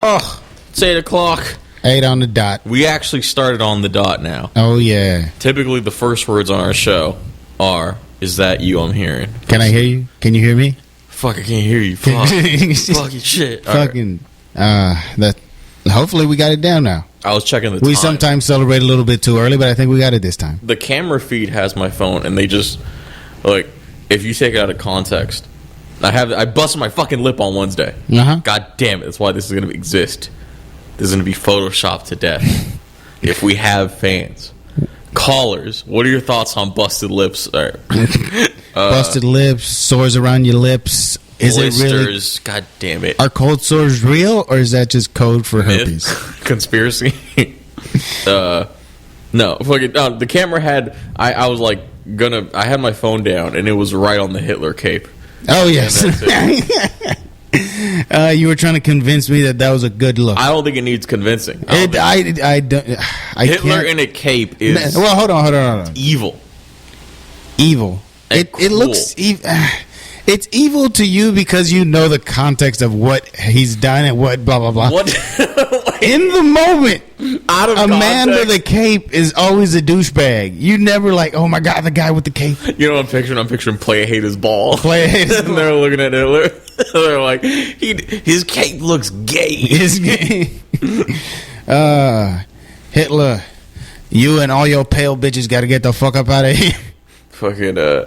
Oh, it's 8 o'clock. 8 on the dot. We actually started on the dot now. Oh, yeah. Typically, the first words on our show are, "Is that you I'm hearing?" Can I hear you? Can you hear me? Fuck, I can't hear you. Fuck. Fucking shit. Fucking, that. Hopefully we got it down now. I was checking the time. We sometimes celebrate a little bit too early, but I think we got it this time. The camera feed has my phone, and they just, like, if you take it out of context, I busted my fucking lip on Wednesday. Uh-huh. God damn it. That's why this is going to exist. This is going to be photoshopped to death. If we have fans. Callers, what are your thoughts on busted lips? Busted lips, sores around your lips. Is blisters, it really? God damn it. Are cold sores real, or is that just code for herpes? Conspiracy? No. Fucking, the camera had, I was like, I had my phone down, and it was right on the Hitler cape. Oh, yes. You were trying to convince me that was a good look. I don't think it needs convincing. I Hitler in a cape is well, hold on. evil. Evil. It cool. looks it's evil to you because you know the context of what he's done and what blah blah blah. What? In the moment, out of a context. man with a cape is always a douchebag. You never like, oh my god, the guy with the cape. You know what I'm picturing? I'm picturing Playa hate his ball. Playa hate his and ball. they're looking at Hitler. They're like, his cape looks gay. His cape. Hitler, you and all your pale bitches got to get the fuck up out of here. Fucking, I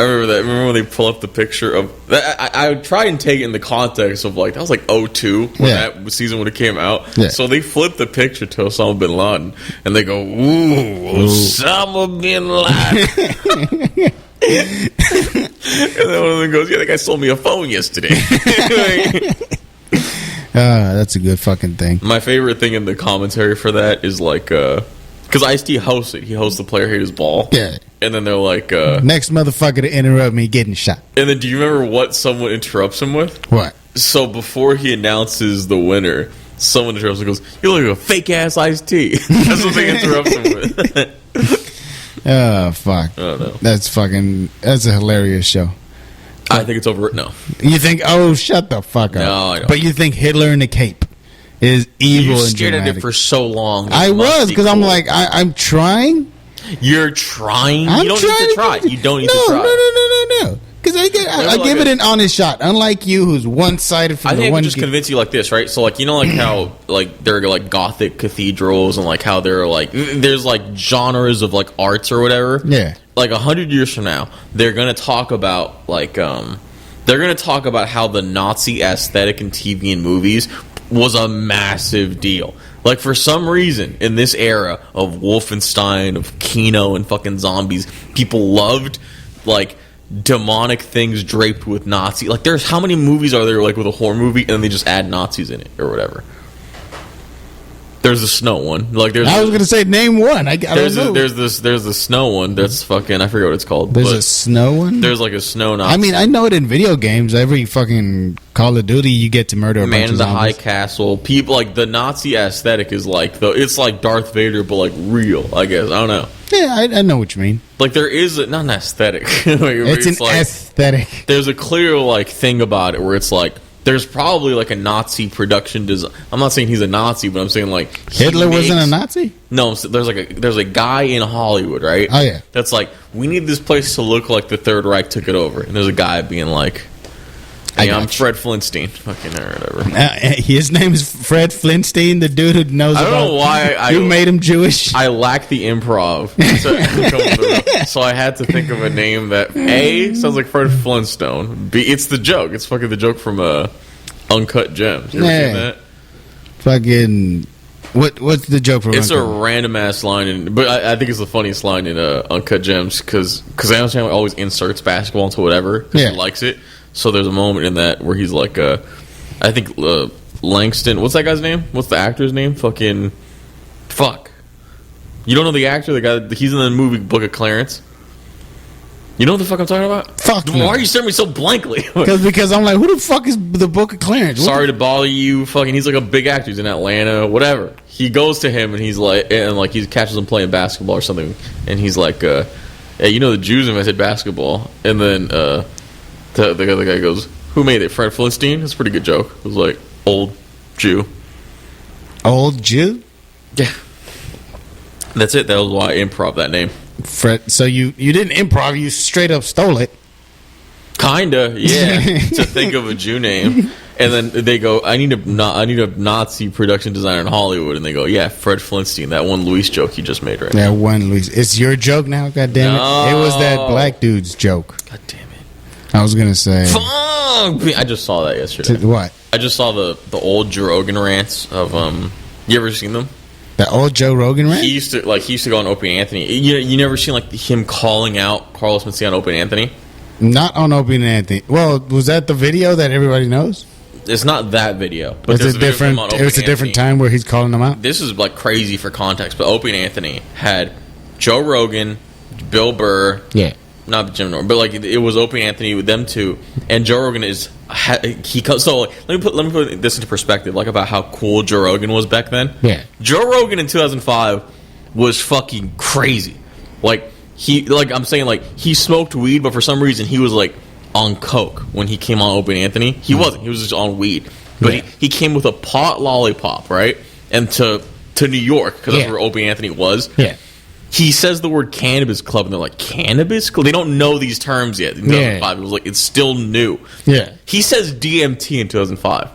remember that. Remember when they pull up the picture of that? I would try and take it in the context of like that was like 2002 when that season when it came out. Yeah. So they flipped the picture to Osama bin Laden, and they go, "Ooh, Osama bin Laden." And then one of them goes, "Yeah, that guy sold me a phone yesterday." That's a good fucking thing. My favorite thing in the commentary for that is like, because Ice-T hosts it. He hosts the Player Haters Ball. Yeah. And then they're like, next motherfucker to interrupt me getting shot. And then do you remember what someone interrupts him with? What? So before he announces the winner, someone interrupts him and goes, "You look like a fake ass Ice-T." That's what they interrupt him with. Oh, fuck. Oh, no. That's a hilarious show. I think it's over. No. You think, oh, shut the fuck up. No, I don't. But you think Hitler in the cape is evil You and stared at dramatic. it for so long. I was, because I'm like, I'm trying. You're trying? You don't trying need to try. You don't need to try. No. Because I give it an honest shot. Unlike you, who's one-sided from I the think I one. can just convince you like this, right? So, like, you know, like how like there are like Gothic cathedrals and like how there are like there's like genres of like arts or whatever. Yeah. Like 100 years from now, they're gonna talk about like they're gonna talk about how the Nazi aesthetic in TV and movies was a massive deal. Like, for some reason, in this era of Wolfenstein, of Kino, and fucking zombies, people loved, like, demonic things draped with Nazi. Like, there's how many movies are there, like, with a horror movie, and then they just add Nazis in it, or whatever. There's the snow one. Like, I was going to say, name one. I don't know. There's the snow one that's fucking, I forget what it's called. There's a snow one? There's, like, a snow Nazi. I mean, I know it in video games. Every fucking Call of Duty, you get to murder a bunch Man of in the zombies. High Castle. People, like, the Nazi aesthetic is like, it's like Darth Vader, but, like, real, I guess. I don't know. Yeah, I know what you mean. Like, there is not an aesthetic. It's an like, aesthetic. There's a clear, like, thing about it where it's like, there's probably, like, a Nazi production design. I'm not saying he's a Nazi, but I'm saying, like, Hitler wasn't a Nazi? No, there's a guy in Hollywood, right? Oh, yeah. That's like, we need this place to look like the Third Reich took it over. And there's a guy being like, "Hey, I'm Fred Flintstein." Fucking or whatever. His name is Fred Flintstein, the dude who knows I don't about know why who made him Jewish. I lack the improv. So I had to think of a name that A, sounds like Fred Flintstone. B, it's the joke. It's fucking the joke from Uncut Gems. You ever seen that? Fucking what's the joke from It's Uncut? a random ass line, but I think it's the funniest line in Uncut Gems because I understand he always inserts basketball into whatever because he likes it. So there's a moment in that where he's like, I think Langston. What's that guy's name? What's the actor's name? Fucking fuck. You don't know the actor? The guy. He's in the movie Book of Clarence. You know what the fuck I'm talking about? Fuck. Why are you staring at me so blankly? Because I'm like, who the fuck is the Book of Clarence? Sorry to bother you. Fucking, he's like a big actor. He's in Atlanta, whatever. He goes to him and he's like, he catches him playing basketball or something, and he's like, "Hey, you know the Jews invented basketball?" And then the other guy goes, "Who made it? Fred Flintstein?" That's a pretty good joke. It was like old Jew. Old Jew? Yeah. That's it. That was why I improv that name. Fred, so you didn't improv, you straight up stole it. Kinda, yeah. To think of a Jew name. And then they go, I need a Nazi production designer in Hollywood. And they go, yeah, Fred Flintstein, that one Luis joke you just made right now. That one Luis. It's your joke now, goddammit. No. It was that black dude's joke. God damn it. I was going to say. Fuck! I just saw that yesterday. What? I just saw the old Joe Rogan rants of, you ever seen them? The old Joe Rogan rant? He used to go on Opie and Anthony. You never seen like him calling out Carlos Mencia on Opie and Anthony? Not on Opie and Anthony. Well, was that the video that everybody knows? It's not that video, but It's a different time where he's calling them out. This is like crazy for context, but Opie and Anthony had Joe Rogan, Bill Burr, yeah, not Jim Norton, but like it was Opie and Anthony with them two, and Joe Rogan is so like, let me put this into perspective, like about how cool Joe Rogan was back then. Yeah, Joe Rogan in 2005 was fucking crazy. Like I'm saying, like he smoked weed, but for some reason he was like on coke when he came on Opie and Anthony. He wasn't. He was just on weed. But he came with a pot lollipop, right? And to New York, because that's where Opie and Anthony was. Yeah. He says the word cannabis club, and they're like, cannabis club? They don't know these terms yet. In 2005, it was like, it's still new. Yeah. He says DMT in 2005.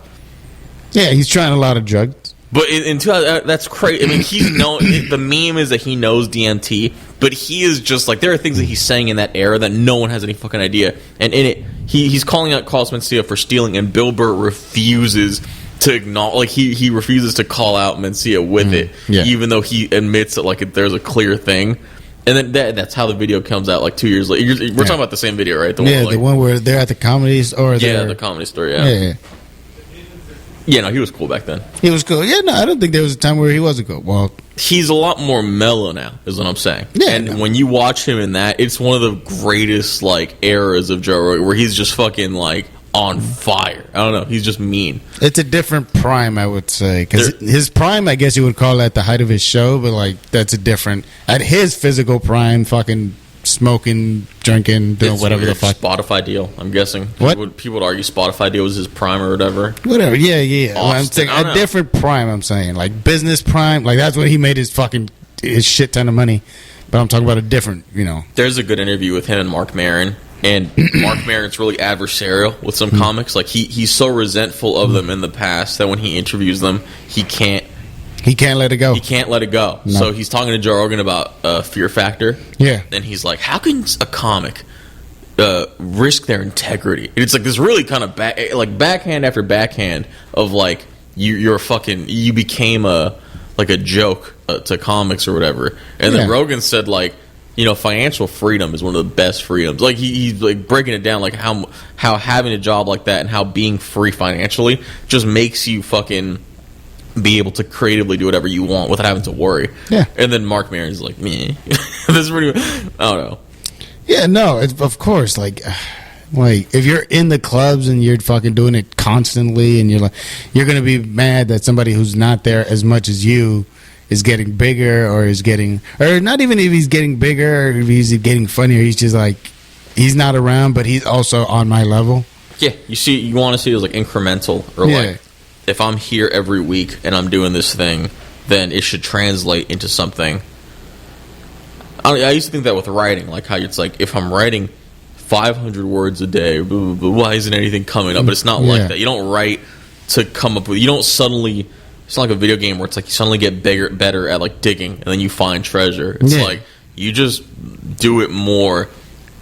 Yeah, he's trying a lot of drugs. But in 2000, that's crazy. I mean, he's known. The meme is that he knows DMT, but he is just like, there are things that he's saying in that era that no one has any fucking idea. And in it, he's calling out Carlos Mencia for stealing, and Bill Burr refuses to acknowledge, like he refuses to call out Mencia with it, even though he admits that like there's a clear thing. And then that's how the video comes out like 2 years later. We're talking about the same video, right? The one where they're at the comedy store. The comedy store. Yeah. Yeah, no, he was cool back then. He was cool. Yeah, no, I don't think there was a time where he wasn't cool. Well, he's a lot more mellow now, is what I'm saying. Yeah, and when you watch him in that, it's one of the greatest like eras of Joe Rogan, where he's just fucking like on fire. I don't know. He's just mean. It's a different prime, I would say, because his prime, I guess you would call that the height of his show, but like that's a different. At his physical prime, fucking smoking, drinking, doing whatever the fuck. Spotify deal, I'm guessing. What? People would argue Spotify deal was his prime or whatever. Whatever, yeah. Well, I'm saying a different prime, I'm saying. Like business prime, like that's when he made his shit ton of money. But I'm talking about a different, There's a good interview with him and Mark Maron. And Mark Maron's really adversarial with some comics. Like he's so resentful of them in the past that when he interviews them, he can't let it go. He can't let it go. No. So he's talking to Joe Rogan about Fear Factor. Yeah. And he's like, how can a comic risk their integrity? And it's like this really kind of backhand after backhand of like you became a joke to comics or whatever. And then Rogan said like, financial freedom is one of the best freedoms. Like he's like breaking it down, like how having a job like that and how being free financially just makes you fucking be able to creatively do whatever you want without having to worry. Yeah. And then Mark Maron's like, me. This is pretty. I don't know. Yeah, no, it's, of course, like if you're in the clubs and you're fucking doing it constantly, and you're gonna be mad that somebody who's not there as much as you is getting bigger, or not even if he's getting bigger, or if he's getting funnier. He's just like, he's not around, but he's also on my level. Yeah, you want to see it as like incremental, or like if I'm here every week and I'm doing this thing, then it should translate into something. I used to think that with writing, like how it's like if I'm writing 500 words a day, blah, blah, blah, why isn't anything coming up? But it's not like that. You don't write to come up with. You don't suddenly. It's not like a video game where it's like you suddenly get better at like digging and then you find treasure. It's like you just do it more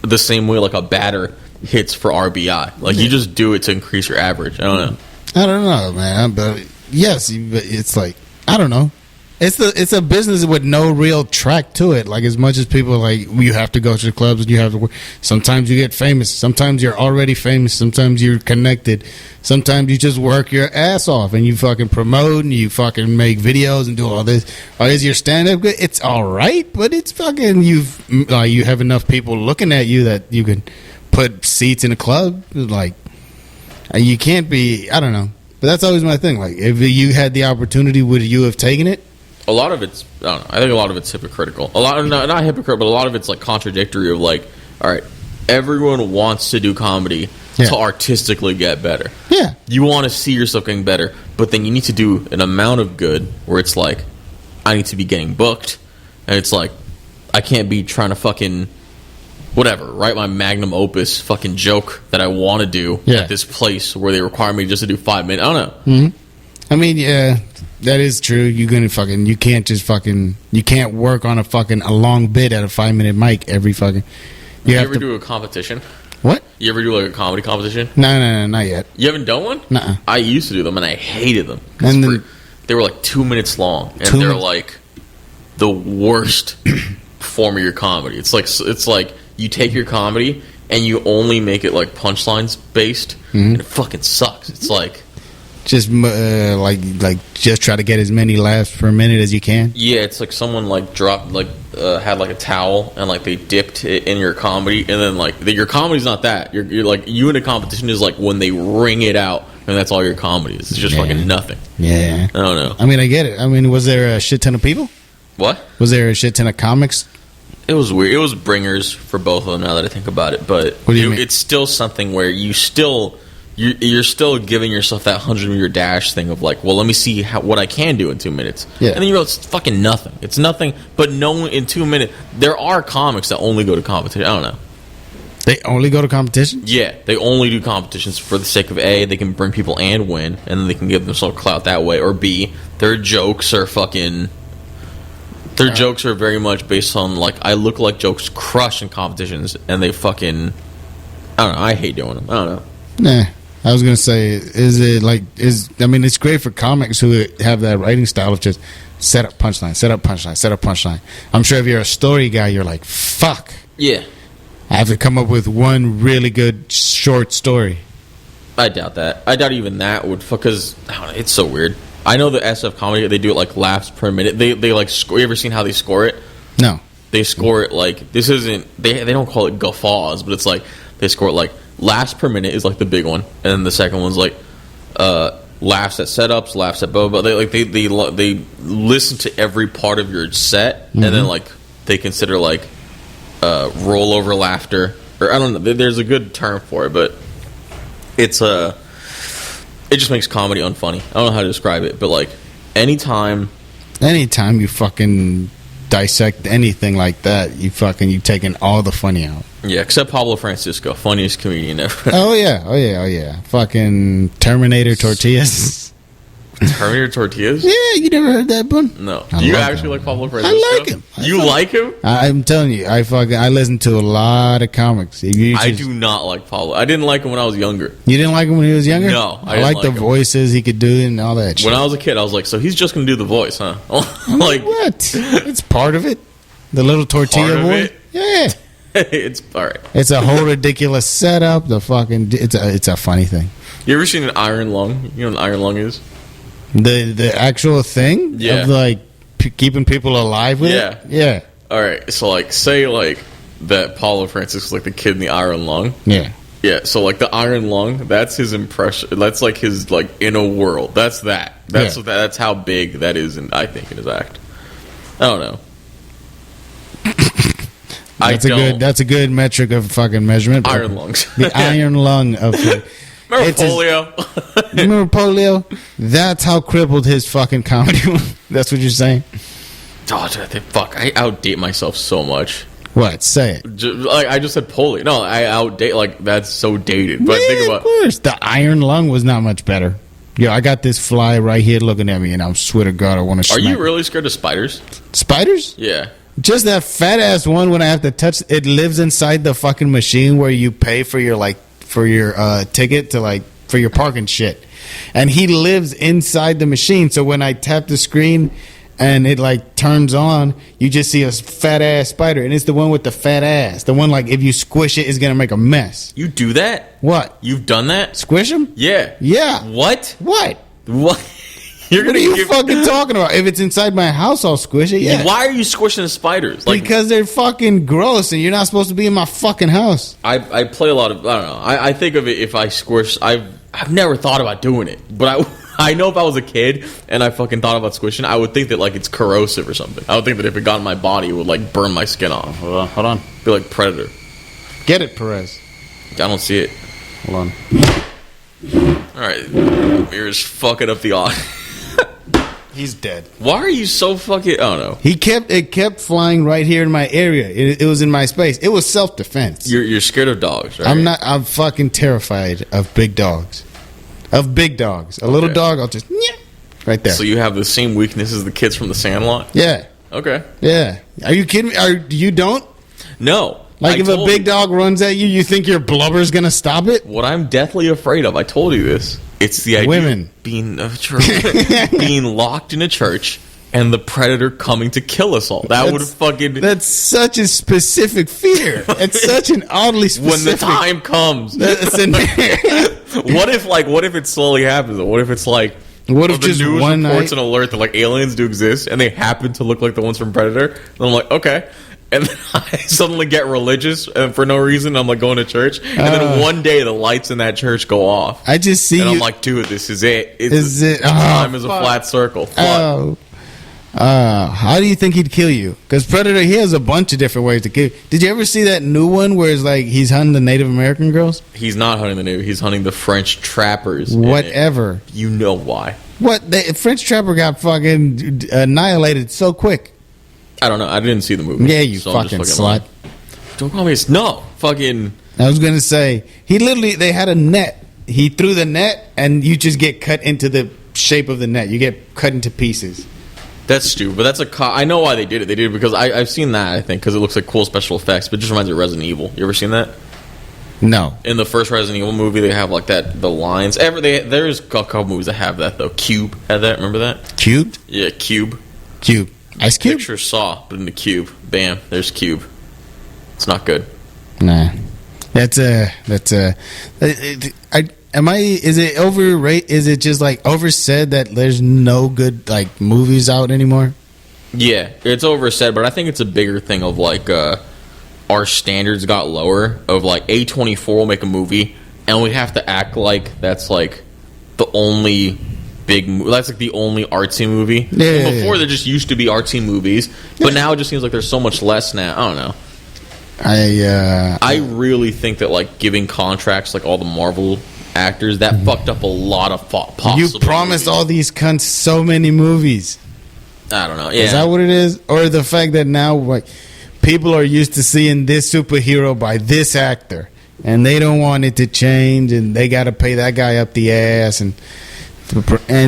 the same way like a batter hits for RBI. Like you just do it to increase your average. I don't know, man. But yes, it's like, I don't know. It's a business with no real track to it. Like as much as people like, you have to go to the clubs and you have to work. Sometimes you get famous. Sometimes you're already famous. Sometimes you're connected. Sometimes you just work your ass off and you fucking promote and you fucking make videos and do all this. Is your stand-up good? It's all right, but it's fucking you have enough people looking at you that you can put seats in a club. Like you can't be. I don't know. But that's always my thing. Like if you had the opportunity, would you have taken it? A lot of it's, I don't know, I think a lot of it's hypocritical. Not hypocritical, but a lot of it's like contradictory of like, all right, everyone wants to do comedy, to artistically get better. Yeah. You want to see yourself getting better, but then you need to do an amount of good where it's like, I need to be getting booked, and it's like, I can't be trying to fucking whatever, write my magnum opus fucking joke that I want to do at this place where they require me just to do 5 minutes. I don't know. I mean, yeah, that is true. You can't work on a long bit at a 5-minute mic every fucking. You ever do a competition? What? You ever do like a comedy competition? No, not yet. You haven't done one? Nuh-uh. I used to do them and I hated them. And then, they were like 2 minutes long, and they're like the worst form of your comedy. It's like you take your comedy and you only make it like punchlines based, and it fucking sucks. It's like just just try to get as many laughs per minute as you can. Yeah, it's like someone like dropped had like a towel and like they dipped it in your comedy, and then like your comedy's not that. You're like, you in a competition is like when they wring it out, and that's all your comedy is. It's just fucking nothing. Yeah, I don't know. I mean, I get it. I mean, was there a shit ton of people? What? Was there a shit ton of comics? It was weird. It was bringers for both of them, now that I think about it. But what do you mean? It's still something where you're still giving yourself that 100-meter dash thing of like, well, let me see what I can do in 2 minutes. Yeah. And then you realize it's fucking nothing. It's nothing, but no, in 2 minutes. There are comics that only go to competition. I don't know. They only go to competition? Yeah, they only do competitions for the sake of A, they can bring people and win, and then they can give themselves clout that way. Or B, their jokes are fucking... Their jokes are very much based on, like, I look like jokes crush in competitions, and they fucking... I don't know, I hate doing them. I don't know. Nah. I was going to say, I mean, it's great for comics who have that writing style of just set up punchline, set up punchline, set up punchline. I'm sure if you're a story guy, you're like, fuck. Yeah. I have to come up with one really good short story. I doubt that. I doubt even that would, because it's so weird. I know the SF comedy, they do it like laughs per minute. They like score. You ever seen how they score it? No. They score it like, this isn't, they don't call it guffaws, but it's like, they score it like, laughs per minute is like the big one, and then the second one's like laughs at setups, laughs at blah blah. They listen to every part of your set, and then like they consider like rollover laughter, or I don't know. There's a good term for it, but it's it just makes comedy unfunny. I don't know how to describe it, but like anytime you fucking dissect anything like that, you've taken all the funny out. Yeah, except Pablo Francisco, funniest comedian ever. Oh yeah. Fucking Terminator tortillas. Terminator tortillas? Yeah, you never heard that one? No. Do you actually like Pablo Francisco? I like him. You like him? I'm telling you, I listen to a lot of comics. I do not like Pablo. I didn't like him when I was younger. You didn't like him when he was younger? No, I like the voices he could do and all that shit. When I was a kid, I was like, so he's just going to do the voice, huh? Like what? It's part of it. The little tortilla boy. Yeah. It's all right. It's a whole ridiculous setup. It's a funny thing. You ever seen an iron lung? You know what an iron lung is? The actual thing? Yeah. Of like keeping people alive with it? Yeah. All right. So like, say like that Paulo Francis was like the kid in the iron lung. Yeah. Yeah. So like the iron lung, that's his impression. That's like his like inner world. That's that's how big that is. I think in his act. I don't know. That's a good metric of fucking measurement. Iron lungs. The iron lung of. Remember polio? Remember polio? That's how crippled his fucking comedy was. That's what you're saying? Oh, fuck! I outdate myself so much. What? Say it. I just said polio. No, I outdate. Like that's so dated. But think about. Of course, the iron lung was not much better. Yo, I got this fly right here looking at me, and I swear to God, I want to. Are you really scared of spiders? Spiders? Yeah. Just that fat ass one when I have to touch it lives inside the fucking machine where you pay for your ticket to for your parking shit. And he lives inside the machine, so when I tap the screen and it turns on, you just see a fat ass spider, and it's the one with the fat ass. The one if you squish it, it's gonna make a mess. You do that? What? You've done that? Squish them? Yeah. Yeah. What? What? You're what are you fucking talking about? If it's inside my house, I'll squish it. Yeah. Why are you squishing the spiders? Because they're fucking gross, and you're not supposed to be in my fucking house. I play a lot of. I don't know. I think of it if I squish. I've never thought about doing it, but I know if I was a kid and I fucking thought about squishing, I would think that it's corrosive or something. I would think that if it got in my body, it would burn my skin off. Hold on. Be like Predator. Get it, Perez. I don't see it. Hold on. All right, Mirror's fucking up the audio. He's dead. Why are you so fucking? Oh no. It kept flying right here in my area. It was in my space. It was self-defense. You're scared of dogs, right? I'm not. I'm fucking terrified of big dogs. Of big dogs. A little dog, I'll just right there. So you have the same weakness as the kids from the Sandlot? Yeah. Okay. Yeah. Are you kidding me? You don't? No. Like if a big dog runs at you, you think your blubber's gonna stop it? What I'm deathly afraid of, I told you this. It's the idea Women of being being locked in a church and the predator coming to kill us all. That's such a specific fear. It's such an oddly specific. When the time comes. What if it slowly happens? What if it's like, what if just news one reports night an alert that like aliens do exist and they happen to look like the ones from Predator? And I'm like, okay. And then I suddenly get religious for no reason. I'm like going to church, and then one day the lights in that church go off. I just see, and I'm like, dude, this is it. Time is a flat circle. How do you think he'd kill you? Because Predator, he has a bunch of different ways to kill you. Did you ever see that new one where it's like he's hunting the Native American girls? He's not hunting the Native. He's hunting the French trappers. Whatever. You know why? What? The French trapper got fucking annihilated so quick. I don't know. I didn't see the movie. Yeah, you fucking slut. Don't call me fucking. I was going to say, they had a net. He threw the net, and you just get cut into the shape of the net. You get cut into pieces. That's stupid. But I know why they did it. They did it because I've seen that, I think, because it looks like cool special effects. But it just reminds me of Resident Evil. You ever seen that? No. In the first Resident Evil movie, they have like the lines. There's a couple movies that have that, though. Cube had that. Remember that? Cubed? Yeah, Cube. Ice Cube? Picture Saw, but in the cube. Bam, there's Cube. It's not good. Nah. Is it overrated? Is it just like oversaid that there's no good like movies out anymore? Yeah, it's oversaid, but I think it's a bigger thing of like our standards got lower. Of like A24 will make a movie, and we have to act like that's like the only that's like the only artsy movie. Yeah, before there just used to be artsy movies, but now it just seems like there's so much less now. I don't know. I really think that like giving contracts like all the Marvel actors that fucked up a lot of possible. You promised movies. All these cunts so many movies. I don't know. Yeah. Is that what it is, or the fact that now like people are used to seeing this superhero by this actor, and they don't want it to change, and they got to pay that guy up the ass, and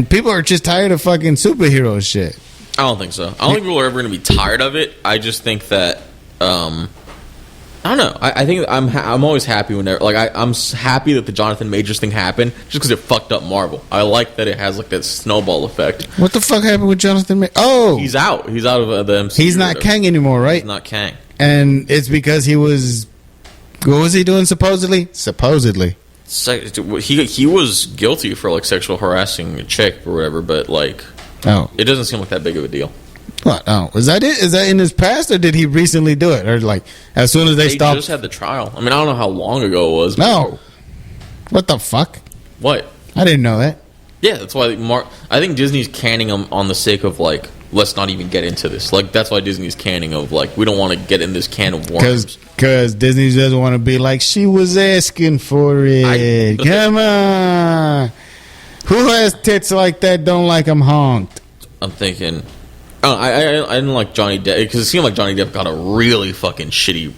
people are just tired of fucking superhero shit. I don't think so. I don't think people are ever going to be tired of it. I just think that I don't know. I think I'm always happy whenever I'm happy that the Jonathan Majors thing happened just because it fucked up Marvel. I like that it has like that snowball effect. What the fuck happened with Jonathan Majors? Oh, he's out. He's out of the MCU. He's not Kang anymore, right? He's not Kang, and it's because he was. What was he doing? Supposedly. He was guilty for like sexual harassing a chick or whatever, but like, it doesn't seem like that big of a deal. What? Oh, is that it? Is that in his past, or did he recently do it, or like as soon as they stopped? They just had the trial. I mean, I don't know how long ago it was. No. What the fuck? What? I didn't know that. Yeah, that's why I think Disney's canning him on the sake of like, let's not even get into this. Like that's why Disney's canning of like, we don't want to get in this can of worms. Because Disney doesn't want to be like, she was asking for it. Come on. Who has tits like that don't like them honked? I'm thinking, I didn't like Johnny Depp because it seemed like Johnny Depp got a really fucking shitty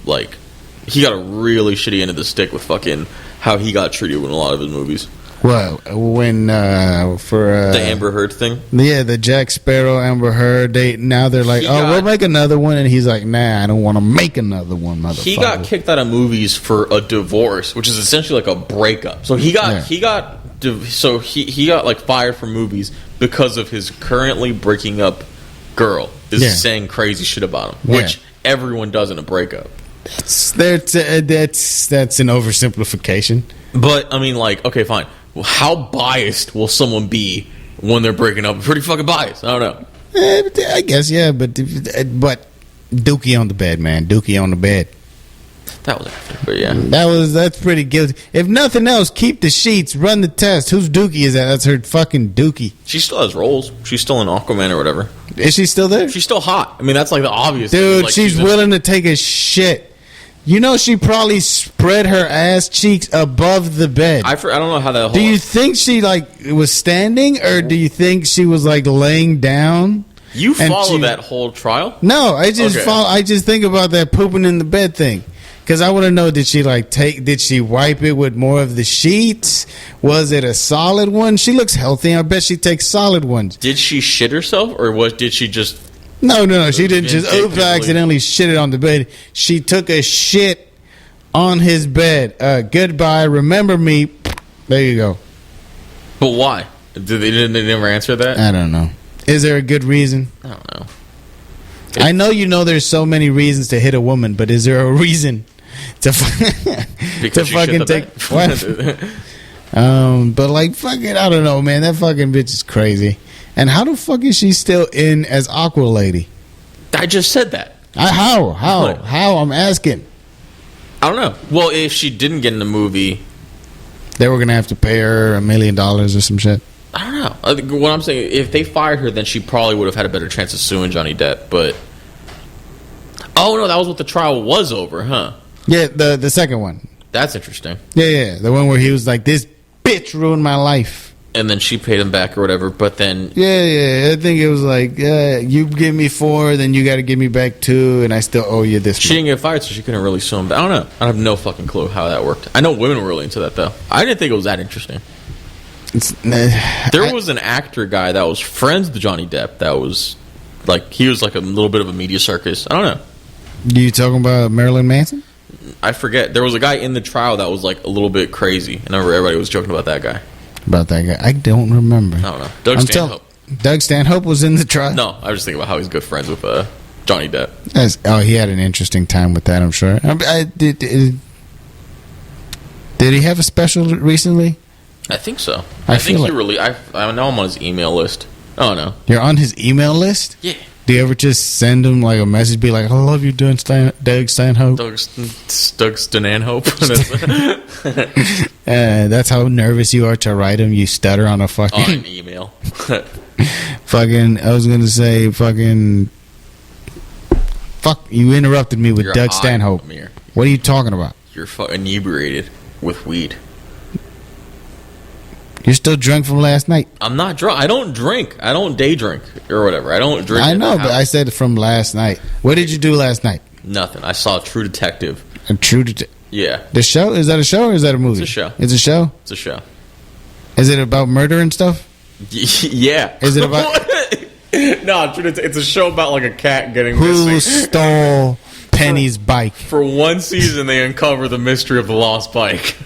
he got a really shitty end of the stick with fucking how he got treated in a lot of his movies. Well, when for the Amber Heard thing, yeah, the Jack Sparrow Amber Heard, they're like, we'll make another one, and he's like, nah, I don't want to make another one, motherfucker. He got kicked out of movies for a divorce, which is essentially like a breakup. So he got like fired from movies because of his currently breaking up girl is saying crazy shit about him, which everyone does in a breakup. That's an oversimplification. But I mean, like, okay, fine. Well, how biased will someone be when they're breaking up? Pretty fucking biased. I don't know. I guess, yeah, but Dookie on the bed, man. Dookie on the bed. That was accurate, but yeah. That's pretty guilty. If nothing else, keep the sheets, run the test. Whose Dookie is that? That's her fucking Dookie. She still has roles. She's still in Aquaman or whatever. Is she still there? She's still hot. I mean, that's like the obvious dude, thing. Like, she's willing to take a shit. You know, she probably spread her ass cheeks above the bed. I don't know how that. Do you think she was standing, or do you think she was laying down? You follow that whole trial? No, I just follow. I just think about that pooping in the bed thing. Because I want to know, did she did she wipe it with more of the sheets? Was it a solid one? She looks healthy. I bet she takes solid ones. Did she shit herself, or did she just? No. She didn't just accidentally shit it on the bed. She took a shit on his bed. Goodbye. Remember me. There you go. But why? They never answer that? I don't know. Is there a good reason? I don't know. I know there's so many reasons to hit a woman, but is there a reason to fucking take what? But fuck it, I don't know, man. That fucking bitch is crazy. And how the fuck is she still in as Aqua Lady? I just said that. How? I'm asking. I don't know. Well, if she didn't get in the movie, they were gonna have to pay her $1 million or some shit. I don't know. What I'm saying, if they fired her, then she probably would have had a better chance of suing Johnny Depp. But oh no, that was what the trial was over, huh? Yeah, the second one. That's interesting. Yeah, the one where he was like, "This bitch ruined my life," and then she paid him back or whatever. But then, yeah, I think it was like, you give me 4, then you got to give me back 2, and I still owe you this. She didn't get fired, so she couldn't really sue him. But I don't know. I have no fucking clue how that worked. I know women were really into that though. I didn't think it was that interesting. There was an actor guy that was friends with Johnny Depp that was he was a little bit of a media circus. I don't know. You talking about Marilyn Manson? I forget. There was a guy in the trial that was a little bit crazy, and everybody was joking about that guy. About that guy? I don't remember. I don't know. Doug Stanhope. Doug Stanhope was in the trial? No, I was just thinking about how he's good friends with Johnny Depp. He had an interesting time with that, I'm sure. Did he have a special recently? I think so. I think he really. I know I'm on his email list. Oh no, you're on his email list? Yeah. Do you ever just send him a message, be like, "I love you, Doug Stanhope"? Doug Stanhope. That's how nervous you are to write him. You stutter on a fucking an email. Fucking. I was gonna say fucking. Fuck! You interrupted me with Doug Stanhope. Amir. What are you talking about? You're inebriated with weed. You're still drunk from last night. I'm not drunk. I don't drink. I don't day drink or whatever. I don't drink. I know, but I said from last night. What did you do last night? Nothing. I saw True Detective. Yeah. The show? Is that a show or is that a movie? It's a show. It's a show? It's a show. Is it about murder and stuff? Yeah. Is it about... No, it's a show about a cat getting missing. Who stole Penny's bike? For one season, they uncover the mystery of the lost bike.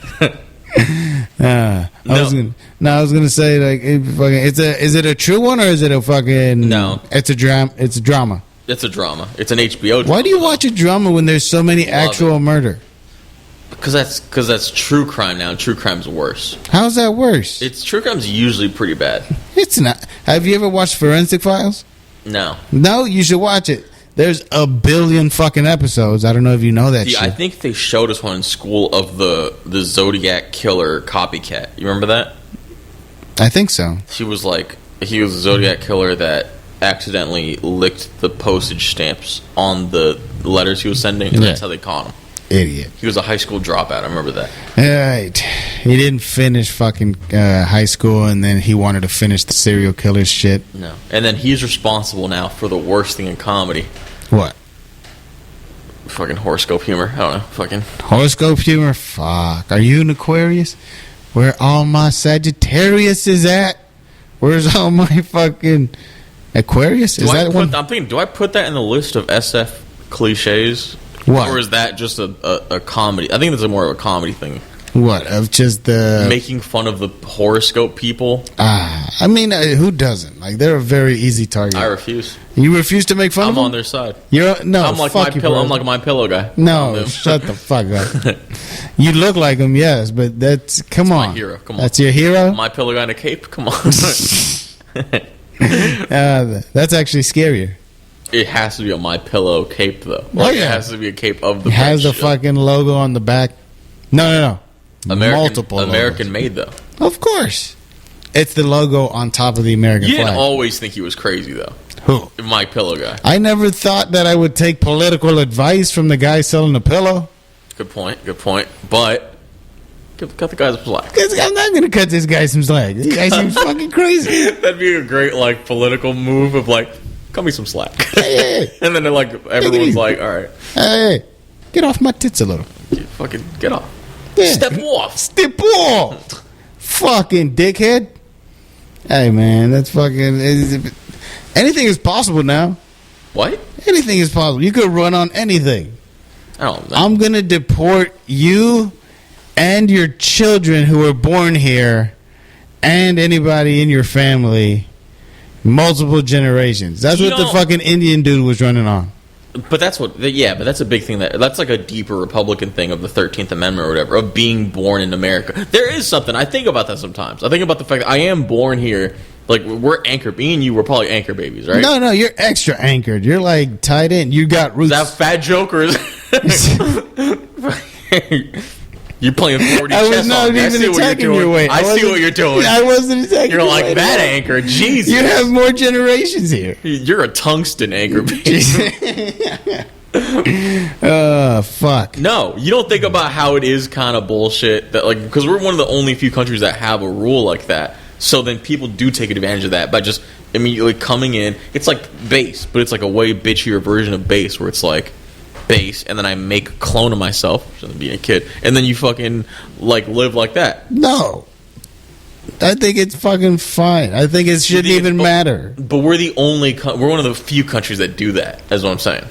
I was gonna say is it a true one or is it a fucking no? It's a drama. It's a drama. It's a drama. It's an HBO drama. Why do you watch a drama when there's so many actual murder? Because that's true crime now. True crime's worse. How's that worse? True crime's usually pretty bad. It's not. Have you ever watched Forensic Files? No. No, you should watch it. There's a billion fucking episodes. I don't know if you know that shit. I think they showed us one in school of the Zodiac killer copycat. You remember that? I think so. He was a Zodiac killer that accidentally licked the postage stamps on the letters he was sending, and that's how they caught him. Idiot. He was a high school dropout. I remember that. Right. He didn't finish fucking high school, and then he wanted to finish the serial killer shit. No. And then he's responsible now for the worst thing in comedy. What? Fucking horoscope humor. I don't know. Fucking horoscope humor? Fuck. Are you an Aquarius? Where all my Sagittarius is at? Where's all my fucking Aquarius? I'm thinking, do I put that in the list of SF cliches? What? Or is that just a comedy? I think it's more of a comedy thing. What? Of just the... making fun of the horoscope people? I mean, who doesn't? They're a very easy target. I refuse. You refuse to make fun of them? I'm on their side. No, I'm like fuck you, I'm like my pillow guy. No, shut the fuck up. You look like him, yes, but that's... Come on. My hero. Come on. That's your hero? My pillow guy in a cape? Come on. That's actually scarier. It has to be a My Pillow cape, though. Yeah. It has to be a cape of the... It has the fucking logo on the back. No. Multiple American made, though. Of course. It's the logo on top of the American flag. You didn't always think he was crazy, though. Who? My Pillow guy. I never thought that I would take political advice from the guy selling a pillow. Good point. But cut the guy some slack. I'm not going to cut this guy some slack. This guy seems fucking crazy. That'd be a great like political move of like, cut me some slack. Hey. And then like everyone's like, all right, hey, get off my tits a little. fucking get off. Yeah. Step off. Fucking dickhead. Hey man, that's fucking. Anything is possible now. What? Anything is possible. You could run on anything. I don't know. I'm gonna deport you and your children who were born here, and anybody in your family, multiple generations. That's what the fucking Indian dude was running on. But that's what, yeah. But that's a big thing. That's like a deeper Republican thing of the 13th Amendment or whatever, of being born in America. There is something. I think about that sometimes. I think about the fact that I am born here. Like we're anchor. Me and you were probably anchor babies, right? No, you're extra anchored. You're like tied in. You got roots. Is that fat jokers? You're playing 40 I was chess not on me. even attacking your way. I see what you're doing. I wasn't attacking You're your like way that anchor. Jesus. You have more generations here. You're a tungsten anchor. Fuck. No, you don't think about how it is kind of bullshit that like because we're one of the only few countries that have a rule like that. So then people do take advantage of that by just immediately coming in. It's like base, but it's like a way bitchier version of base where it's like base, and then I make a clone of myself, being a kid, and then you fucking like live like that. No. I think it's fucking fine. I think it shouldn't even matter. But we're the only, we're one of the few countries that do that, is what I'm saying.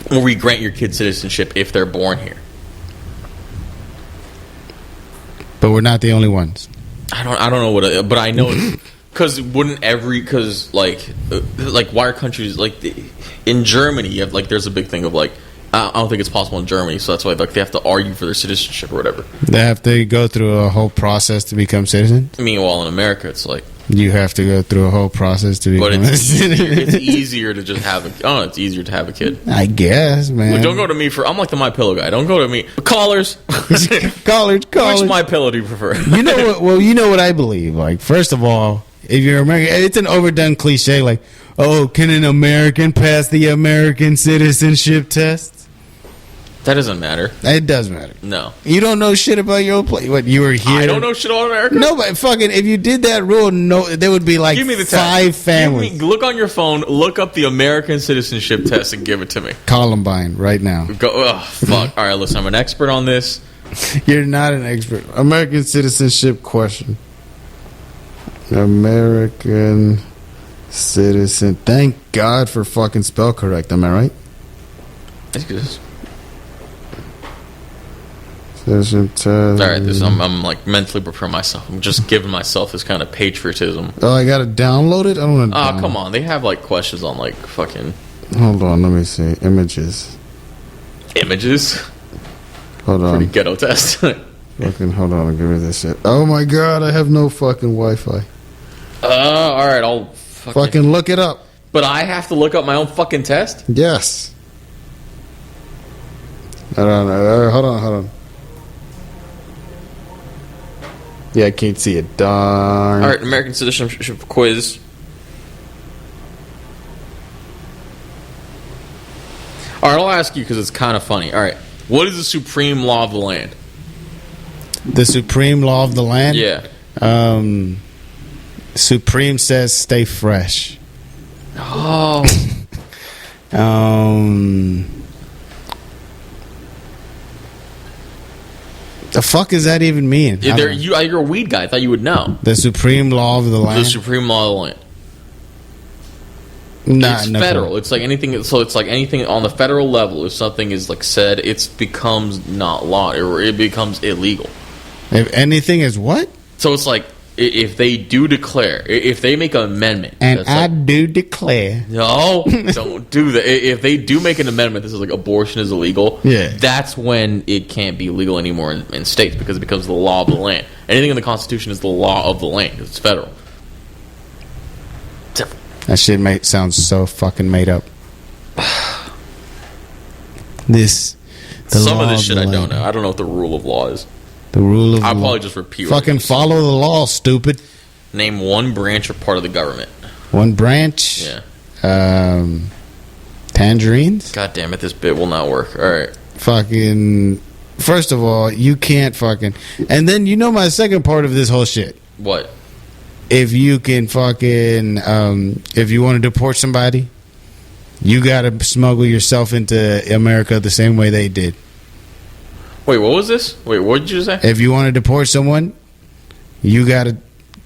Where we grant your kid citizenship if they're born here. But we're not the only ones. I don't know what, but I know because why are countries like in Germany? You have like there's a big thing of like I don't think it's possible in Germany, so that's why like they have to argue for their citizenship or whatever. They have to go through a whole process to become citizens. Meanwhile, in America, it's like you have to go through a whole process to become a citizen. It's easier to just have it's easier to have a kid. I guess, man. Look, don't go to me for. I'm like the My Pillow guy. Don't go to me. Callers. Callers. Which My Pillow do you prefer? You know what? Well, you know what I believe. Like, first of all, if you're American, it's an overdone cliche. Like, oh, can an American pass the American citizenship test? That doesn't matter. It does matter. No. You don't know shit about your place. What, you were here? I don't know shit about America. No, but fucking, if you did that rule, no, there would be like give me the 5 test. families. Look on your phone, look up the American citizenship test and give it to me. Columbine, right now. Go, oh, fuck. All right, listen, I'm an expert on this. You're not an expert. American citizenship question. American citizen. Thank God for fucking spell correct. Am I right? That's good. Citizen test. All right, I'm like mentally preparing myself. I'm just giving myself this kind of patriotism. Oh, I gotta download it. I don't want to. Oh, come on. They have like questions on like fucking. Hold on, let me see. Images. Hold on. Pretty ghetto test. Fucking hold on, give me this shit. Oh my God, I have no fucking Wi-Fi. All right, I'll fucking look it up. But I have to look up my own fucking test? Yes. Hold on. Yeah, I can't see it. Darn. All right, American citizenship quiz. All right, I'll ask you because it's kind of funny. All right, what is the supreme law of the land? The supreme law of the land? Yeah. Supreme says stay fresh. Oh. The fuck does that even mean? You're a weed guy. I thought you would know. The supreme law of the land? The supreme law of the land. Nah, it's federal. It's like anything. So it's like anything on the federal level. If something is like said, it becomes not law, or it becomes illegal. If anything is what? So it's like if they do declare, if they make an amendment, and I do declare, no, don't do that. If they do make an amendment, this is like abortion is illegal. Yeah, that's when it can't be legal anymore in states because it becomes the law of the land. Anything in the Constitution is the law of the land. It's federal. That shit sounds so fucking made up. Some of this shit I don't know. I don't know what the rule of law is. The rule of I'll law. probably just repeat. Fucking follow the law, stupid. Name one branch or part of the government. One branch? Yeah. Tangerines? God damn it, this bit will not work. All right. fucking. First of all, you can't fucking. And then you know my second part of this whole shit. What? If you can fucking, if you want to deport somebody, you gotta smuggle yourself into America the same way they did. Wait, what was this? Wait, what did you say? If you want to deport someone, you gotta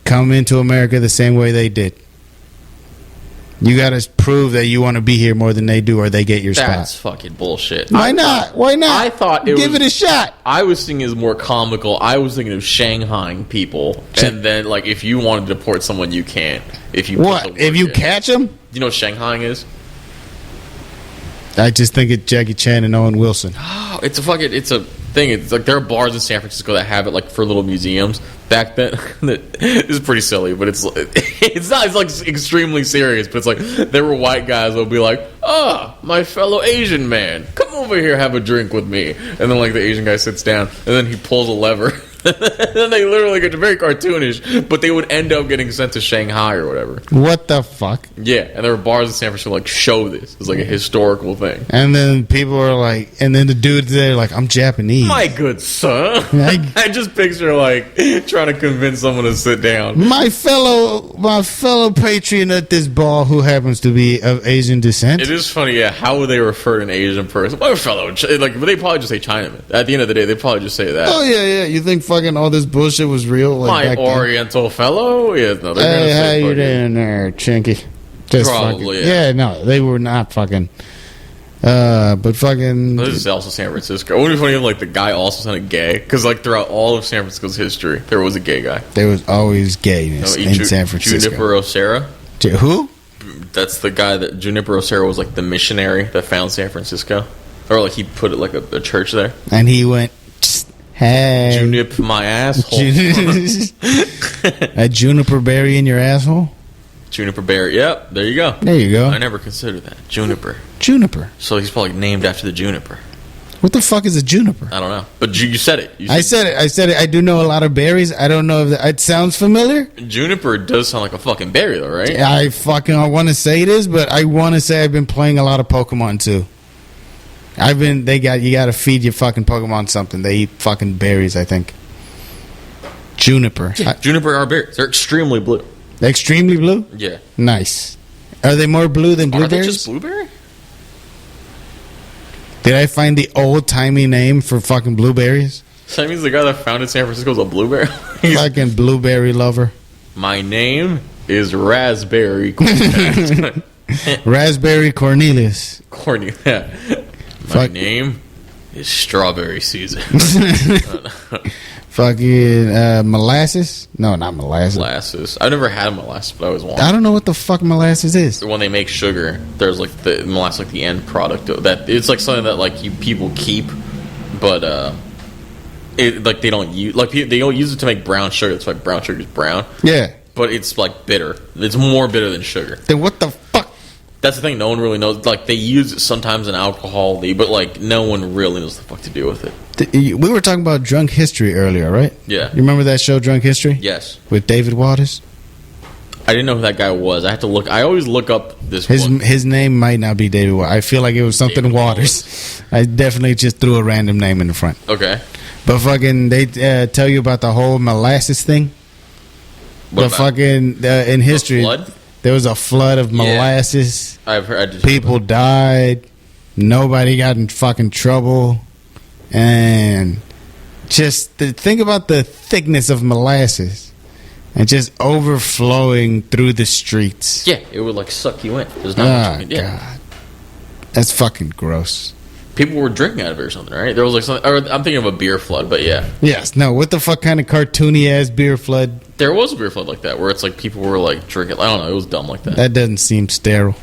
come into America the same way they did. You gotta prove that you want to be here more than they do, or they get your That's spot. fucking bullshit. Why not? Why not? I thought give it a shot. I was thinking it was more comical. I was thinking of Shanghaiing people, and then like if you want to deport someone, you can't. If you What? If you catch them? You know what Shanghaiing is? I just think it's Jackie Chan and Owen Wilson. Oh, it's a thing. It's like there are bars in San Francisco that have it like for little museums. Back then, it's pretty silly, but it's not. It's like extremely serious. But it's like there were white guys that would be like, my fellow Asian man, come over here, have a drink with me. And then like the Asian guy sits down, and then he pulls a lever. And then they literally get very cartoonish, but they would end up getting sent to Shanghai or whatever. What the fuck? Yeah, and there were bars in San Francisco like show this. It's like a historical thing. And then people are like, and then the dude's there like, I'm Japanese. My good son. I just picture like trying to convince someone to sit down. My fellow patriot at this ball who happens to be of Asian descent. It is funny, yeah. How would they refer to an Asian person? My fellow, like, but they probably just say Chinaman. At the end of the day, they probably just say that. Oh yeah. You think fucking all this bullshit was real? Like, my Oriental fellow? Yeah, no, they're hey, gonna say how you doing there, Chinky? Just probably, fucking, yeah. No, they were not fucking. But fucking. This is also San Francisco. It would be funny if like the guy also sounded gay, because like throughout all of San Francisco's history, there was a gay guy. There was always gayness in San Francisco. Juniper Osera. Who? That's the guy that Juniper Osera was like the missionary that found San Francisco, or like he put it like a church there. And he went, hey, Junip my asshole. A juniper berry in your asshole. Juniper berry. Yep, there you go. There you go. I never considered that. Juniper. So he's probably named after the juniper. What the fuck is a juniper? I don't know. But you said it. I said it. I do know a lot of berries. I don't know if it sounds familiar. Juniper does sound like a fucking berry, though, right? I want to say it is, but I want to say I've been playing a lot of Pokemon too. You got to feed your fucking Pokemon something. They eat fucking berries, I think. Juniper. Yeah, juniper are berries. They're extremely blue. Extremely blue? Yeah. Nice. Are they more blue than blueberries? Are they just blueberry? Did I find the old-timey name for fucking blueberries? So that means the guy that founded San Francisco is a blueberry? Fucking blueberry lover. My name is Raspberry. Raspberry Cornelius. Yeah. My name is Strawberry Season. Fucking molasses? No, not molasses. Molasses. I've never had molasses, but I always wanted. I don't know what the fuck molasses is. When they make sugar, there's like the molasses, like the end product of that. It's like something that like people keep, but like they don't use. Like they don't use it to make brown sugar. That's why brown sugar is brown. Yeah, but it's like bitter. It's more bitter than sugar. Then what the fuck? That's the thing. No one really knows. Like they use it sometimes in alcohol, but like no one really knows the fuck to do with it. We were talking about Drunk History earlier, right? Yeah. You remember that show, Drunk History? Yes. With David Waters? I didn't know who that guy was. I had to look. I always look up this. His name might not be David Waters. I feel like it was something David Waters. I definitely just threw a random name in the front. Okay. But fucking, they tell you about the whole molasses thing. What the fucking in history, flood? There was a flood of molasses. Yeah. I've heard. People died. Nobody got in fucking trouble. And just think about the thickness of molasses and just overflowing through the streets. Yeah, it would like suck you in. There's not much you can do. God. That's fucking gross. People were drinking out of it or something, right? There was like something. Or I'm thinking of a beer flood, but yeah. Yes. No. What the fuck kind of cartoony ass beer flood? There was a beer flood like that where it's like people were like drinking. I don't know. It was dumb like that. That doesn't seem sterile.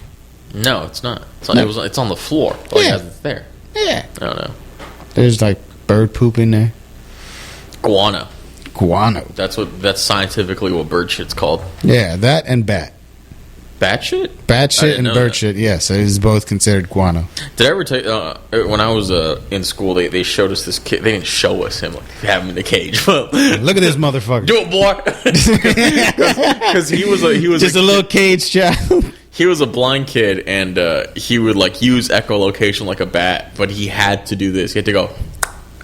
No, it's not. It's on the floor. Like, yeah. It's there. Yeah. I don't know. There's like bird poop in there. Guano. That's scientifically what bird shit's called. Yeah, that and bat. Bat shit? Bat shit and bird shit, yes. It is both considered guano. Did I ever tell you, when I was in school, they showed us this kid. They didn't show us him, like, have him in the cage. But look at this motherfucker. Do it, boy. Because he was just a little cage child. he was a blind kid, and he would like use echolocation like a bat, but he had to do this. He had to go.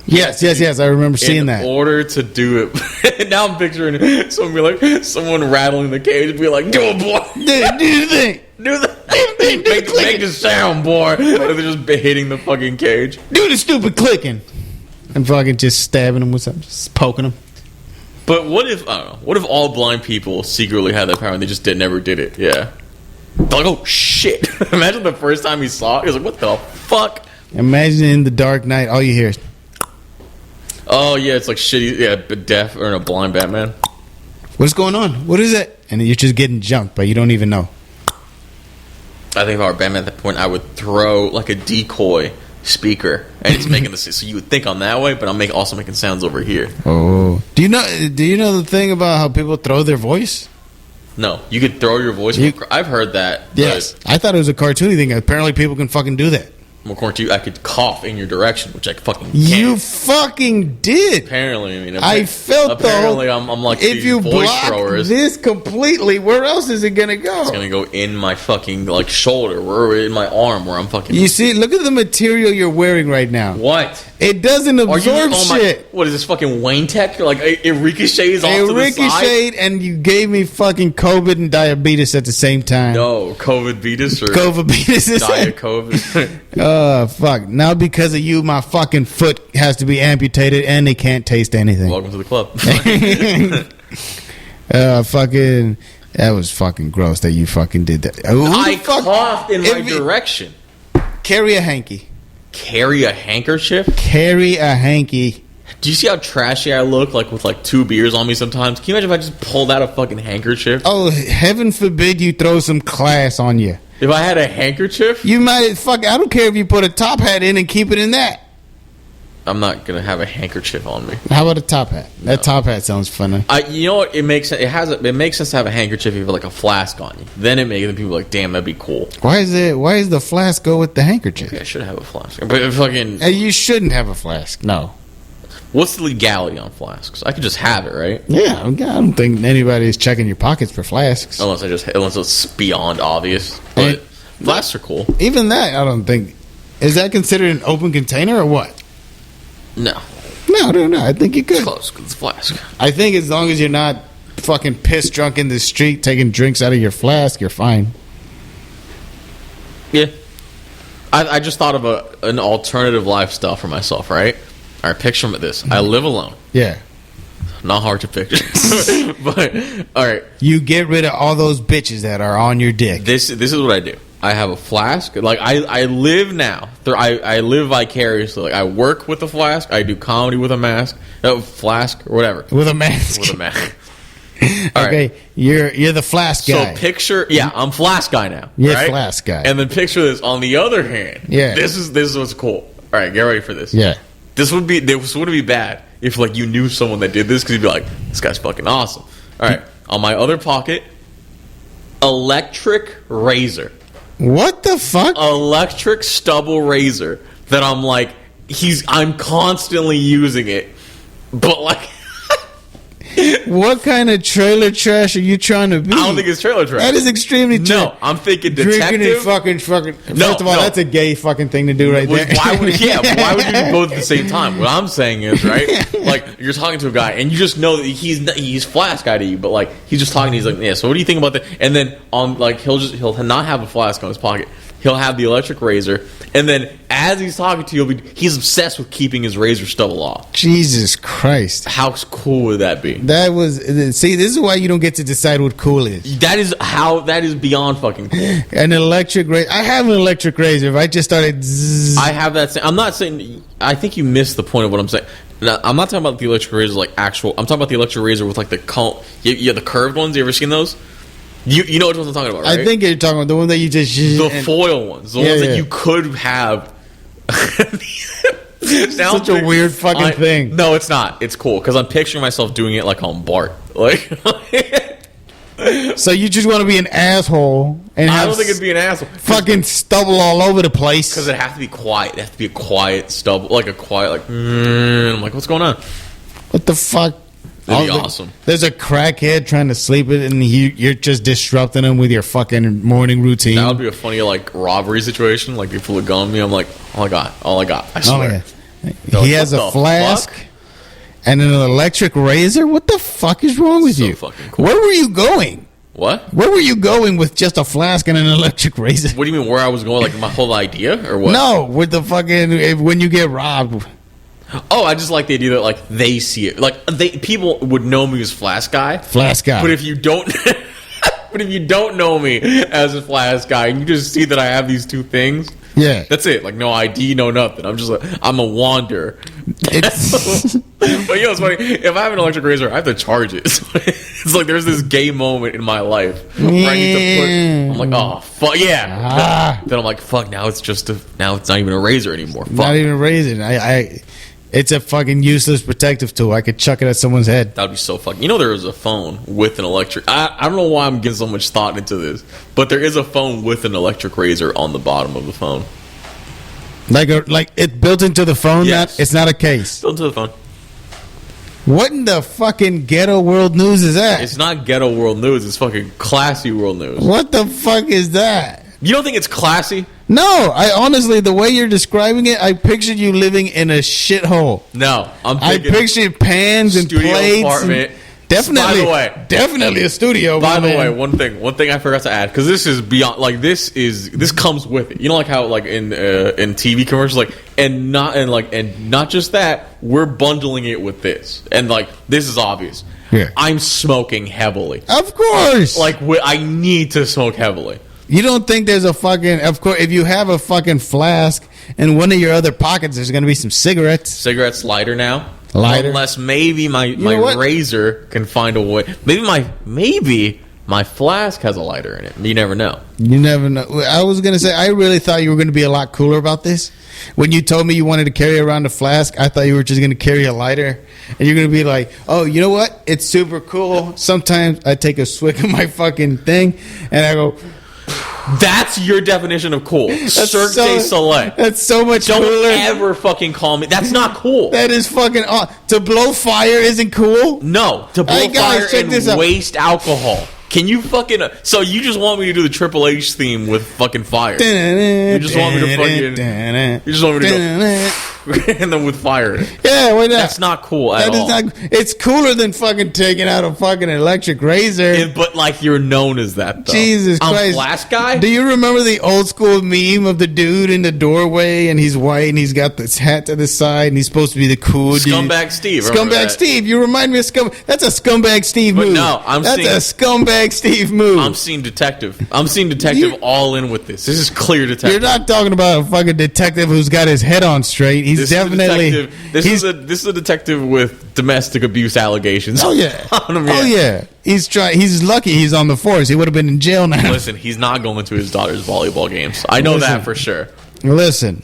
Yes. I remember seeing that. In order to do it, now I'm picturing someone rattling the cage and be like, "Do it, boy. Do the thing. Do the thing. Make the sound, boy." They're just hitting the fucking cage. Do the stupid clicking. And fucking just stabbing him with something, just poking him. But what if I don't know? What if all blind people secretly had that power and they just never did it? Yeah. Like, oh shit! Imagine the first time he saw it. He was like, "What the fuck?" Imagine in the dark night, all you hear is, "Oh yeah, it's like shitty, yeah, deaf or a blind Batman." "What's going on? What is it?" And you're just getting jumped, but you don't even know. I think if I were Batman at that point, I would throw like a decoy speaker, and it's making the so you would think I'm that way, but I'm also making sounds over here. Oh, do you know the thing about how people throw their voice? No, you could throw your voice. I've heard that. Yes, I thought it was a cartoony thing. Apparently, people can fucking do that. According to you, I could cough in your direction, which I fucking can't. You fucking did. Apparently, I mean, I felt apparently I'm like if you voice block throwers. this completely, where else is it gonna go? It's gonna go in my fucking like shoulder, or in my arm, where I'm fucking. You see, look at the material you're wearing right now. What? It doesn't absorb shit. What is this fucking Wayne Tech? Like it ricochets off to the side. It ricocheted, and you gave me fucking COVID and diabetes at the same time. No, COVID beatus or COVID beatus. Diet COVID. Oh fuck! Now because of you, my fucking foot has to be amputated, and they can't taste anything. Welcome to the club. Fucking. That was fucking gross that you fucking did that. I coughed in my direction. Carry a hanky. Carry a handkerchief? Carry a hanky. Do you see how trashy I look, like with like 2 beers on me sometimes? Can you imagine if I just pulled out a fucking handkerchief? Oh, heaven forbid you throw some class on you. If I had a handkerchief? You might fuck. I don't care if you put a top hat in and keep it in that. I'm not gonna have a handkerchief on me. How about a top hat? No. That top hat sounds funny. You know what? It makes sense. It makes sense to have a handkerchief if you have like a flask on you. Then it makes people like, damn, that'd be cool. Why is the flask go with the handkerchief? Okay, I should have a flask, but fucking. You shouldn't have a flask. No. What's the legality on flasks? I could just have it, right? Yeah, I don't think anybody's checking your pockets for flasks. Unless it's beyond obvious. But flasks are cool. Even that, I don't think. Is that considered an open container or what? No. No. I think you could. It's close because it's a flask. I think as long as you're not fucking pissed drunk in the street taking drinks out of your flask, you're fine. Yeah. I just thought of an alternative lifestyle for myself, right? All right, picture this. I live alone. Yeah. Not hard to picture. But, all right. You get rid of all those bitches that are on your dick. This is what I do. I have a flask. Like, I live now. I live vicariously. Like, I work with a flask. I do comedy with a mask. Flask or whatever. With a mask. With a mask. Okay, right. You're the flask guy. So picture, I'm flask guy now. You're right? flask guy. And then picture this. On the other hand, yeah. This is what's cool. All right, get ready for this. Yeah. This wouldn't be bad if like you knew someone that did this because you'd be like, this guy's fucking awesome. All right, on my other pocket, electric razor. What the fuck? Electric stubble razor that I'm like, I'm constantly using it, but like. What kind of trailer trash are you trying to be? I don't think it's trailer trash. That is extremely trash. No, I'm thinking detective. Drinking and fucking. First of all, that's a gay fucking thing to do right there. Why would you do both at the same time? What I'm saying is, right, like you're talking to a guy and you just know that he's flask guy to you, but like he's just talking. He's like, yeah. So what do you think about that? And then on like he'll not have a flask on his pocket. He'll have the electric razor, and then as he's talking to you, he's obsessed with keeping his razor stubble off. Jesus Christ! How cool would that be? This is why you don't get to decide what cool is. That is beyond fucking cool. An electric razor. I have an electric razor. If I just started. Zzz. I have that. I'm not saying. I think you missed the point of what I'm saying. No, I'm not talking about the electric razor like actual. I'm talking about the electric razor with like the the curved ones. You ever seen those? You know what I'm talking about, right? I think you're talking about the one that you just... The foil ones. The ones that you could have... Such a weird fucking thing. No, it's not. It's cool, because I'm picturing myself doing it like on Bart. Like... So you just want to be an asshole and I don't think it'd be an asshole. Fucking stubble all over the place. Because it has to be quiet. It has to be a quiet stubble. Like a quiet, like... I'm like, what's going on? What the fuck? That'd be awesome. There's a crackhead trying to sleep it, and you're just disrupting him with your fucking morning routine. That would be a funny like robbery situation. Like they pull a gun on me, I'm like, all I got. I swear. He has a flask and an electric razor. What the fuck is wrong with you? Fucking cool. Where were you going? What? Where were you going with just a flask and an electric razor? What do you mean? Where I was going? Like my whole idea, or what? No, with the fucking when you get robbed. Oh, I just like the idea that like they see it. Like people would know me as Flask guy. Flask guy. But if you don't, know me as a Flask guy, and you just see that I have these two things. Yeah, that's it. Like no ID, no nothing. I'm just like I'm a wanderer. But it's funny. If I have an electric razor, I have to charge it. It's like there's this gay moment in my life where I need to put. I'm like, oh fuck yeah. Then I'm like, fuck. Now it's not even a razor anymore. Fuck. Not even a razor. It's a fucking useless protective tool. I could chuck it at someone's head. That'd be so fucking. You know, there is a phone with an electric. I don't know why I'm getting so much thought into this, but there is a phone with an electric razor on the bottom of the phone. Like it built into the phone. Yes. It's not a case. Built into the phone. What in the fucking ghetto world news is that? It's not ghetto world news. It's fucking classy world news. What the fuck is that? You don't think it's classy? No, I honestly, the way you're describing it, I pictured you living in a shithole. No, I pictured pans and plates. Apartment. Definitely, by the way, definitely a studio. By the way, one thing I forgot to add, because this is beyond. Like this comes with it. You know, like how like in TV commercials, like and not just that, we're bundling it with this, and like this is obvious. Yeah, I'm smoking heavily. Of course, like I need to smoke heavily. You don't think there's a fucking... Of course, if you have a fucking flask in one of your other pockets, there's going to be some cigarettes. Cigarettes lighter now. Lighter? Unless maybe my razor can find a way... Maybe my flask has a lighter in it. You never know. You never know. I was going to say, I really thought you were going to be a lot cooler about this. When you told me you wanted to carry around a flask, I thought you were just going to carry a lighter. And you're going to be like, oh, you know what? It's super cool. Sometimes I take a swig of my fucking thing, and I go... That's your definition of cool. Cirque du Soleil. That's so much cooler. Don't ever fucking call me. That's not cool. That is fucking... to blow fire isn't cool? No. To blow fire and waste alcohol. Can you fucking... So you just want me to do the Triple H theme with fucking fire. You just want me to fucking... You just want me to go... and then with fire. Yeah, why not? That's not cool at all. It's cooler than fucking taking out a fucking electric razor. But like you're known as that though. Jesus Christ. I'm Flask guy? Do you remember the old school meme of the dude in the doorway and he's white and he's got this hat to the side and he's supposed to be the cool Scumbag dude? Steve. Scumbag Steve. You remind me of That's a Scumbag Steve move. No, that's a Scumbag Steve move. I'm seeing detective all in with this. This is clear detective. You're not talking about a fucking detective who's got his head on straight. He's definitely... This is a detective with domestic abuse allegations. Oh yeah. Oh yeah. He's lucky he's on the force. He would have been in jail now. Listen, he's not going to his daughter's volleyball games. I know that for sure. Listen.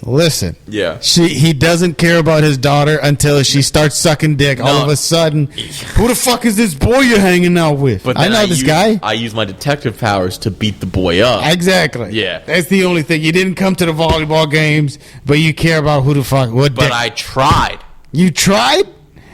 Yeah. He doesn't care about his daughter until she starts sucking dick. No. All of a sudden, who the fuck is this boy you're hanging out with? But I know this guy. I use my detective powers to beat the boy up. Exactly. Yeah. That's the only thing. You didn't come to the volleyball games, but you care about who the fuck. But I tried. You tried?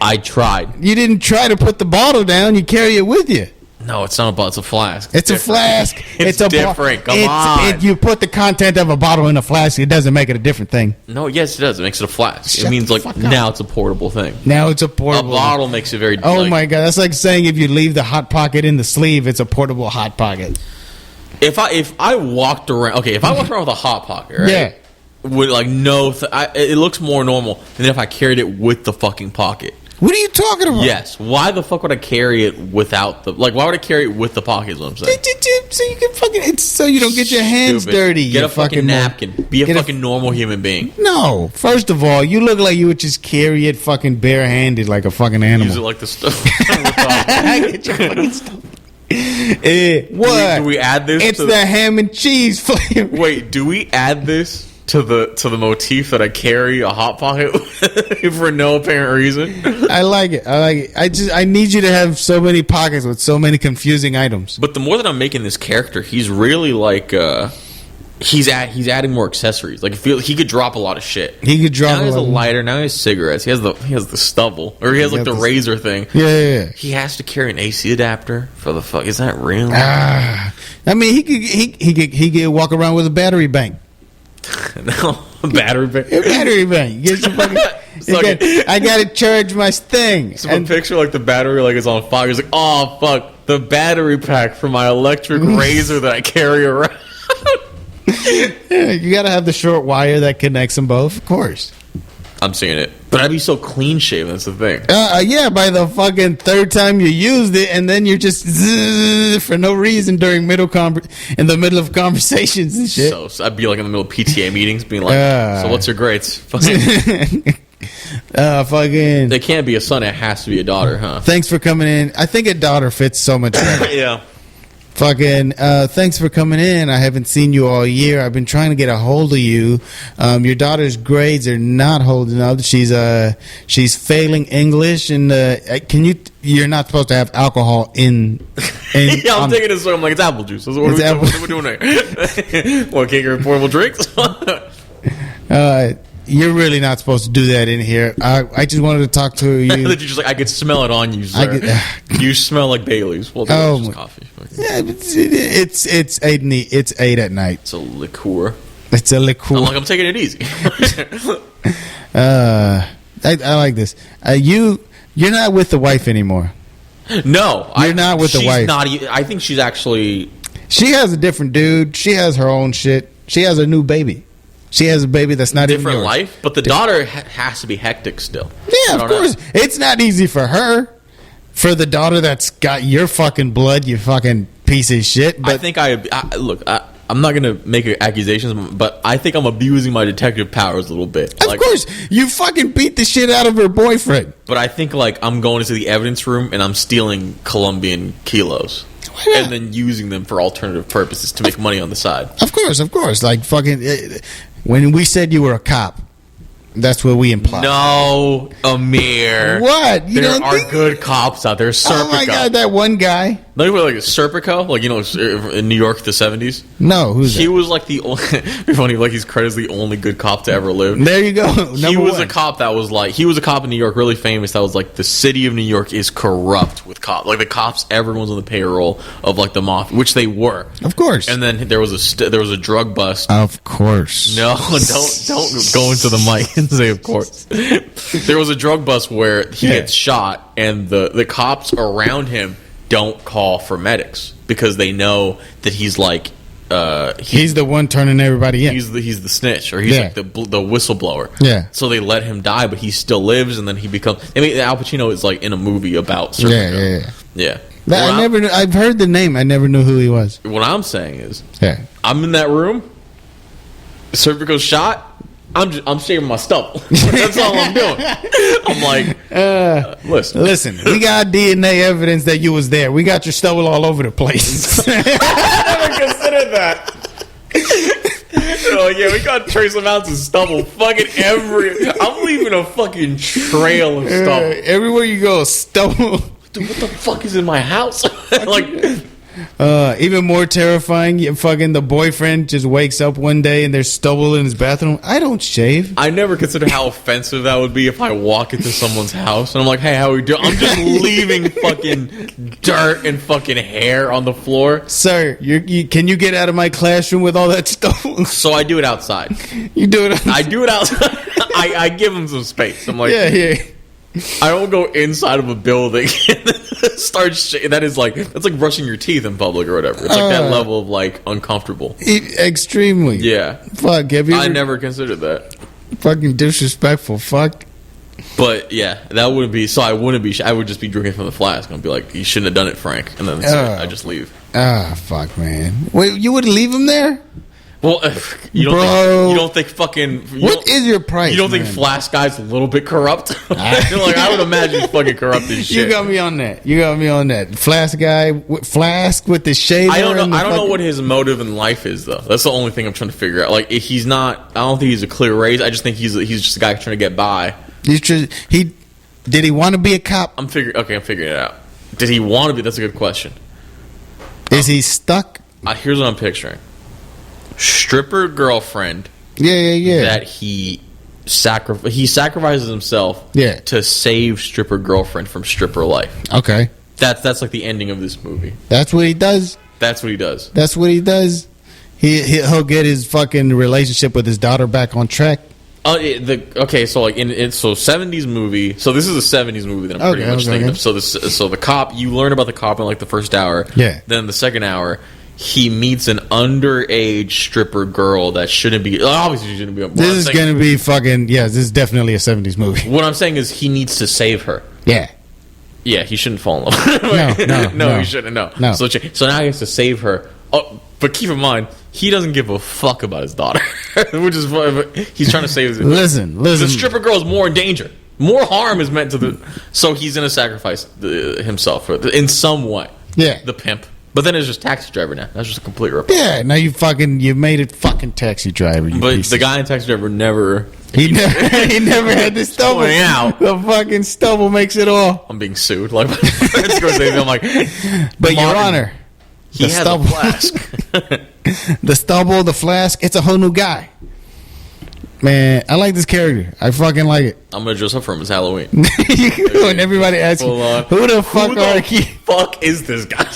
I tried. You didn't try to put the bottle down. You carry it with you. No, it's not a bottle. It's a flask. It's a flask. It's different. Come on. You put the content of a bottle in a flask, it doesn't make it a different thing. No, yes, it does. It makes it a flask. It means like now it's a portable thing. Now it's a portable. A bottle makes it very. Oh my god, that's like saying if you leave the hot pocket in the sleeve, it's a portable hot pocket. If I walked around, if I walked around with a hot pocket, right? Yeah. With like it looks more normal than if I carried it with the fucking pocket. What are you talking about? Yes. Why the fuck would I carry it without the... Like, why would I carry it with the pocket is what I'm saying. So you can fucking... It's so you don't get your hands dirty. Get a fucking napkin. Be a fucking normal human being. No. First of all, you look like you would just carry it fucking barehanded like a fucking animal. Use it like the stuff. Get your fucking stuff. What? Do we add this? It's the ham and cheese flavor. Wait, do we add this to the motif that I carry a hot pocket for no apparent reason? I like it. I need you to have so many pockets with so many confusing items. But the more that I'm making this character, he's really like he's adding more accessories. Like he could drop a lot of shit. He could drop. Now he has a lighter. Now he has cigarettes. He has the stubble, or he has like the razor thing. Yeah. He has to carry an AC adapter for the fuck. Is that real? I mean, he could walk around with a battery bank. No, a battery bank. A battery bank. Get some fucking, I gotta charge my thing. So a picture like the battery like is on fire. He's like, oh fuck, the battery pack for my electric razor that I carry around. Yeah, you gotta have the short wire that connects them both, of course. I'm seeing it, but I'd be so clean shaven. That's the thing. Yeah, by the fucking third time you used it, and then you're just for no reason during in the middle of conversations and shit. So I'd be like in the middle of PTA meetings, being like, "So what's your grades?" Fucking. It can't be a son. It has to be a daughter, huh? Thanks for coming in. I think a daughter fits so much better. Yeah. Fucking thanks for coming in. I haven't seen you all year. I've been trying to get a hold of you. Your daughter's grades are not holding up. She's failing English, and you're not supposed to have alcohol in yeah, I'm taking this. So I'm like, it's apple juice. What are we doing there? What, can't get portable drinks? You're really not supposed to do that in here. I just wanted to talk to you. That you're just like, I could smell it on you, sir. You smell like Bailey's. Well, it's just coffee. Yeah, it's 8 at night. It's a liqueur. It's a liqueur. I'm taking it easy. I like this. You're not with the wife anymore. No, you're not with the wife. I think she's actually. She has a different dude. She has her own shit. She has a new baby. She has a baby that's not different even yours. life, but the daughter has to be hectic still. Yeah, of course. It's not easy for her. For the daughter that's got your fucking blood, you fucking piece of shit. But I think look. I'm not gonna make accusations, but I think I'm abusing my detective powers a little bit. Of course, you fucking beat the shit out of her boyfriend. But I think like I'm going into the evidence room and I'm stealing Colombian kilos. And then using them for alternative purposes to make money on the side. Of course. Like fucking when we said you were a cop, that's what we implied. No, Amir. What? There are good cops out there. Serpico. Oh my god, that one guy. Like Serpico, like in New York, the 70s. No, who's that? He was like the only. Funny, like he's credited as the only good cop to ever live. There you go. He was a cop that was like he was a cop in New York, really famous. That was like the city of New York is corrupt with cops. Like the cops, everyone's on the payroll of like the mafia, which they were, of course. And then there was a drug bust. Of course. No, don't go into the mic and say of course. There was a drug bust where he gets shot, and the cops around him don't call for medics because they know that he's like he's the one turning everybody in. He's the snitch, or he's like the whistleblower. Yeah. So they let him die, but he still lives, and then he becomes. I mean, Al Pacino is like in a movie about Serpico. Yeah. I've heard the name. I never knew who he was. What I'm saying is, I'm in that room. Serpico's shot. I'm shaving my stubble. That's all I'm doing. I'm like, listen. We got DNA evidence that you was there. We got your stubble all over the place. I never considered that. Yeah, we got trace amounts of stubble. Fucking I'm leaving a fucking trail of stubble everywhere you go. Stubble. Dude, what the fuck is in my house? Even more terrifying, fucking the boyfriend just wakes up one day and there's stubble in his bathroom. I don't shave. I never considered how offensive that would be if I walk into someone's house and I'm like, hey, how are we doing? I'm just leaving fucking dirt and fucking hair on the floor. Sir, can you get out of my classroom with all that stubble? So I do it outside. You do it outside? I do it outside. I give them some space. I'm like, yeah. I don't go inside of a building and start that's like brushing your teeth in public or whatever. It's like that level of like uncomfortable. Extremely. Yeah. Fuck. I never considered that. Fucking disrespectful. Fuck. But yeah, that wouldn't be. So I wouldn't be. I would just be drinking from the flask. I'd be like, you shouldn't have done it, Frank. And then I just leave. Fuck, man. Wait, you would leave him there? Well, you don't think fucking. What is your price? You don't think Flask guy's a little bit corrupt? I would imagine he's fucking corrupt as shit. You got me on that. Flask guy, Flask with the shaver. I don't know what his motive in life is though. That's the only thing I'm trying to figure out. Like, he's not. I don't think he's a clear race. I just think he's just a guy trying to get by. Did he want to be a cop? I'm figuring it out. Did he want to be? That's a good question. Is he stuck? Here's what I'm picturing. stripper girlfriend. Yeah. That he sacrifices himself. Yeah. To save stripper girlfriend from stripper life. Okay. That's like the ending of this movie. That's what he does. That's what he does. That's what he does. He'll get his fucking relationship with his daughter back on track. So like so 70s movie. So this is a 70s movie that I'm pretty much thinking of. So the cop, you learn about the cop in like the first hour. Yeah. Then the second hour, he meets an underage stripper girl that shouldn't be. Obviously, she shouldn't be. This is gonna be fucking. Yes, this is definitely a 70s movie. What I'm saying is he needs to save her. Yeah. Yeah, he shouldn't fall in love. No, he shouldn't. No. So now he has to save her. Oh, but keep in mind, he doesn't give a fuck about his daughter, which is he's trying to save. Listen. The stripper girl is more in danger. More harm is meant to the. So he's gonna sacrifice himself in some way. Yeah. The pimp. But then it's just Taxi Driver now. That's just a complete rip. Yeah. Now you made it fucking Taxi Driver. But the guy in Taxi Driver never. He never had the stubble. Out. The fucking stubble makes it all. I'm being sued. Like, I'm like, but Your Honor, he has a flask. The stubble, the flask. It's a whole new guy. Man, I like this character. I fucking like it. I'm gonna dress up for him as Halloween. And everybody asks you, who the fuck is this guy?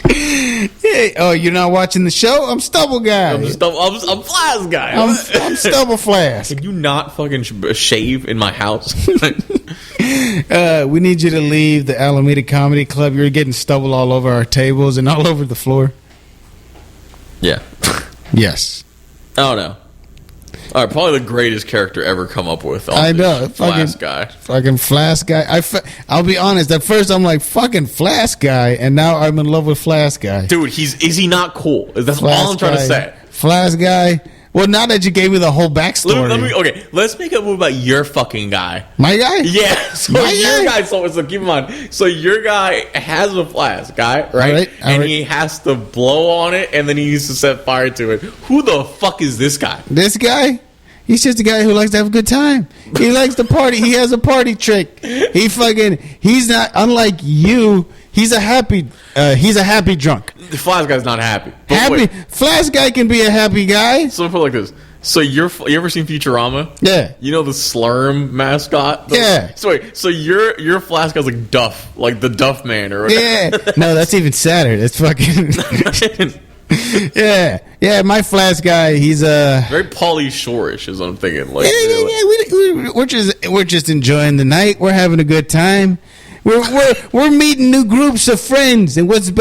Hey, oh, you're not watching the show? I'm Stubble Guy. I'm Flask Guy. I'm Stubble Flask. Can you not fucking shave in my house? We need you to leave the Alameda Comedy Club. You're getting stubble all over our tables and all over the floor. Yeah. Yes. Oh, no. All right, probably the greatest character ever come up with. I know, Flask Guy. Fucking Flask Guy. I'll be honest. At first, I'm like fucking Flask Guy, and now I'm in love with Flask Guy. Dude, is he not cool? That's all I'm trying to say. Flask Guy. Well, now that you gave me the whole backstory, let's make a movie about your fucking guy. My guy? Yeah. So your guy. So keep in mind. So your guy has a flask, guy, right? And he has to blow on it, and then he needs to set fire to it. Who the fuck is this guy? This guy? He's just a guy who likes to have a good time. He likes to party. He has a party trick. He's not unlike you. He's a happy drunk. The Flask Guy's not happy. Flask Guy can be a happy guy. So put it like this. So you ever seen Futurama? Yeah. You know the Slurm mascot? Yeah. So your Flask Guy's like Duff, like the Duff Man or whatever. Yeah. No, that's even sadder. That's fucking. Yeah. My Flask Guy, he's very Pauly Shore-ish is what I'm thinking. Like, we're just enjoying the night. We're having a good time. We're meeting new groups of friends, and what's a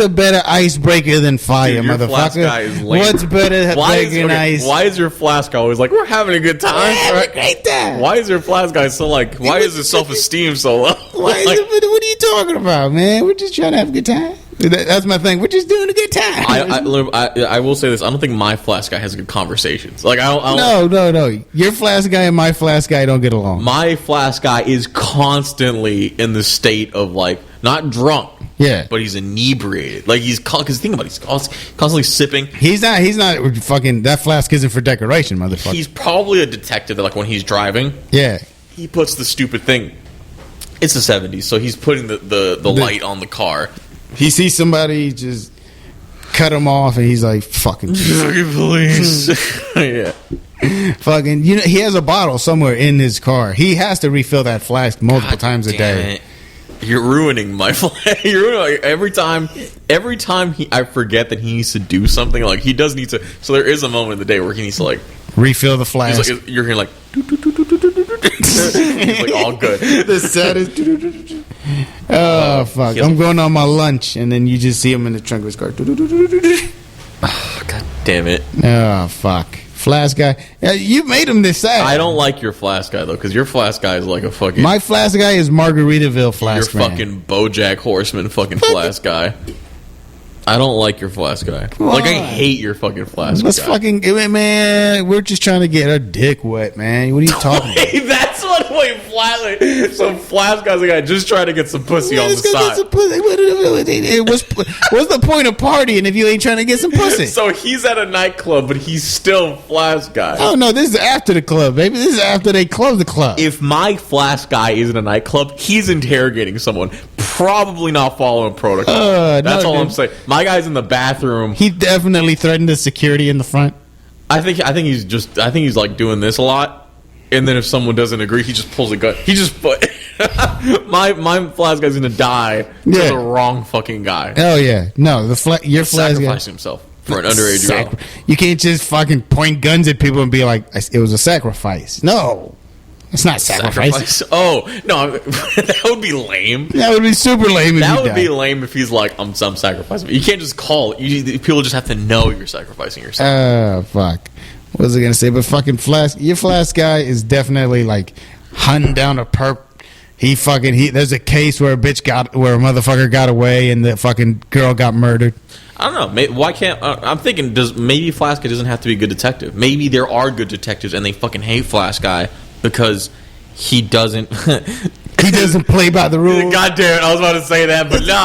better icebreaker than fire, motherfucker? Flask Guy is lame. What's better than ice? Why is your Flask Guy always like, we're having a good time? Having a great time. Why is your Flask Guy so like? Why is his self-esteem so low? What are you talking about, man? We're just trying to have a good time. That's my thing. We're just doing a good time. I will say this. I don't think my Flask Guy has good conversations. Like I don't. No. Your Flask Guy and my Flask Guy don't get along. My Flask Guy is constantly in the state of like not drunk. Yeah, but he's inebriated. Like because think about it, he's constantly sipping. He's not fucking. That flask isn't for decoration, motherfucker. He's probably a detective that like when he's driving. Yeah, he puts the stupid thing. It's the 70s, so he's putting the light on the car. He sees somebody, just cut him off, and he's like, "Fucking police!" Yeah, fucking. You know, he has a bottle somewhere in his car. He has to refill that flask multiple times a day. It. You're ruining my flask. Every time I forget that he needs to do something. Like he does need to. So there is a moment in the day where he needs to like refill the flask. Like, you're hearing like. He's like all good. The saddest. Oh fuck! I'm going on my lunch, and then you just see him in the trunk of his car. Oh, God damn it! Oh fuck! Flask Guy, you made him this sad. I don't like your Flask Guy though, because your Flask Guy is like a fucking. My Flask Guy is Margaritaville Flask. Your fucking BoJack Horseman fucking Flask Guy. I don't like your Flask Guy. Like I hate your fucking Flask Guy. Let's fucking man. We're just trying to get our dick wet, man. What are you talking about? That's what Flask. So Flask Guy's a guy just trying to get some pussy on the side. What's the point of partying if you ain't trying to get some pussy? So he's at a nightclub, but he's still Flask Guy. Oh no, this is after the club, baby. This is after they close the club. If my Flask Guy is in a nightclub, he's interrogating someone, probably not following protocol. That's all I'm saying. My guy's in the bathroom. He definitely threatened the security in the front. I think he's like doing this a lot, and then if someone doesn't agree, he just pulls a gun. He just my Flask guy's gonna die to the wrong fucking guy. Oh yeah, no, your Flask guy sacrificed himself for an underage girl. You can't just fucking point guns at people and be like, it was a sacrifice. No, it's not sacrifice. Oh no, that would be lame. That would be super lame. That would be lame if he's like, I'm sacrificing. You can't just call it. People just have to know you're sacrificing yourself. Fuck. What was I gonna say? But fucking Flask, your Flask guy is definitely like hunting down a perp. There's a case where a motherfucker got away and the fucking girl got murdered. I don't know. Why can't I'm thinking? Maybe Flask guy doesn't have to be a good detective. Maybe there are good detectives and they fucking hate Flask guy because he doesn't. He doesn't play by the rules. God damn it! I was about to say that, but no.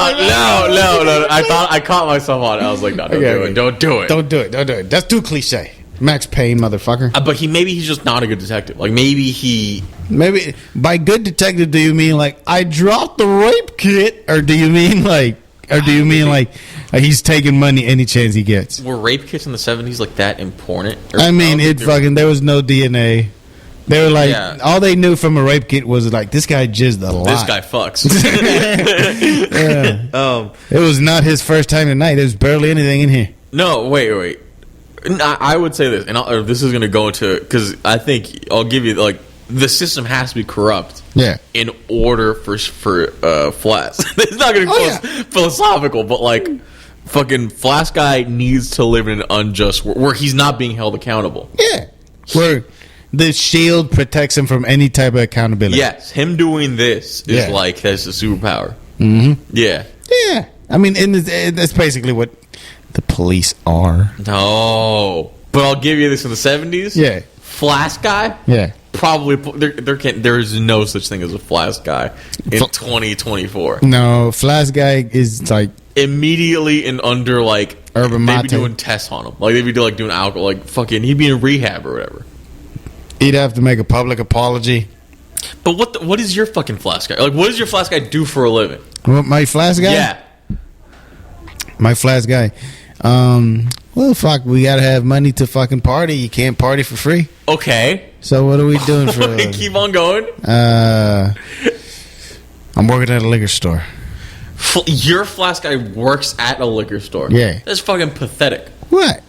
I caught myself on it. I was like, no, don't do it. That's too cliche. Max Payne, motherfucker. But maybe he's just not a good detective. Like maybe by good detective, do you mean like I dropped the rape kit, or do you mean like he's taking money any chance he gets? Were rape kits in the 70s like that important? I mean, there was no DNA. They were like, all they knew from a rape kit was like, this guy jizzed a lot. This guy fucks. It was not his first time tonight. There's barely anything in here. No, wait. I would say this, and this is going to go into, because I think I'll give you, like, the system has to be corrupt in order for Flask. It's not going to be philosophical, but, like, fucking Flask guy needs to live in an unjust world where he's not being held accountable. Yeah. Where the shield protects him from any type of accountability. Yes, him doing this is like, that's a superpower. Mm-hmm. Yeah. Yeah. I mean, that's basically what the police are. No, but I'll give you this in the 70s. Yeah, Flask guy. Yeah, probably there is no such thing as a Flask guy in 2024. No, Flask guy is like immediately and under like urban. They'd be doing tests on him. Like they'd be doing alcohol. Like fucking, he'd be in rehab or whatever. He'd have to make a public apology. But what is your fucking Flask guy? Like, what does your Flask guy do for a living? What, my Flask guy? Yeah, my Flask guy. Well, fuck, we gotta have money to fucking party. You can't party for free. Okay. So what are we doing for? Keep on going. I'm working at a liquor store. Your Flask guy works at a liquor store. Yeah. That's fucking pathetic. What?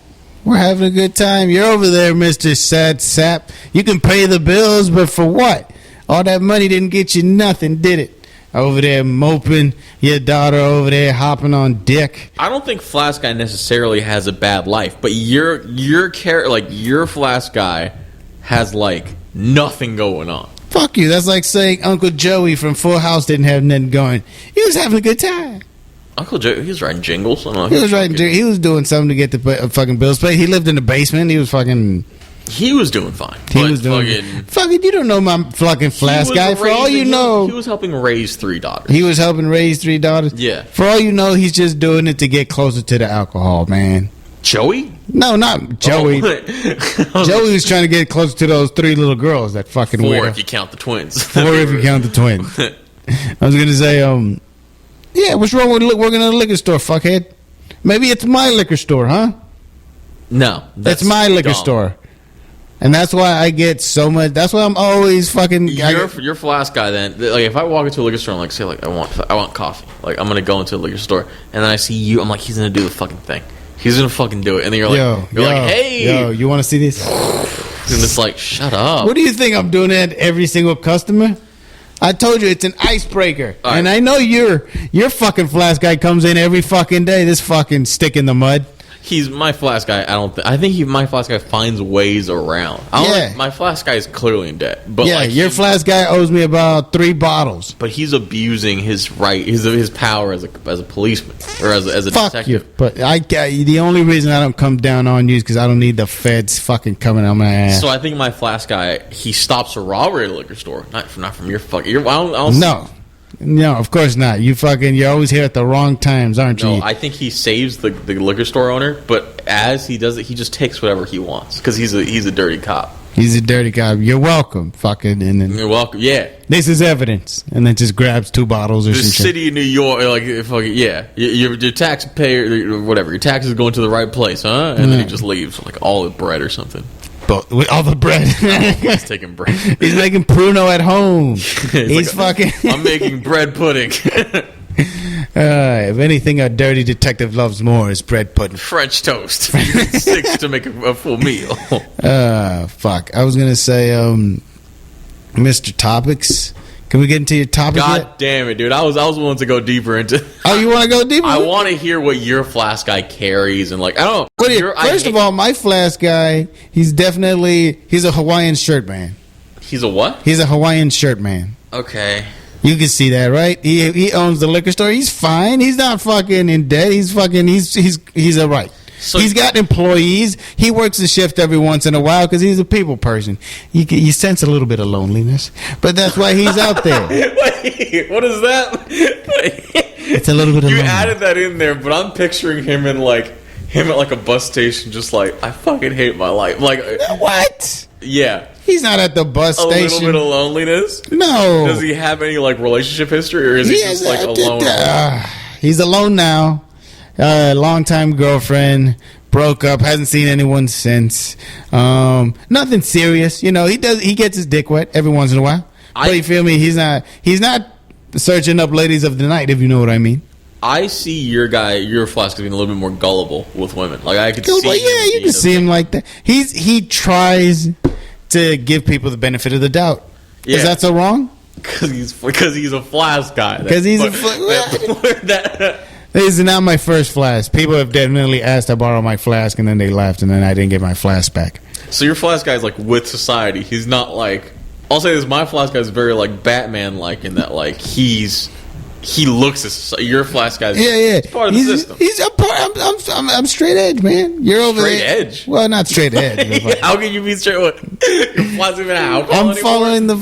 We're having a good time. You're over there, Mr. Sad Sap. You can pay the bills, but for what? All that money didn't get you nothing, did it? Over there moping, your daughter over there hopping on dick. I don't think Flask guy necessarily has a bad life, but your Flask guy has like nothing going on. Fuck you. That's like saying Uncle Joey from Full House didn't have nothing going. He was having a good time. Uncle Joey, he was writing jingles. He was doing something to get the fucking bills paid. He lived in the basement. He was fucking. He was doing fine. He was doing fucking. You don't know my fucking Flask guy. For all you know, he was helping raise 3 daughters. He was helping raise 3 daughters. Yeah. For all you know, he's just doing it to get closer to the alcohol, man. Joey? No, not Joey. Oh. Joey was trying to get closer to those 3 little girls. That fucking 4 weirdo. if you count the twins. 4 if you count the twins. I was gonna say, yeah. What's wrong with working at a liquor store, fuckhead? Maybe it's my liquor store, huh? No, that's my liquor store. And that's why I get so much. That's why I'm always fucking. Your Flask guy. Then, like, if I walk into a liquor store and like say like I want coffee, like I'm gonna go into a liquor store and then I see you, I'm like, he's gonna do the fucking thing. He's gonna fucking do it, and then you're like, like, hey, you want to see this? And it's like, shut up. What do you think I'm doing at every single customer? I told you it's an icebreaker, right. And I know your fucking Flask guy comes in every fucking day. This fucking stick in the mud. He's my Flask guy. I think my Flask guy finds ways around. My Flask guy is clearly in debt. But yeah, your Flask guy owes me about 3 bottles. But he's abusing his his power as a policeman or as a detective. You. But the only reason I don't come down on you is because I don't need the feds fucking coming on my ass. So I think my Flask guy, he stops a robbery at a liquor store, not from your fucking. No, of course not. You're always here at the wrong times, aren't you? No, I think he saves the liquor store owner, but as he does it, he just takes whatever he wants because he's a dirty cop. He's a dirty cop. You're welcome. Fucking. And then You're welcome. Yeah. this is evidence. And then just grabs 2 bottles or The some shit. city of New York, like, fucking, yeah. Your taxpayer, whatever, your taxes are going to the right place, huh? And then he just leaves, like, all the bread or something. But with all the bread. He's taking bread. He's making Pruno at home. He's like, fucking. I'm making bread pudding. If anything a dirty detective loves more is bread pudding. French toast. 6 to make a full meal. Fuck. I was gonna say, Mr. Topics. Can we get into your topic God yet? damn it, dude. I was willing to go deeper into. Oh, you want to go deeper? I want to hear what your Flask guy carries and like I don't. First of all, my Flask guy, he's a Hawaiian shirt man. He's a what? He's a Hawaiian shirt man. Okay. You can see that, right? He owns the liquor store. He's fine. He's not fucking in debt. He's all right. So he's got employees. He works a shift every once in a while because he's a people person. You sense a little bit of loneliness, but that's why he's out there. Wait, what is that? It's a little bit of You loneliness. added that in there, but I'm picturing him at like a bus station, just like I fucking hate my life. Like What? yeah, He's not at the bus a station. little bit of loneliness. No. Does he have any like relationship history, or is he just like alone? He's alone now. Longtime girlfriend broke up. Hasn't seen anyone since. Nothing serious. You know, he gets his dick wet every once in a while. But you feel me? He's not searching up ladies of the night, if you know what I mean. I see your Flask being a little bit more gullible with women. Like I could see. Well, yeah, you can see him like that. He tries to give people the benefit of the doubt. Yeah. Is that so wrong? Because he's a Flask guy. Because he's This is not my first Flask. People have definitely asked to borrow my Flask, and then they left, and then I didn't get my Flask back. So your Flask guy is like with society. He's not like. I'll say this: my Flask guy is very like Batman-like in that like he looks at society. Your Flask guy is part of the system. He's a part. I'm straight edge, man. You're over Straight there. edge? Well, not straight edge. But How can you be straight? What? Your Flask even have alcohol I'm anymore? following the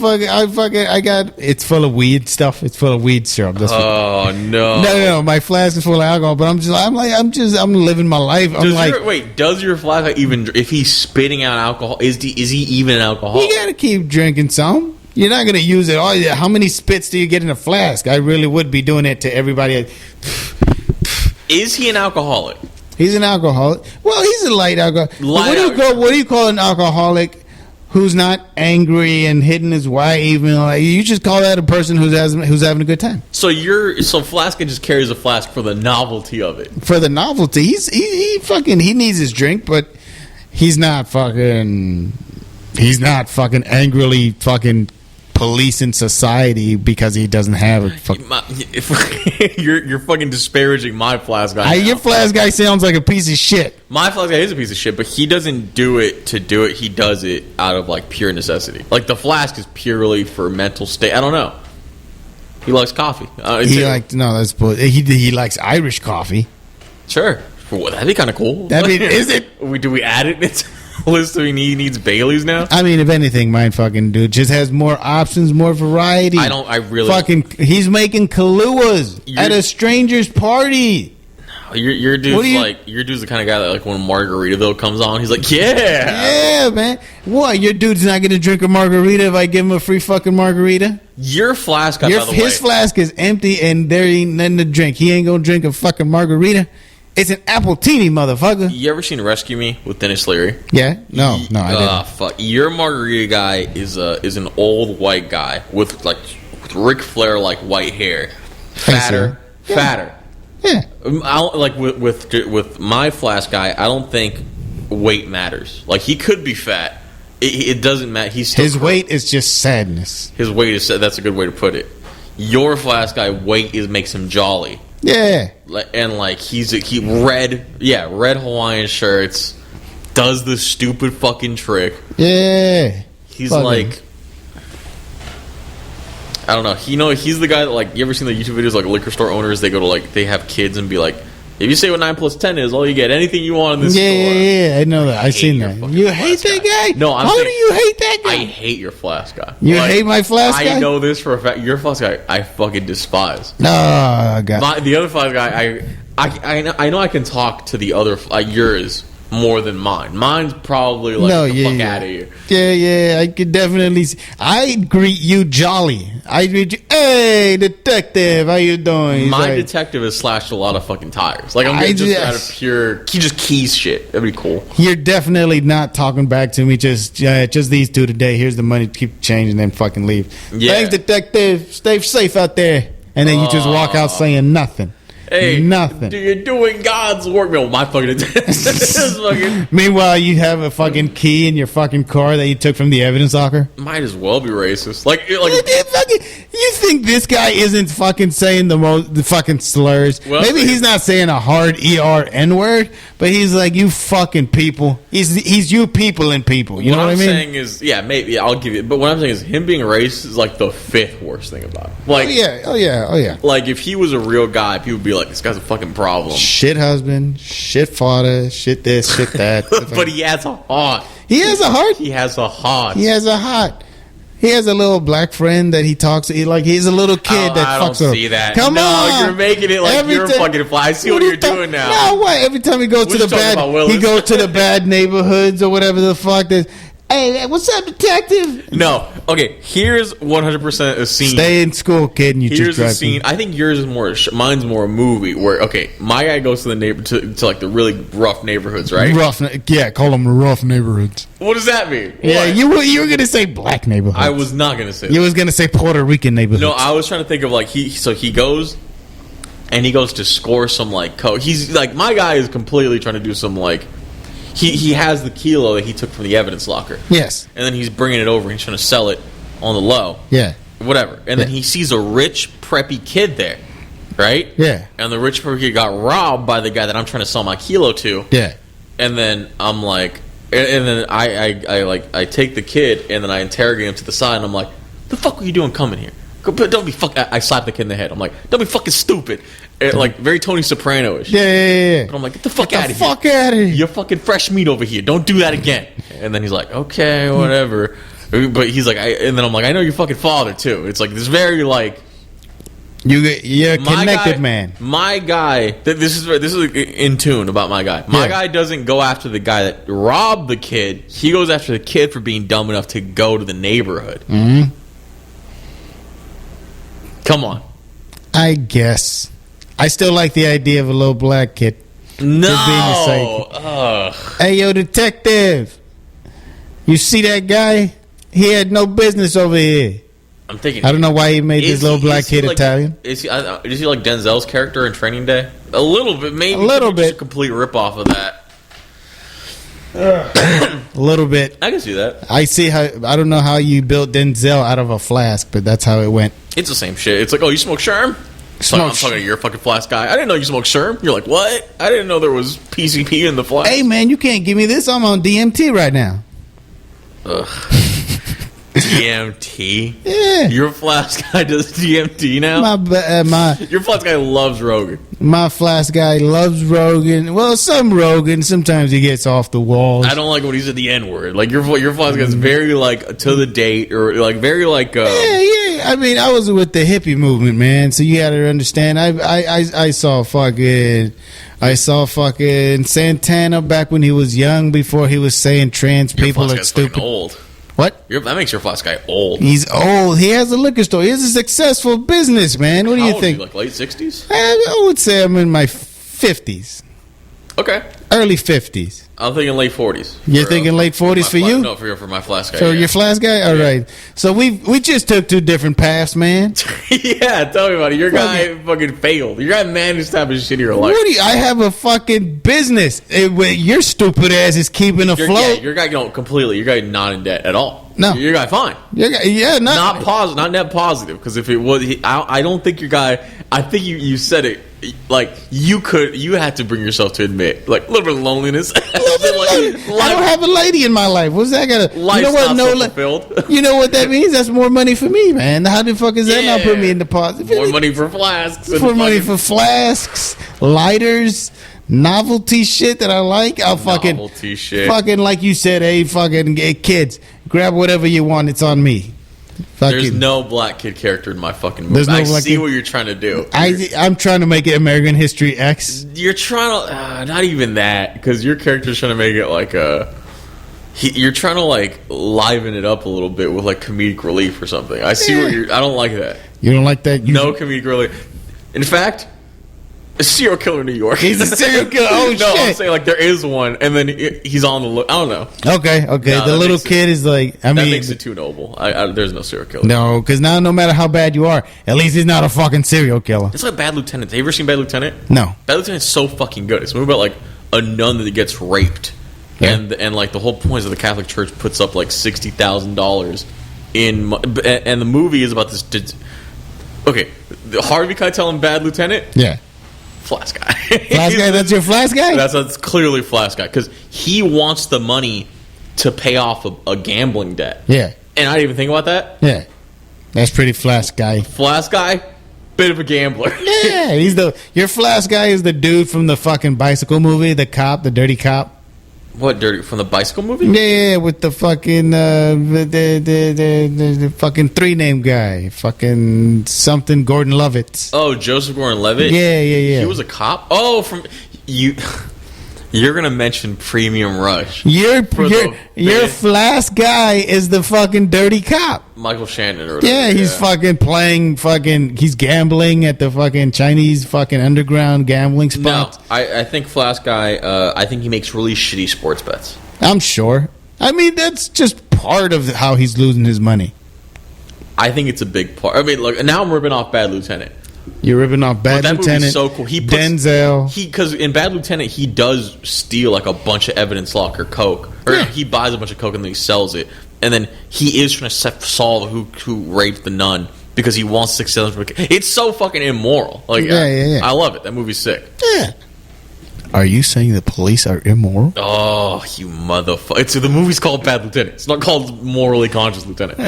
fucking. I got. It's full of weed stuff. It's full of weed syrup. That's what, Oh no! no. My Flask is full of alcohol, but I'm living my life. Does your Flask guy even if he's spitting out alcohol? Is he even an alcoholic? You gotta keep drinking some. You're not gonna use it. Oh, yeah. How many spits do you get in a flask? I really would be doing it to everybody. Is he an alcoholic? He's an alcoholic. Well, he's a light alcoholic. Light What do you call an alcoholic who's not angry and hitting his wife? Even like you just call that a person who's having a good time. So Flask just carries a flask for the novelty of it. For the novelty, he needs his drink, but he's not fucking angrily fucking policing society because he doesn't have a fucking. You're fucking disparaging my Flask guy. Your Flask guy sounds like a piece of shit. My Flask guy is a piece of shit, but he doesn't do it to do it. He does it out of like pure necessity. Like the Flask is purely for mental state. I don't know. He likes coffee. He likes Irish coffee. Sure. Well, that'd be kind of cool. Is it? Do we add it into the list? He needs Baileys now. I mean, if anything, my fucking dude just has more options, more variety. He's making Kahlúas at a stranger's party. Your dude's the kind of guy that like when Margaritaville comes on, he's like, yeah, man. What? Your dude's not gonna drink a margarita if I give him a free fucking margarita? Your Flask, his flask is empty and there ain't nothing to drink. He ain't gonna drink a fucking margarita. It's an appletini, motherfucker. You ever seen Rescue Me with Dennis Leary? Yeah, no, I didn't. Fuck. Your margarita guy is an old white guy with Ric Flair like white hair, fatter. Yeah. With my Flask guy, I don't think weight matters. Like he could be fat. It doesn't matter. His weight is just sadness. His weight is that's a good way to put it. Your Flask guy weight makes him jolly. Yeah. And like red Hawaiian shirts, does the stupid fucking trick. Yeah. He's like I don't know. He's the guy that like you ever seen the YouTube videos like liquor store owners, they go to they have kids and be like, if you say what 9 + 10 is, all you get anything you want in this store. Yeah, I know that. I've seen that. You hate that guy? No, how do you hate that guy? I hate your Flask guy. You hate my Flask guy? I know this for a fact. Your Flask guy, I fucking despise. No, God. The other Flask guy, I know I can talk to the other yours more than mine. Mine's probably like, No, get the yeah, fuck yeah. out of here. Yeah, I could definitely. I greet you jolly. I greet you, hey, detective, how you doing? He's My like, detective has slashed a lot of fucking tires. Like, I'm I just just- out of pure, he just keys shit. That'd be cool. You're definitely not talking back to me. Just these two today. Here's the money. Keep changing, then fucking leave. Yeah. Thanks, detective. Stay safe out there. And then you just walk out saying nothing. Hey, Nothing. You're doing God's work. No, my fucking fucking Meanwhile, you have a fucking key in your fucking car that you took from the evidence locker. might as well be racist. Like You think this guy isn't fucking saying the fucking slurs? Well, Maybe he's not saying a hard N word, but he's like, you fucking people. He's you people and people. You know what I mean? saying is, yeah, maybe I'll give you. But what I'm saying is, him being racist is like the fifth worst thing about it. Like, Oh yeah. like if he was a real guy, people would be like, this guy's a fucking problem. Shit husband, shit father, shit this, shit that. But he has a heart. He has a heart. He has a heart. He has a heart. He has a little black friend that he talks to. He's a little kid that I fucks don't up. see that. Come no, on, you're making it like Every you're time- fucking fly. I see what you're doing now. No, what? Every time he goes We're to the just talking about bad, Willis. he goes to the bad neighborhoods or whatever the fuck. Hey, what's up, detective? No. Okay, here's 100% a scene. Stay in school, kid, and you Here's just a drive. scene. I think yours is more. Mine's more a movie where my guy goes to the neighbor to like the really rough neighborhoods, right? Call them rough neighborhoods. What does that mean? Yeah, What? you were gonna say black neighborhoods. I was not gonna say that. You was gonna say Puerto Rican neighborhoods. No, I was trying to think of like he goes and he goes to score some like coke. He's like, my guy is completely trying to do some like he has the kilo that he took from the evidence locker. Yes. And then he's bringing it over. He's trying to sell it on the low. Yeah. Whatever. And then he sees a rich preppy kid there, right? Yeah. And the rich preppy kid got robbed by the guy that I'm trying to sell my kilo to. Yeah. And then I'm like, and then I take the kid and then I interrogate him to the side and I'm like, the fuck are you doing coming here? Don't be fuck. I slap the kid in the head. I'm like, don't be fucking stupid. And like very Tony Soprano-ish. Yeah. And I'm like, get the fuck out of here. Fuck out of here. You're fucking fresh meat over here. Don't do that again. And then he's like, okay, whatever. But he's like, and then I'm like, I know your fucking father too. It's like this very like You're a my connected guy, man. My guy. This is in tune about my guy. My guy doesn't go after the guy that robbed the kid. He goes after the kid for being dumb enough to go to the neighborhood. Mm-hmm. Come on. I guess. I still like the idea of a little black kid. No. Ugh. Hey, yo, detective. You see that guy? He had no business over here. I'm thinking. I don't know why he made this little black kid like, Italian. Is he like Denzel's character in Training Day? A little bit, maybe. A little just bit. a complete rip off of that. A little bit. I can see that. I see how. I don't know how you built Denzel out of a flask, but that's how it went. It's the same shit. It's like, oh, you smoke Sherm? I'm talking to your fucking Flask guy. I didn't know you smoked Sherm. You're like, what? I didn't know there was PCP in the Flask. Hey, man, you can't give me this. I'm on DMT right now. Ugh. DMT? Yeah. Your Flask guy does DMT now? Your Flask guy loves Rogan. My flask guy loves Rogan. Well, some Rogan. Sometimes he gets off the walls. I don't like when he said the N-word. Like, your Flask guy's very, like, to the date, or, like, very, like... Yeah. I mean, I was with the hippie movement, man. So you got to understand. I saw fucking Santana back when he was young, before he was saying trans people Flask are guy's stupid. fucking old. What? That makes your Flask guy old. He's old. He has a liquor store. He has a successful business, man. What do you think? Like late 60s? I would say I'm in my 50s. Okay. Early 50s. I'm thinking late 40s. You're thinking late 40s for you? No, for my Flask guy. So your flask guy? All right. So we just took two different paths, man. Yeah, tell me about it. Your guy fucking failed. Your guy managed to have his shittier life. I have a fucking business. Your stupid ass is keeping afloat. Yeah, your guy don't completely. Your guy not in debt at all. No. Your guy fine. Not positive, not net positive. Because if it was, I don't think your guy. I think you said it. Like you had to bring yourself to admit, like a little bit of loneliness. I don't have a lady in my life. What's that gonna? You know what? Fulfilled. You know what that means? That's more money for me, man. How the fuck is that not put me in the positive? More money for flasks. For money for flasks, lighters, novelty shit that I like. I'll fucking novelty shit. Fucking like you said, hey, kids, grab whatever you want. It's on me. There's no black kid character in my fucking movie. I see what you're trying to do. I'm trying to make it American History X. You're trying to... not even that, because your character's trying to make it like a... you're trying to like liven it up a little bit with like comedic relief or something. I see what you're... I don't like that. You don't like that? No comedic relief. In fact... a serial killer in New York. He's a serial killer. Oh, no, shit. I'm saying like there is one, and then he's on the look. I don't know. Okay. No, the little kid is like. I mean, that makes it too noble. There's no serial killer. No, because now no matter how bad you are, at least he's not a fucking serial killer. It's like Bad Lieutenant. Have you ever seen Bad Lieutenant? No. Bad Lieutenant's so fucking good. It's a movie about like a nun that gets raped, and like the whole point is that the Catholic Church puts up like $60,000 in, and the movie is about this. Okay, Harvey Keitel in Bad Lieutenant. Yeah. Flask guy. Flask guy? That's your Flask guy? That's clearly Flask guy. Because he wants the money to pay off a gambling debt. Yeah. And I didn't even think about that. Yeah. That's pretty Flask guy. Flask guy, bit of a gambler. Yeah. Your Flask guy is the dude from the fucking bicycle movie, the cop, the dirty cop. What dirty? From the bicycle movie? Yeah, with the fucking the fucking 3-name guy, fucking something Gordon Levitt. Oh, Joseph Gordon-Levitt. Yeah. He was a cop. Oh, from you. You're gonna mention Premium Rush. Your Flask guy is the fucking dirty cop. Michael Shannon or whatever. Yeah, he's fucking playing he's gambling at the fucking Chinese fucking underground gambling spot. No, I think Flask guy, I think he makes really shitty sports bets. I'm sure. I mean, that's just part of how he's losing his money. I think it's a big part. I mean, look, now I'm ripping off Bad Lieutenant. You're ripping off Bad Lieutenant. So cool. Denzel. Because in Bad Lieutenant, he does steal like a bunch of evidence locker coke, or he buys a bunch of coke and then he sells it, and then he is trying to solve who raped the nun because he wants $6,000. It's so fucking immoral. Like, I love it. That movie's sick. Yeah. Are you saying the police are immoral? Oh, you motherfucker! The movie's called Bad Lieutenant. It's not called Morally Conscious Lieutenant.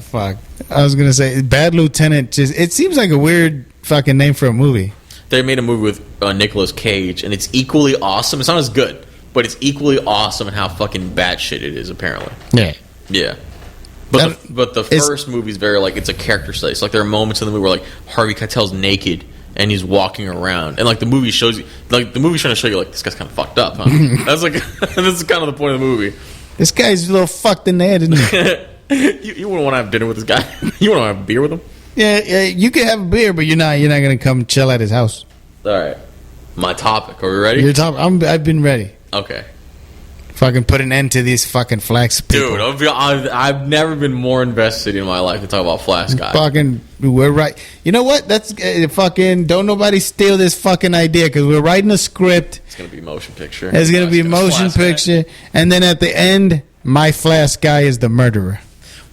Fuck. I was gonna say Bad Lieutenant. It seems like a weird fucking name for a movie. They made a movie with Nicolas Cage, and it's equally awesome. It's not as good, but it's equally awesome in how fucking bad shit it is. Apparently, yeah. But the first movie's very like it's a character study. So, like there are moments in the movie where like Harvey Keitel's naked and he's walking around, and like the movie shows you, like the movie's trying to show you like this guy's kind of fucked up, huh? That's like this is kind of the point of the movie. This guy's a little fucked in the head, isn't he? you wouldn't want to have dinner with this guy. You want to have a beer with him? Yeah, you can have a beer, but you're not gonna come chill at his house. All right, my topic. Are we ready? Your topic. I've been ready. Okay. Fucking put an end to these fucking Flask people. Dude, I've never been more invested in my life to talk about Flask guy. Fucking, we're right. You know what? That's fucking. Don't nobody steal this fucking idea because we're writing a script. It's gonna be motion picture. It's gonna be motion picture, and then at the end, my Flask guy is the murderer.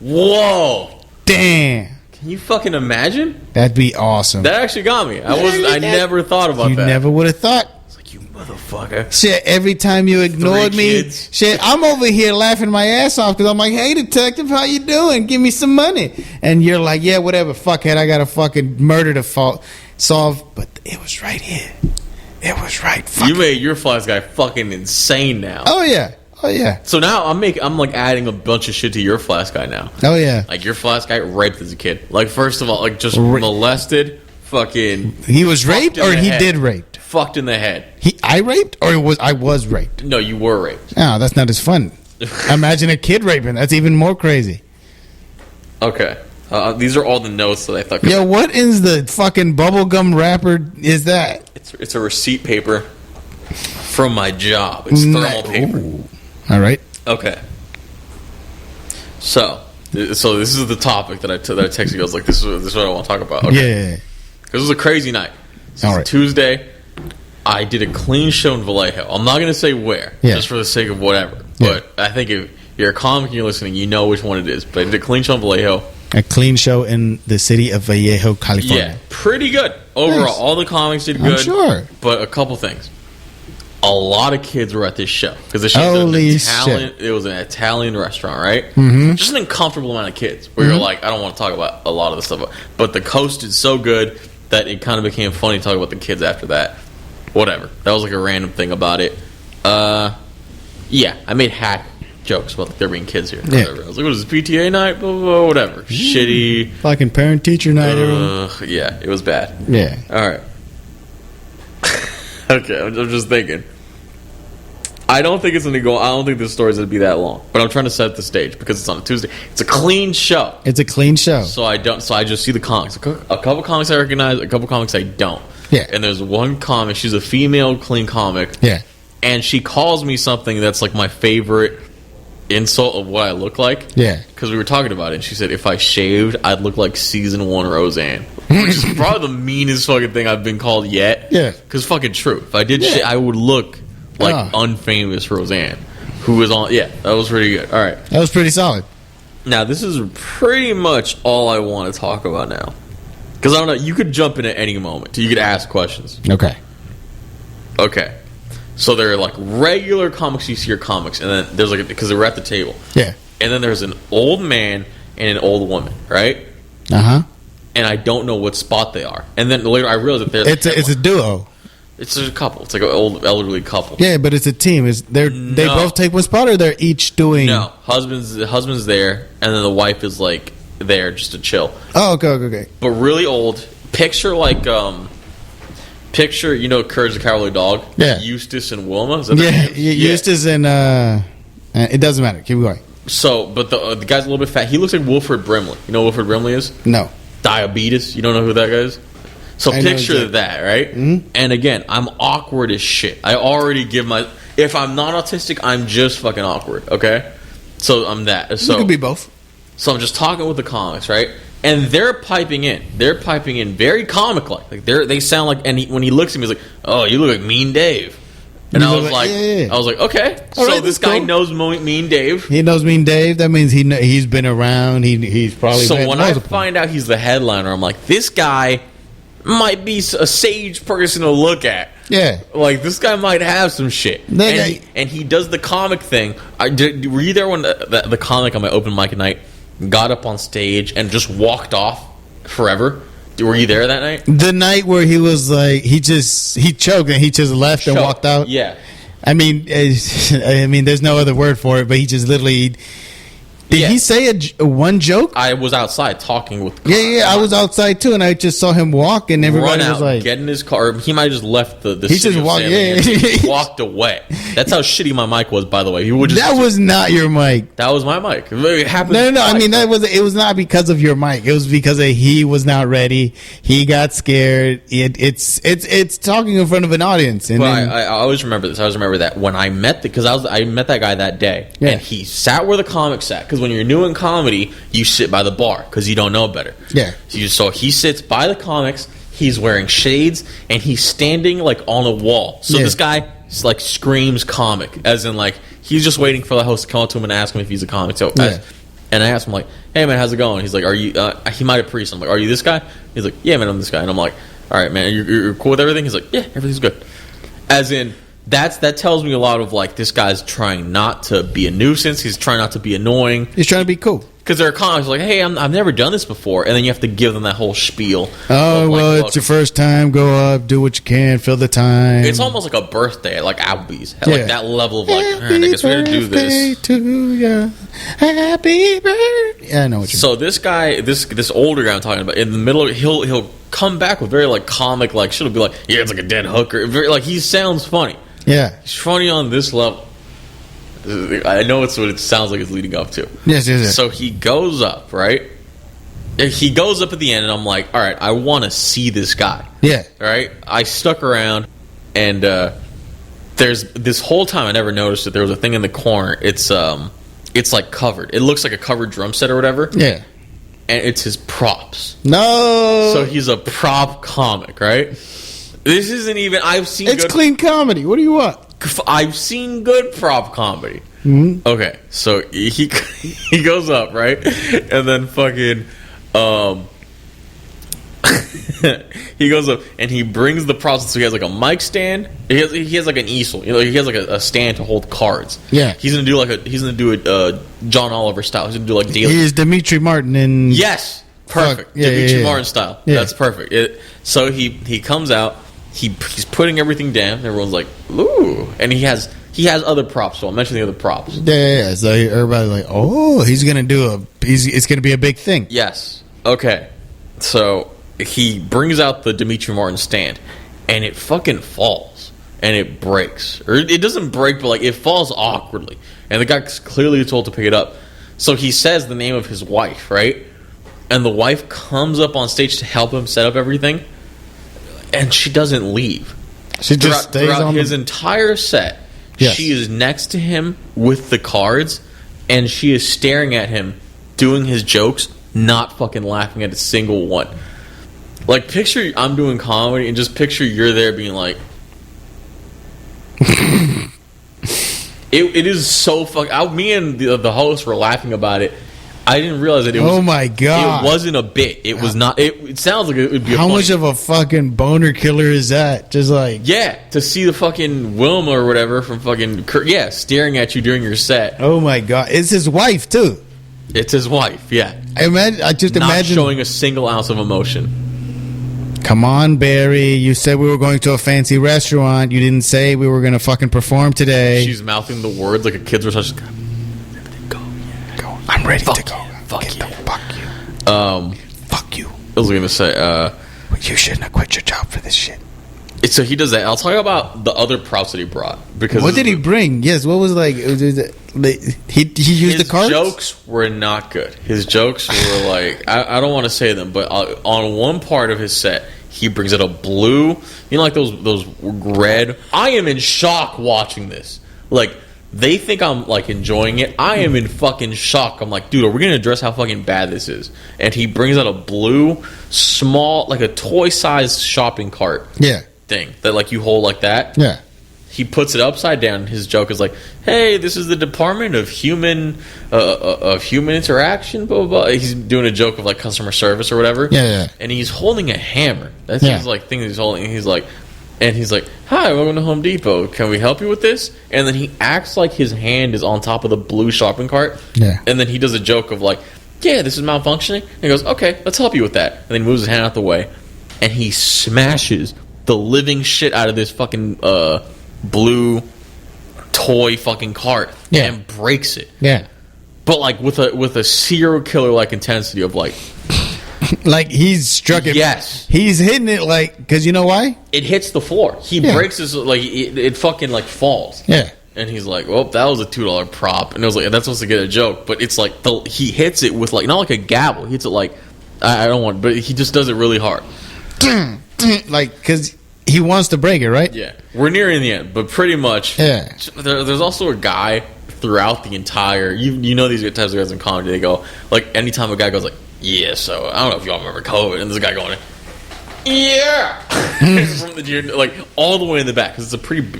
Whoa! Damn. Can you fucking imagine? That'd be awesome. That actually got me. I never thought about that. You never would have thought. You motherfucker. Shit, every time you ignored me, shit, I'm over here laughing my ass off because I'm like, hey, detective, how you doing? Give me some money. And you're like, yeah, whatever, fuckhead, I got a fucking murder to solve. But it was right here. It was right. You made your Flask guy fucking insane now. Oh, yeah. So now I'm like adding a bunch of shit to your Flask guy now. Oh, yeah. Like your Flask guy raped as a kid. Like, first of all, like just molested, fucking. He was raped or he did rape? Fucked in the head. I raped or I was raped? No, you were raped. No, that's not as fun. Imagine a kid raping. That's even more crazy. Okay. These are all the notes that I thought. Yo, what is the fucking bubblegum wrapper is that? It's a receipt paper from my job. It's thermal paper. Ooh. All right. Okay. So this is the topic that I texted you. I was like, this is what I want to talk about. Okay. Yeah. Because it was a crazy night. So all right. Tuesday, I did a clean show in Vallejo. I'm not going to say where, just for the sake of whatever. But I think if you're a comic and you're listening, you know which one it is. But I did a clean show in Vallejo. A clean show in the city of Vallejo, California. Yeah, pretty good. Overall, all the comics did good. I'm sure. But a couple things. A lot of kids were at this show. Because the show it was an Italian restaurant, right? Mm-hmm. Just an uncomfortable amount of kids. Where you're like, I don't want to talk about a lot of the stuff. But the coast is so good that it kind of became funny to talk about the kids after that. Whatever. That was like a random thing about it. Yeah, I made hack jokes about like, there being kids here. Yeah. Whatever. I was like, what is this, PTA night? Blah, blah, blah, whatever. Shitty. Fucking parent-teacher night, everyone. Yeah, it was bad. Yeah. All right. Okay, I'm just thinking. I don't think it's going to go... I don't think this story's going to be that long. But I'm trying to set the stage because it's on a Tuesday. It's a clean show. It's a clean show. So I just see the comics. A couple comics I recognize, a couple comics I don't. Yeah. And there's one comic, she's a female clean comic. Yeah. And she calls me something that's like my favorite insult of what I look like. Yeah. Because we were talking about it, and she said if I shaved, I'd look like season 1 Roseanne. Which is probably the meanest fucking thing I've been called yet. Yeah. Because fucking true. If I did shit, I would look like unfamous Roseanne. Who was on... Yeah, that was pretty good. All right. That was pretty solid. Now, this is pretty much all I want to talk about now. Because I don't know, you could jump in at any moment. You could ask questions. Okay. Okay. So there are like regular comics, you see your comics, and then there's like, because we're at the table. Yeah. And then there's an old man and an old woman, right? Uh-huh. And I don't know what spot they are. And then later I realize that they're... It's a duo. It's a couple. It's like an old elderly couple. Yeah, but it's a team. They both take one spot, or they're each doing... No. The husband's there, and then the wife is like there just to chill. Oh, okay. But really old. Picture like... Picture, you know, Courage the Cowardly Dog? Yeah. Eustace and Wilma? Is that their names? Eustace and... it doesn't matter. Keep going. So, but the guy's a little bit fat. He looks like Wilfred Brimley. You know who Wilfred Brimley is? No. Diabetes. You don't know who that guy is? So picture that, right? Mm-hmm. And again, I'm awkward as shit. I already give my... If I'm not autistic, I'm just fucking awkward, okay? So I'm that. So you could be both. So I'm just talking with the comics, right? And they're piping in. They're piping in very comic-like. Like they sound like... And when he looks at me, he's like, oh, you look like Mean Dave. And I was like, I was like, okay. All so right, this guy cool. knows Mean Dave. He knows Mean Dave. That means he's been around. He's probably... So when I find out he's the headliner, I'm like, this guy might be a sage person to look at. Yeah. Like, this guy might have some shit. And he does the comic thing. Were you there when the comic on my open mic night got up on stage and just walked off forever? Were you there that night? The night where he was like, he choked and he just left and walked out? Yeah. I mean, there's no other word for it, but he just literally... Did he say one joke? I was outside talking with... Yeah, I was outside too, and I just saw him walk, and everybody was like... get in his car. He might have just left the he just walked, he walked away. That's how shitty my mic was, by the way. He would just... That was not your mic. That was my mic. It happened. No. I mean, it was not because of your mic. It was because he was not ready. He got scared. It's talking in front of an audience. And I always remember this. I always remember that when I met because I met that guy that day, and he sat where the comic sat. Because when you're new in comedy, you sit by the bar because you don't know better. Yeah. So he sits by the comics. He's wearing shades and he's standing like on a wall. So this guy like screams comic, as in like he's just waiting for the host to come up to him and ask him if he's a comic. So and I asked him like, "Hey man, how's it going?" He's like, "Are you?" He might have priest. I'm like, "Are you this guy?" He's like, "Yeah man, I'm this guy." And I'm like, "All right man, you're cool with everything?" He's like, "Yeah, everything's good." As in. That tells me a lot of like this guy's trying not to be a nuisance. He's trying not to be annoying. He's trying to be cool. Because there are comics like, hey, I've never done this before, and then you have to give them that whole spiel. Oh, well, it's your first time. Go up, do what you can, fill the time. It's almost like a birthday, like Applebee's, like that level of like, all right, I guess we're gonna do this. To ya. Happy birthday. Yeah, I know what you're. So this guy, this older guy I'm talking about, in the middle, he'll come back with very like comic, like she'll be like, yeah, it's like a dead hooker. Very, like he sounds funny. Yeah, he's funny on this level. I know it's what it sounds like it's leading up to. Yes. So he goes up, right? He goes up at the end, and I'm like, all right, I want to see this guy. Yeah. Right? I stuck around, and there's this whole time I never noticed that there was a thing in the corner. It's like covered. It looks like a covered drum set or whatever. Yeah. And it's his props. No. So he's a prop comic, right? This isn't even... I've seen... It's clean comedy. What do you want? I've seen good prop comedy. Mm-hmm. Okay, so he goes up, right? And then fucking... he goes up and he brings the props. So he has like a mic stand. He has like an easel. You know, he has like a stand to hold cards. Yeah. He's gonna do a John Oliver style. He's gonna do like daily. He is Dimitri Martin in... Yes. Perfect. Dimitri Martin style. Yeah. That's perfect. So he comes out. He's putting everything down. Everyone's like, ooh. And he has he has other props. So I'll mention the other props. Yeah. So everybody's like, oh, he's gonna do it's gonna be a big thing. Yes. Okay. So he brings out the Dimitri Martin stand, and it fucking falls, and it breaks, or it doesn't break, but like it falls awkwardly, and the guy's clearly told to pick it up. So he says the name of his wife, right? And the wife comes up on stage to help him set up everything, and she doesn't leave. She just stays throughout on his entire set. Yes. She is next to him with the cards, and she is staring at him, doing his jokes, not fucking laughing at a single one. Like, picture I'm doing comedy, and just picture you're there being like... it is so fucking... Me and the host were laughing about it. I didn't realize that it was... Oh my God. It wasn't a bit. It was not... It sounds like it would be a How funny. much of a fucking boner killer is that? Just like... Yeah, to see the fucking Wilma or whatever from fucking... Yeah, staring at you during your set. Oh my God. It's his wife, too. It's his wife, yeah. I just Not imagine... showing a single ounce of emotion. Come on, Barry. You said we were going to a fancy restaurant. You didn't say we were going to fucking perform today. She's mouthing the words like a kid's were such... Go. I'm ready Fuck to go. yeah, fuck Get yeah. the fuck you. Fuck you. I was gonna say, You shouldn't have quit your job for this shit. so he does that. I'll talk about the other props that he brought because What did he bring? Yes, what was like? He used the cards? His jokes were not good. His jokes were like I don't want to say them, but on one part of his set, he brings out a blue. You know, like those red. I am in shock watching this. Like, they think I'm like enjoying it. I am in fucking shock. I'm like, dude, are we gonna address how fucking bad this is? And he brings out a blue, small, like a toy-sized shopping cart. Yeah. Thing that like you hold like that. Yeah. He puts it upside down. His joke is like, "Hey, this is the Department of Human Interaction." Blah, blah, blah. He's doing a joke of like customer service or whatever. Yeah. And he's holding a hammer. That's Yeah. his like thing that he's holding. He's like, "Hi, welcome to Home Depot. Can we help you with this?" And then he acts like his hand is on top of the blue shopping cart. Yeah. And then he does a joke of like, "Yeah, this is malfunctioning." And he goes, "Okay, let's help you with that." And then he moves his hand out the way, and he smashes the living shit out of this fucking blue toy fucking cart and breaks it. Yeah. But like with a serial killer like intensity of like like he's struck it. Yes. He's hitting it like, because you know why? It hits the floor. He breaks his like it fucking like falls. Yeah. And he's like, "Well, that was a $2 prop." And it was like, that's supposed to get a joke, but it's like he hits it with like not like a gavel. He hits it like I don't want, but he just does it really hard. Like, because he wants to break it, right? Yeah, we're nearing the end, but pretty much. Yeah. There's also a guy throughout the entire. You know these types of guys in comedy. They go like anytime a guy goes like, "Yeah, so I don't know if y'all remember COVID," and there's a guy going, "Yeah," from the like all the way in the back because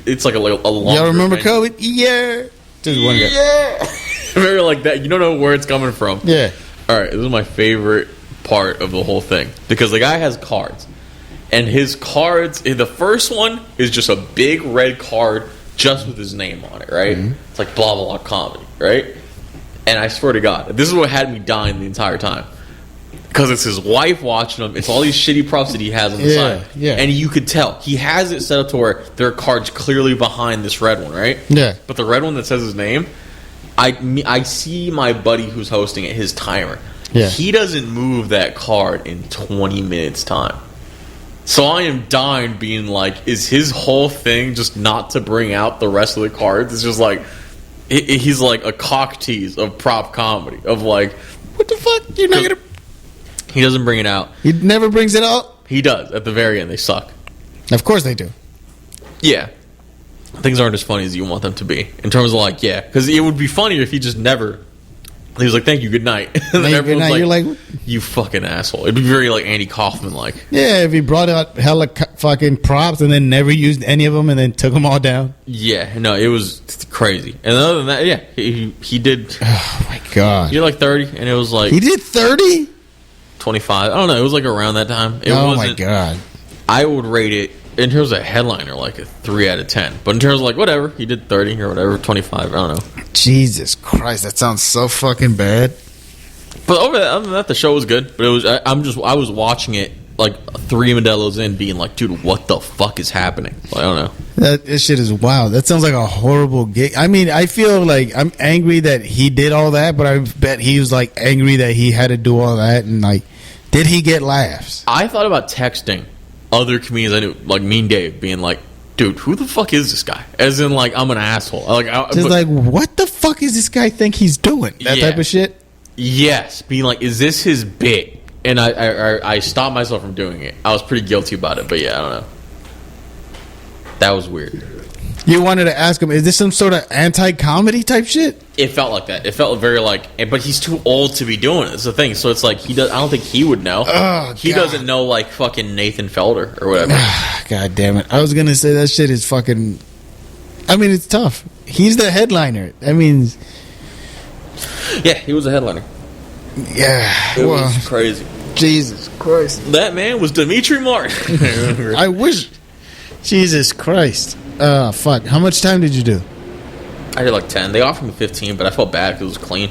it's like a long. Y'all remember COVID? Yeah. Just one guy. Yeah. Very like that. You don't know where it's coming from. Yeah. All right, this is my favorite part of the whole thing because the guy has cards. And his cards, the first one is just a big red card just with his name on it, right? Mm-hmm. It's like blah, blah, blah comedy, right? And I swear to God, this is what had me dying the entire time. Because it's his wife watching him. It's all these shitty props that he has on the side. Yeah. And you could tell. He has it set up to where there are cards clearly behind this red one, right? Yeah. But the red one that says his name, I see my buddy who's hosting it, his timer. Yeah. He doesn't move that card in 20 minutes time. So I am dying being like, is his whole thing just not to bring out the rest of the cards? It's just like, he's like a cock tease of prop comedy. Of like, what the fuck? You're not going to... He doesn't bring it out. He never brings it out? He does. At the very end, they suck. Of course they do. Yeah. Things aren't as funny as you want them to be. In terms of like, yeah. Because it would be funnier if he just never... He was like, "Thank you, good night." And then everyone's like, you're like, "You fucking asshole." It'd be very like Andy Kaufman like. Yeah, if he brought out hella fucking props and then never used any of them and then took them all down. Yeah, no, it was crazy. And other than that, yeah, he did. Oh my God, he did like 30, and it was like he did 30, 25. I don't know. It was like around that time. Oh my God, I would rate it in terms of headliner like a 3 out of 10. But in terms of like whatever, he did 30 or whatever, 25. I don't know. Jesus Christ, that sounds so fucking bad. But other than that, the show was good. But it was I was watching it like 3 Modelo's in, being like, dude, what the fuck is happening? I don't know. That shit is wild. That sounds like a horrible gig. I mean, I feel like I'm angry that he did all that, but I bet he was like angry that he had to do all that, and like, did he get laughs? I thought about texting other comedians I knew, like Mean Dave, being like, dude, who the fuck is this guy? As in, like, I'm an asshole. Like, what the fuck is this guy think he's doing? That type of shit? Yes. Being like, is this his bit? And I stopped myself from doing it. I was pretty guilty about it, but yeah, I don't know. That was weird. You wanted to ask him, is this some sort of anti-comedy type shit? It felt like that. It felt very like, but he's too old to be doing it. It's the thing. So it's like, I don't think he would know. Oh, he doesn't know, like, fucking Nathan Felder or whatever. God damn it. I was going to say that shit is fucking, I mean, it's tough. He's the headliner. I mean, yeah, he was a headliner. Yeah. It was crazy. Jesus Christ. That man was Dimitri Martin. I wish. Jesus Christ. Fuck. How much time did you do? I did like 10. They offered me 15, but I felt bad because it was clean.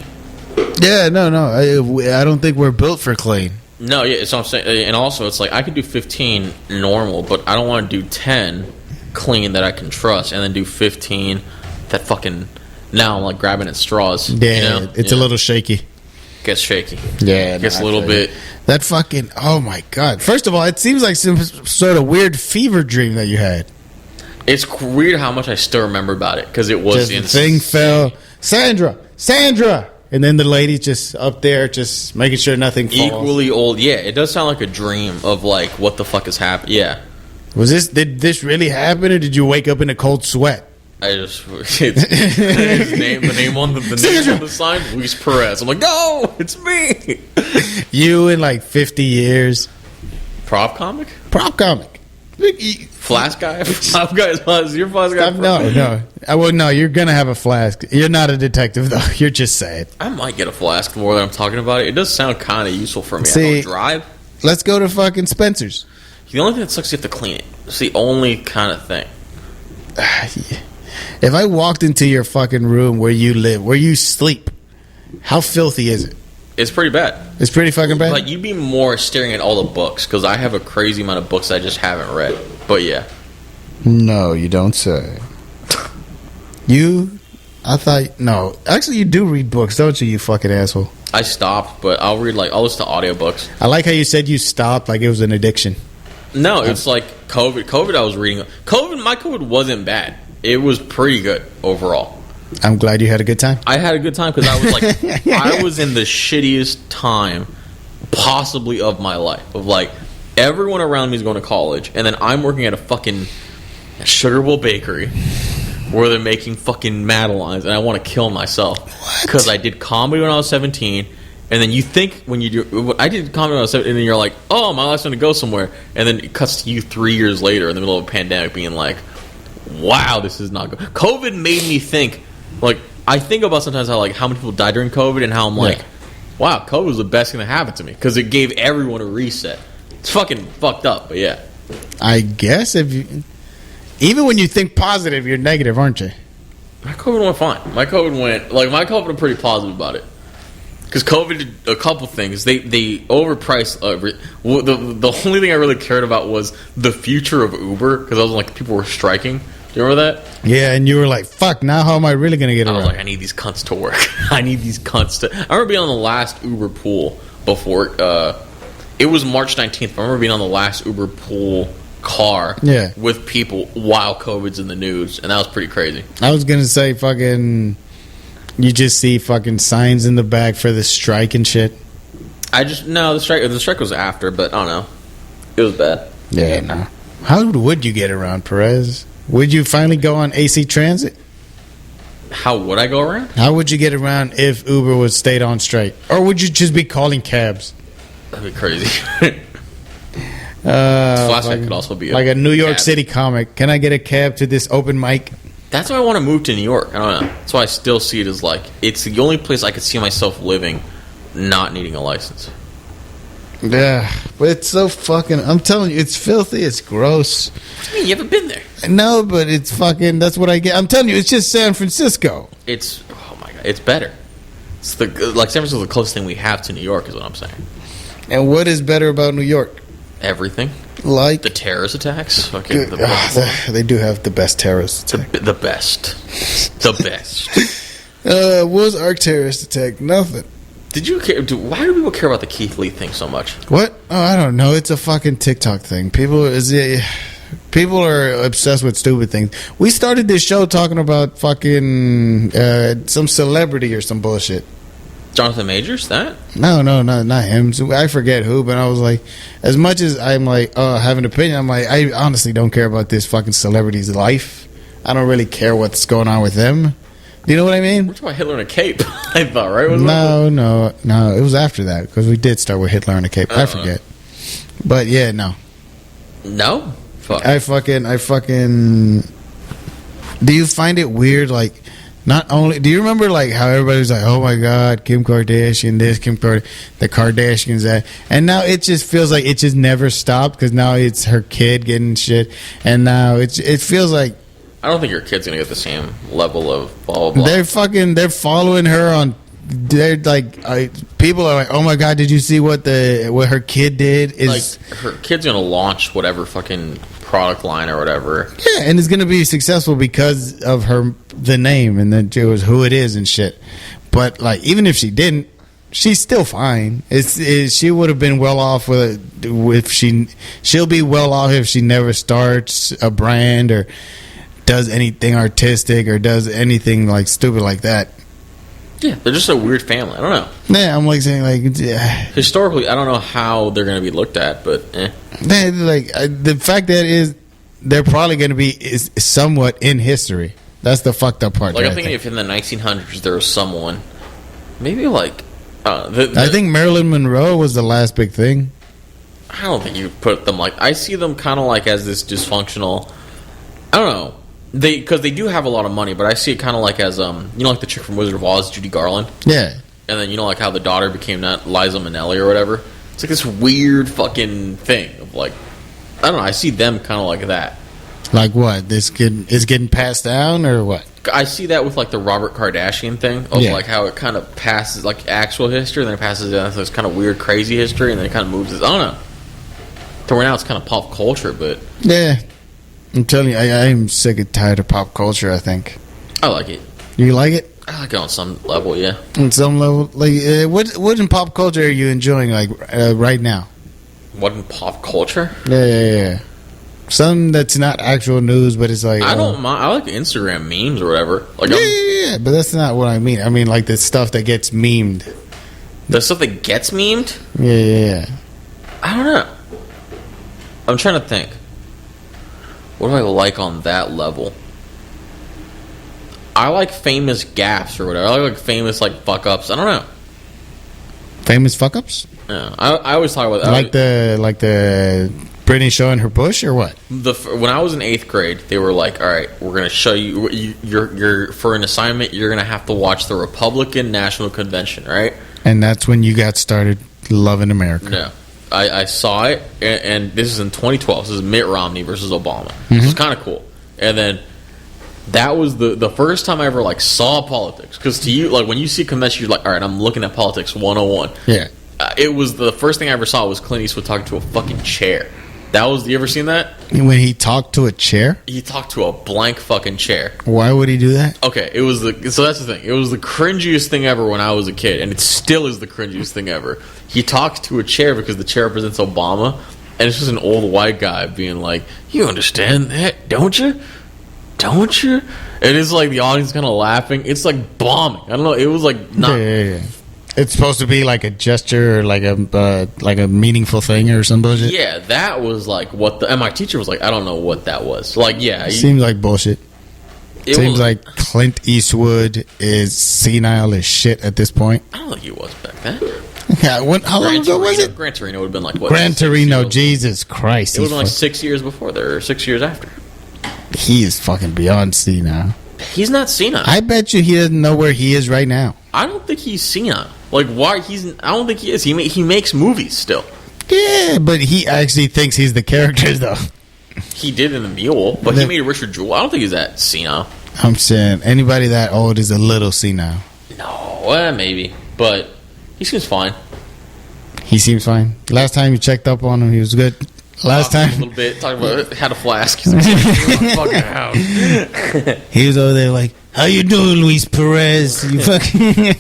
Yeah, no. I don't think we're built for clean. No, yeah, it's what I'm saying. And also, it's like, I could do 15 normal, but I don't want to do 10 clean that I can trust, and then do 15 that fucking, now I'm like grabbing at straws. Yeah, you know? It's a little shaky. Gets shaky. Yeah, gets a little bit. That fucking, oh my God. First of all, it seems like some sort of weird fever dream that you had. It's weird how much I still remember about it, because it was just the thing fell. Sandra! And then the lady just up there, just making sure nothing falls. Equally old. Yeah, it does sound like a dream of, like, what the fuck has happened. Yeah. Did this really happen, or did you wake up in a cold sweat? I just, his name, the name on the sign, Luis Perez. I'm like, no, it's me. You in like 50 years. Prop comic. Flask guy. Prop guy is your Flask guy. No. You're gonna have a Flask. You're not a detective though. You're just saying. I might get a Flask more than I'm talking about it. It does sound kind of useful for me. See, I don't drive. Let's go to fucking Spencer's. The only thing that sucks is you have to clean it. It's the only kind of thing. If I walked into your fucking room where you live, where you sleep, how filthy is it? It's pretty bad. It's pretty fucking bad? Like, you'd be more staring at all the books, because I have a crazy amount of books I just haven't read. But yeah. No, you don't say. No. Actually, you do read books, don't you fucking asshole? I stopped, but I'll listen to audiobooks. I like how you said you stopped like it was an addiction. No, it's like COVID. COVID, I was reading. My COVID wasn't bad. It was pretty good overall. I'm glad you had a good time. I had a good time because I was like, I was in the shittiest time possibly of my life. Of like, everyone around me is going to college, and then I'm working at a fucking Sugar Bowl bakery where they're making fucking Madelines, and I want to kill myself because I did comedy when I was 17. And then you think when you do, I did comedy when I was 17, and then you're like, oh, my life's going to go somewhere, and then it cuts to you 3 years later in the middle of a pandemic, being like, wow, this is not good. COVID made me think. Like, I think about sometimes how many people died during COVID, and how I'm like, wow, COVID was the best thing that happened to me because it gave everyone a reset. It's fucking fucked up, but yeah. I guess even when you think positive, you're negative, aren't you? My COVID went fine. My COVID, I'm pretty positive about it. Because COVID did a couple things. They overpriced. The only thing I really cared about was the future of Uber, because I was like, people were striking. Do you remember that? Yeah, and you were like, fuck, now how am I really going to get around? I was like, I need these cunts to work. I need these cunts to... I remember being on the last Uber pool before... it was March 19th. I remember being on the last Uber pool car with people while COVID's in the news, and that was pretty crazy. I was going to say fucking... You just see fucking signs in the back for the strike and shit. The strike was after, but I don't know. It was bad. Yeah, no. How would you get around, Perez? Would you finally go on AC Transit? How would I go around? How would you get around if Uber was stayed on strike? Or would you just be calling cabs? That'd be crazy. Flask could also be like a New York City comic. Can I get a cab to this open mic? That's why I want to move to New York. I don't know. That's why I still see it as like, it's the only place I could see myself living not needing a license. Yeah, but it's so fucking... I'm telling you, it's filthy. It's gross. What do you mean? You haven't been there? No, but it's fucking... That's what I get. I'm telling you, it's just San Francisco. Oh my God, it's better. It's San Francisco is the closest thing we have to New York, is what I'm saying. And what is better about New York? everything. Like The terrorist attacks. Fucking they do have the best terrorist attack. the best. The best. What was our terrorist attack? Nothing. Did you care? Why do people care about the Keith Lee thing so much? What? Oh, I don't know. It's a fucking TikTok thing. People are obsessed with stupid things. We started this show talking about fucking some celebrity or some bullshit. Jonathan Majors? That? No, not him. So I forget who, but I was like, as much as I'm like, have an opinion, I'm like, I honestly don't care about this fucking celebrity's life. I don't really care what's going on with them. Do you know what I mean? We're talking about Hitler in a cape. I thought, right? No. It was after that because we did start with Hitler in a cape. I forget. But yeah, no. No? Fuck. I fucking. Do you find it weird? Like, not only do you remember like how everybody was like, "Oh my God, Kim Kardashian this, the Kardashians that," and now it just feels like it just never stopped because now it's her kid getting shit, and now it feels like. I don't think your kid's gonna get the same level of blah blah blah. They're following her on. They're like, people are like, "Oh my God, did you see what her kid did?" Is like her kid's gonna launch whatever fucking product line or whatever. Yeah, and it's gonna be successful because of the name and then it was who it is and shit. But like, even if she didn't, she's still fine. She would have been well off she'll be well off if she never starts a brand or does anything artistic or does anything like stupid like that. Yeah, they're just a weird family. I don't know. Yeah, I'm like saying like historically, I don't know how they're going to be looked at, but the fact that is they're probably going to be somewhat in history. That's the fucked up part. Like I'm thinking if in the 1900s there was someone, maybe like I think Marilyn Monroe was the last big thing. I don't think you put them like I see them kind of like as this dysfunctional. I don't know. Because they do have a lot of money, but I see it kind of like as like the chick from Wizard of Oz, Judy Garland. Yeah. And then like how the daughter became that Liza Minnelli or whatever. It's like this weird fucking thing of like, I don't know. I see them kind of like that. Like what? This kid is getting passed down or what? I see that with like the Robert Kardashian thing of like how it kind of passes like actual history, and then it passes down to this kind of weird, crazy history, and then it kind of moves. I don't know. So right now it's kind of pop culture, but yeah. I'm telling you, I'm sick and tired of pop culture, I think. I like it. You like it? I like it on some level, yeah. On some level? Like, what in pop culture are you enjoying, like, right now? What in pop culture? Yeah. Something that's not actual news, but it's like... I don't mind. I like Instagram memes or whatever. Like, yeah, but that's not what I mean. I mean, like, the stuff that gets memed. The stuff that gets memed? Yeah. I don't know. I'm trying to think. What do I like on that level? I like famous gaffes or whatever. I like famous like fuck ups. I don't know. Famous fuck ups? Yeah, I always talk about that. Like the Britney showing her bush or what? When I was in 8th grade, they were like, "All right, we're gonna show you. You're for an assignment. You're gonna have to watch the Republican National Convention, right?" And that's when you got started loving America. Yeah. I saw it, and this is in 2012. This is Mitt Romney versus Obama. Mm-hmm. This is kind of cool. And then that was the first time I ever like saw politics. Because to you, like when you see a convention, you're like, all right, I'm looking at politics 101. Yeah. It was the first thing I ever saw was Clint Eastwood talking to a fucking chair. That was. You ever seen that? When he talked to a chair? He talked to a blank fucking chair. Why would he do that? Okay, so that's the thing. It was the cringiest thing ever when I was a kid, and it still is the cringiest thing ever. He talks to a chair because the chair represents Obama, and it's just an old white guy being like, "You understand that, don't you? Don't you?" And it's like the audience kind of laughing. It's like bombing. I don't know. It was like not. Yeah. It's supposed to be like a gesture or like a meaningful thing or some bullshit. Yeah, that was like what and my teacher was like, I don't know what that was. Like, yeah. Seems like bullshit. Seems like Clint Eastwood is senile as shit at this point. I don't think he was back then. Yeah, how long ago was it? Gran Torino would have been like, what? Gran Torino, Jesus Christ. It was like 6 years before there, or 6 years after. He is fucking beyond senile. He's not senile. I bet you he doesn't know where he is right now. I don't think he's senile. Like, why? I don't think he is. He makes movies still. Yeah, but he actually thinks he's the character, though. He did in The Mule, but he made Richard Jewell. I don't think he's that senile. I'm saying anybody that old is a little senile. No, maybe. But he seems fine. He seems fine. Last time you checked up on him, he was good. Last a time, little bit, talking about how to Flask. He's like, "Get my fucking house." he was over there like, "How you doing, Luis Perez? You fucking."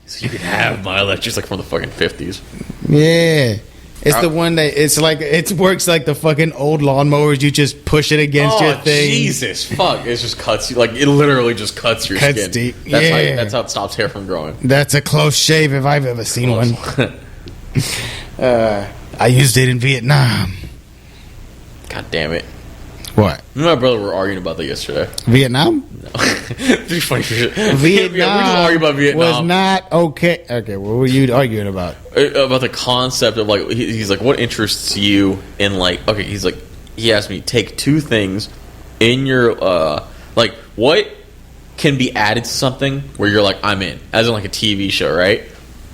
So you can have my electrics like from the fucking 50s. Yeah. It's the one that it's like it works like the fucking old lawnmowers. You just push it against your thing. Jesus, fuck! It just cuts you. Like it literally just cuts your skin. Deep. That's how it stops hair from growing. That's a close shave if I've ever seen one. I used it in Vietnam. God damn it! What? Me and my brother were arguing about that yesterday. Vietnam? No. It's funny shit. Vietnam. We just argued about Vietnam. Was not okay. Okay, what were you arguing about? About the concept of like he's like, what interests you in like? Okay, he's like, he asked me, take two things in your like what can be added to something where you're like, I'm in, as in like a TV show, right?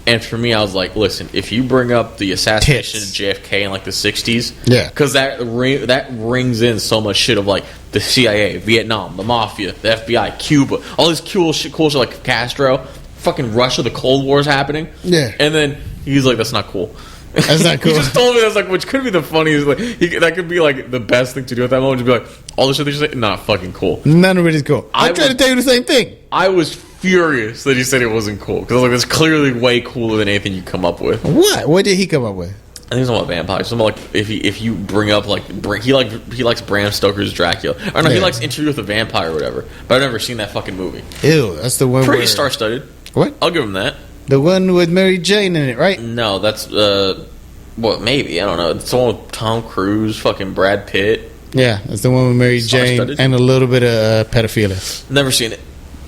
And for me, I was like, listen, if you bring up the assassination of JFK in like the 60s, yeah, because that rings in so much shit of like the CIA, Vietnam, the mafia, the FBI, Cuba, all this cool shit like Castro, fucking Russia, the Cold War's happening. Yeah. And then he's like, that's not cool. That's not cool. He just told me that's like, which could be the funniest. Like, that could be like the best thing to do at that moment. Just be like, all the shit they just say, not fucking cool. None of it is cool. I tried to tell you the same thing. I was furious that he said it wasn't cool because I was like, that's clearly way cooler than anything you come up with. What? What did he come up with? I think it's about vampires. Something like if you bring up like he likes Bram Stoker's Dracula. Or no, he likes Interview with a Vampire or whatever. But I've never seen that fucking movie. Ew, that's the one. Pretty star-studded. What? I'll give him that. The one with Mary Jane in it, right? No, that's what? Maybe I don't know. It's the one with Tom Cruise, fucking Brad Pitt. Yeah, that's the one with Mary Jane and a little bit of pedophilia. Never seen it.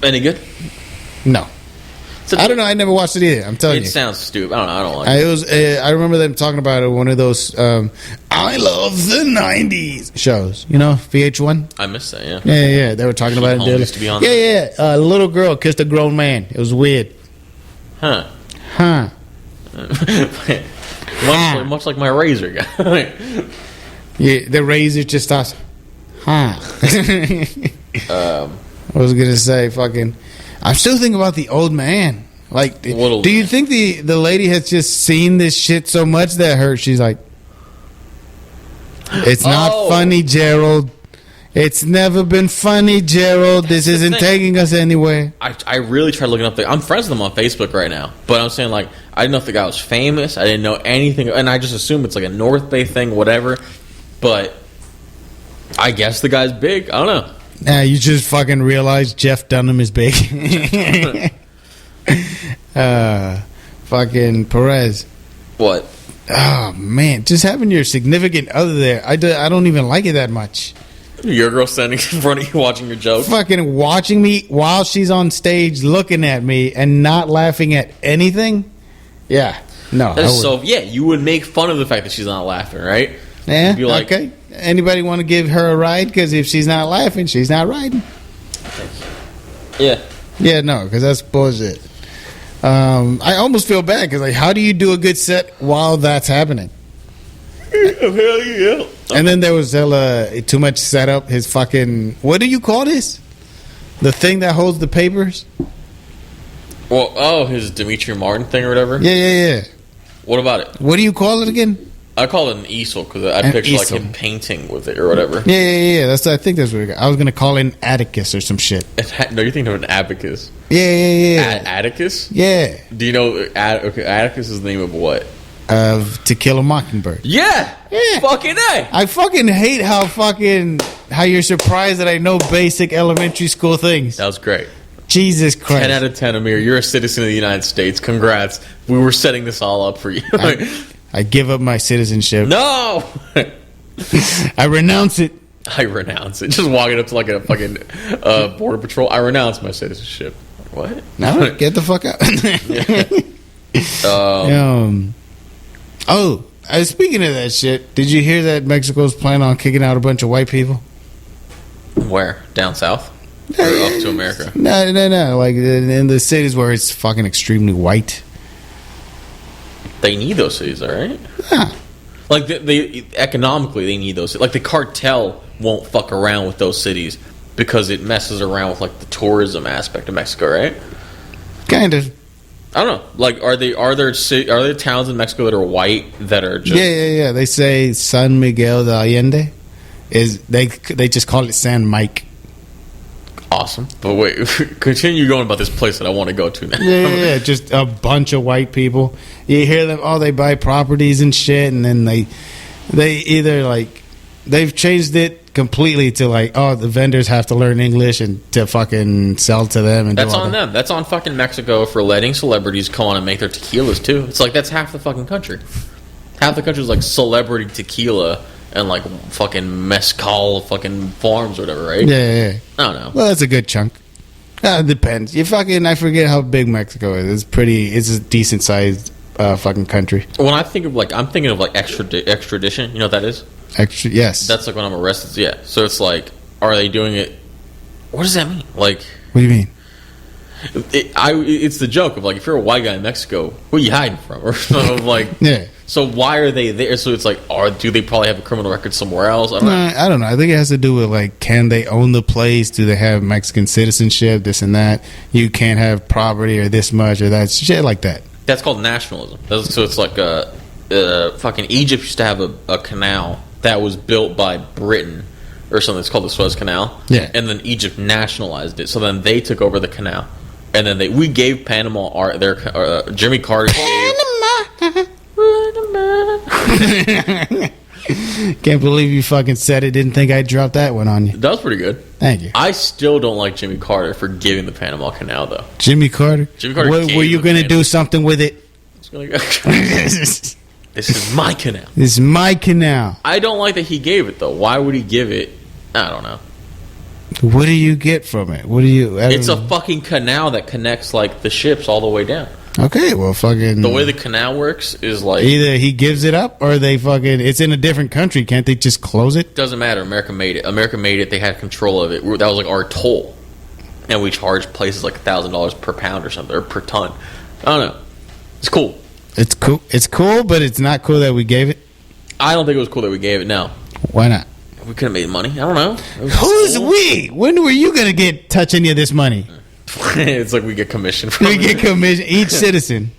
Any good? No. I don't know. I never watched it either. I'm telling you. It sounds stupid. I don't know. I don't like it. It was. I remember them talking about it. One of those I love the '90s shows. You know, VH1. I missed that. Yeah. Yeah. They were talking about it. Used to be on yeah. A little girl kissed a grown man. It was weird. Huh. Much like my razor guy. Yeah, the razor just starts. I was gonna say fucking. I'm still thinking about the old man. Like, do you think the lady has just seen this shit so much that she's like, it's not funny, Gerald. It's never been funny, Gerald. This isn't taking us anywhere. I really tried looking up I'm friends with him on Facebook right now. But I'm saying, like, I didn't know if the guy was famous. I didn't know anything. And I just assumed it's like a North Bay thing, whatever. But I guess the guy's big. I don't know. Nah, you just fucking realize Jeff Dunham is big. Fucking Perez. What? Oh, man. Just having your significant other there. I don't even like it that much. Your girl standing in front of you watching your joke? Fucking watching me while she's on stage looking at me and not laughing at anything? Yeah. No. Yeah, you would make fun of the fact that she's not laughing, right? Yeah, be like, okay. Anybody want to give her a ride? Because if she's not laughing, she's not riding. Yeah. Yeah, no, because that's bullshit. I almost feel bad because, like, how do you do a good set while that's happening? Hell yeah. And then there was too much setup. His fucking, what do you call this? The thing that holds the papers? Well, his Dimitri Martin thing or whatever? Yeah. What about it? What do you call it again? I call it an easel because I picture like him painting with it or whatever. Yeah. I think that's what it got. I was gonna call it an Atticus or some shit. No, you're thinking of an abacus. Yeah. Atticus? Yeah. Do you know? Okay, Atticus is the name of what? Of To Kill a Mockingbird. Yeah. Fucking A. I fucking hate how you're surprised that I know basic elementary school things. That was great. Jesus Christ. 10 out of 10, Amir. You're a citizen of the United States. Congrats. We were setting this all up for you. I give up my citizenship. No! I renounce it. Just walking up to like a fucking border patrol. I renounce my citizenship. What? No, get the fuck out. Speaking of that shit, did you hear that Mexico's planning on kicking out a bunch of white people? Where? Down south? Or up to America? No. Like in the cities where it's fucking extremely white. They need those cities, all right? Yeah. Like they economically, they need those. Like the cartel won't fuck around with those cities because it messes around with like the tourism aspect of Mexico, right? Kind of. I don't know. Like, are there towns in Mexico that are white that are just... Yeah. They say San Miguel de Allende they just call it San Mike. Awesome. But wait, continue going about this place that I want to go to now. Yeah. Just a bunch of white people. You hear them, they buy properties and shit, and then they either, like, they've changed it completely to, like, the vendors have to learn English and to fucking sell to them. And that's on them. That's on fucking Mexico for letting celebrities come on and make their tequilas, too. It's like, that's half the fucking country. Half the country is, like, celebrity tequila and, like, fucking mezcal fucking farms or whatever, right? Yeah. I don't know. Well, that's a good chunk. It depends. I forget how big Mexico is. It's a decent sized fucking country. When I think of, like, I'm thinking of, like, extradition. You know what that is? Yes. That's like when I'm arrested. Yeah. So it's like, are they doing it? What does that mean? Like, what do you mean? It's the joke of, like, if you're a white guy in Mexico, who are you hiding from? Or like, yeah. So why are they there? So it's like, do they probably have a criminal record somewhere else? I don't know. I think it has to do with, like, can they own the place? Do they have Mexican citizenship? This and that. You can't have property or this much or that shit like that. That's called nationalism. So it's like fucking Egypt used to have a canal that was built by Britain or something. It's called the Suez Canal. Yeah. And then Egypt nationalized it. So then they took over the canal. And then we gave Panama their Jimmy Carter. Panama. Can't believe you fucking said it. Didn't think I'd drop that one on you. That was pretty good. Thank you. I still don't like Jimmy Carter for giving the Panama Canal, though. Jimmy Carter? Were you going to do something with it? This is my canal. This is my canal. I don't like that he gave it, though. Why would he give it? I don't know. What do you get from it? It's a fucking canal that connects, like, the ships all the way down. Okay, well, fucking... The way the canal works is, like... Either he gives it up, or they fucking... It's in a different country. Can't they just close it? Doesn't matter. America made it. They had control of it. That was, like, our toll. And we charged places, like, $1,000 per pound or something, or per ton. I don't know. It's cool. It's cool. It's cool, but it's not cool that we gave it. I don't think it was cool that we gave it. No. Why not? We could have made money. I don't know. Who's cool. We? When were you gonna touch any of this money? It's like we get commission from it. We get commission each citizen.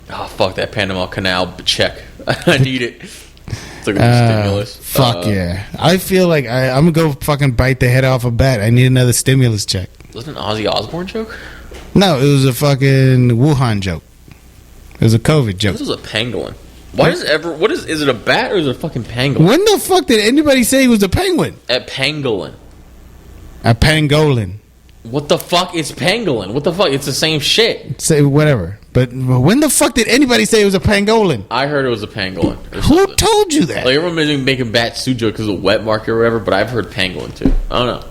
Oh, fuck that Panama Canal check. I need it. It's like a stimulus. Fuck yeah. I feel like I'm gonna go fucking bite the head off a bat. I need another stimulus check. Wasn't it an Ozzy Osbourne joke? No, it was a fucking Wuhan joke. It was a COVID joke. This was a pangolin. Why does is it a bat or is it a fucking pangolin? When the fuck did anybody say he was a penguin? A pangolin. A pangolin. What the fuck? It's pangolin. What the fuck? It's the same shit. Say whatever. But when the fuck did anybody say it was a pangolin? I heard it was a pangolin. Who told you that? Like, everyone is making bat suit joke because of wet market or whatever, but I've heard pangolin too. I don't know.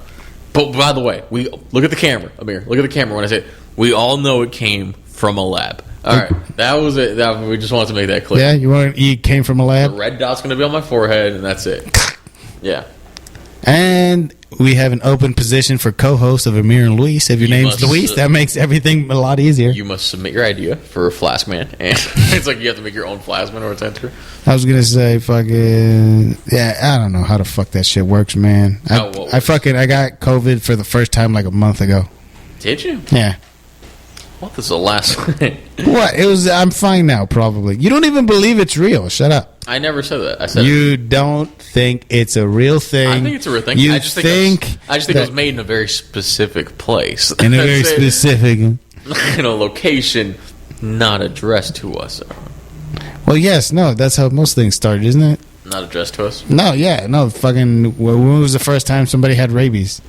But by the way, we look at the camera, Amir. Look at the camera when I say it. We all know it came from a lab. All right, that was it. We just wanted to make that clear. Yeah, you came from a lab. The red dot's going to be on my forehead, and that's it. Yeah. And we have an open position for co-host of Amir and Luis. If your name's Luis, that makes everything a lot easier. You must submit your idea for a Flask Man, and it's like you have to make your own Flask Man or it's enter. I was gonna say fucking I don't know how the fuck that shit works, man. I got COVID for the first time like a month ago. Did you? Yeah. What? This is the last one. What? I'm fine now, probably. You don't even believe it's real. Shut up. I never said that. I said you don't think it's a real thing. I think it's a real thing. I just think it was made in a very specific place. In a very specific... in a location not addressed to us. Well, yes. No, that's how most things started, isn't it? Not addressed to us? No, yeah. No, fucking... When was the first time somebody had rabies?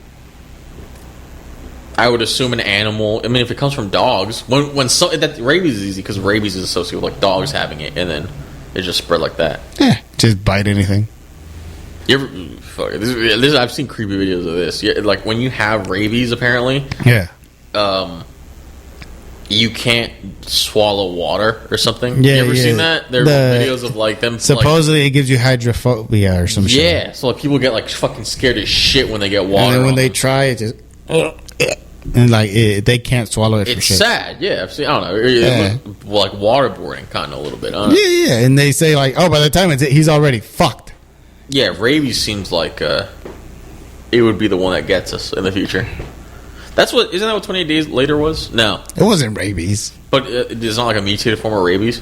I would assume an animal. I mean, if it comes from dogs, that rabies is easy because rabies is associated with like dogs having it, and then it just spread like that. Yeah, just bite anything. You ever? Fuck, this I've seen creepy videos of this. Yeah, like when you have rabies, apparently. Yeah. You can't swallow water or something. Yeah, you ever seen that? There are videos of like them. Supposedly, it gives you hydrophobia or some shit. Yeah, so like people get like fucking scared as shit when they get water. And then when they try it, just. And like they can't swallow it. It's for shit. sad, yeah. I've seen. I don't know. It looks like waterboarding, kind of a little bit. I don't know. Yeah. And they say like, oh, by the time he's already fucked. Yeah, rabies seems like it would be the one that gets us in the future. Isn't that what 28 Days Later was? No. It wasn't rabies. But it's not like a mutated form of rabies?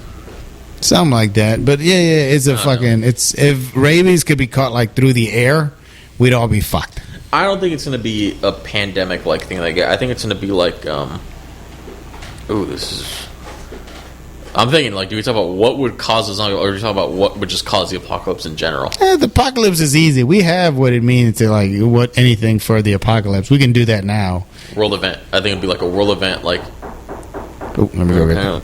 Something like that. But yeah, it's a fucking... It's if rabies could be caught like through the air, we'd all be fucked. I don't think it's going to be a pandemic-like thing. I think it's going to be like... this is... I'm thinking, like, do we talk about what would cause a zombie, or do we talk about what would just cause the apocalypse in general? The apocalypse is easy. We have what it means to, like, anything for the apocalypse. We can do that now. World event. I think it'd be like a world event, like... Oh, let me go get that.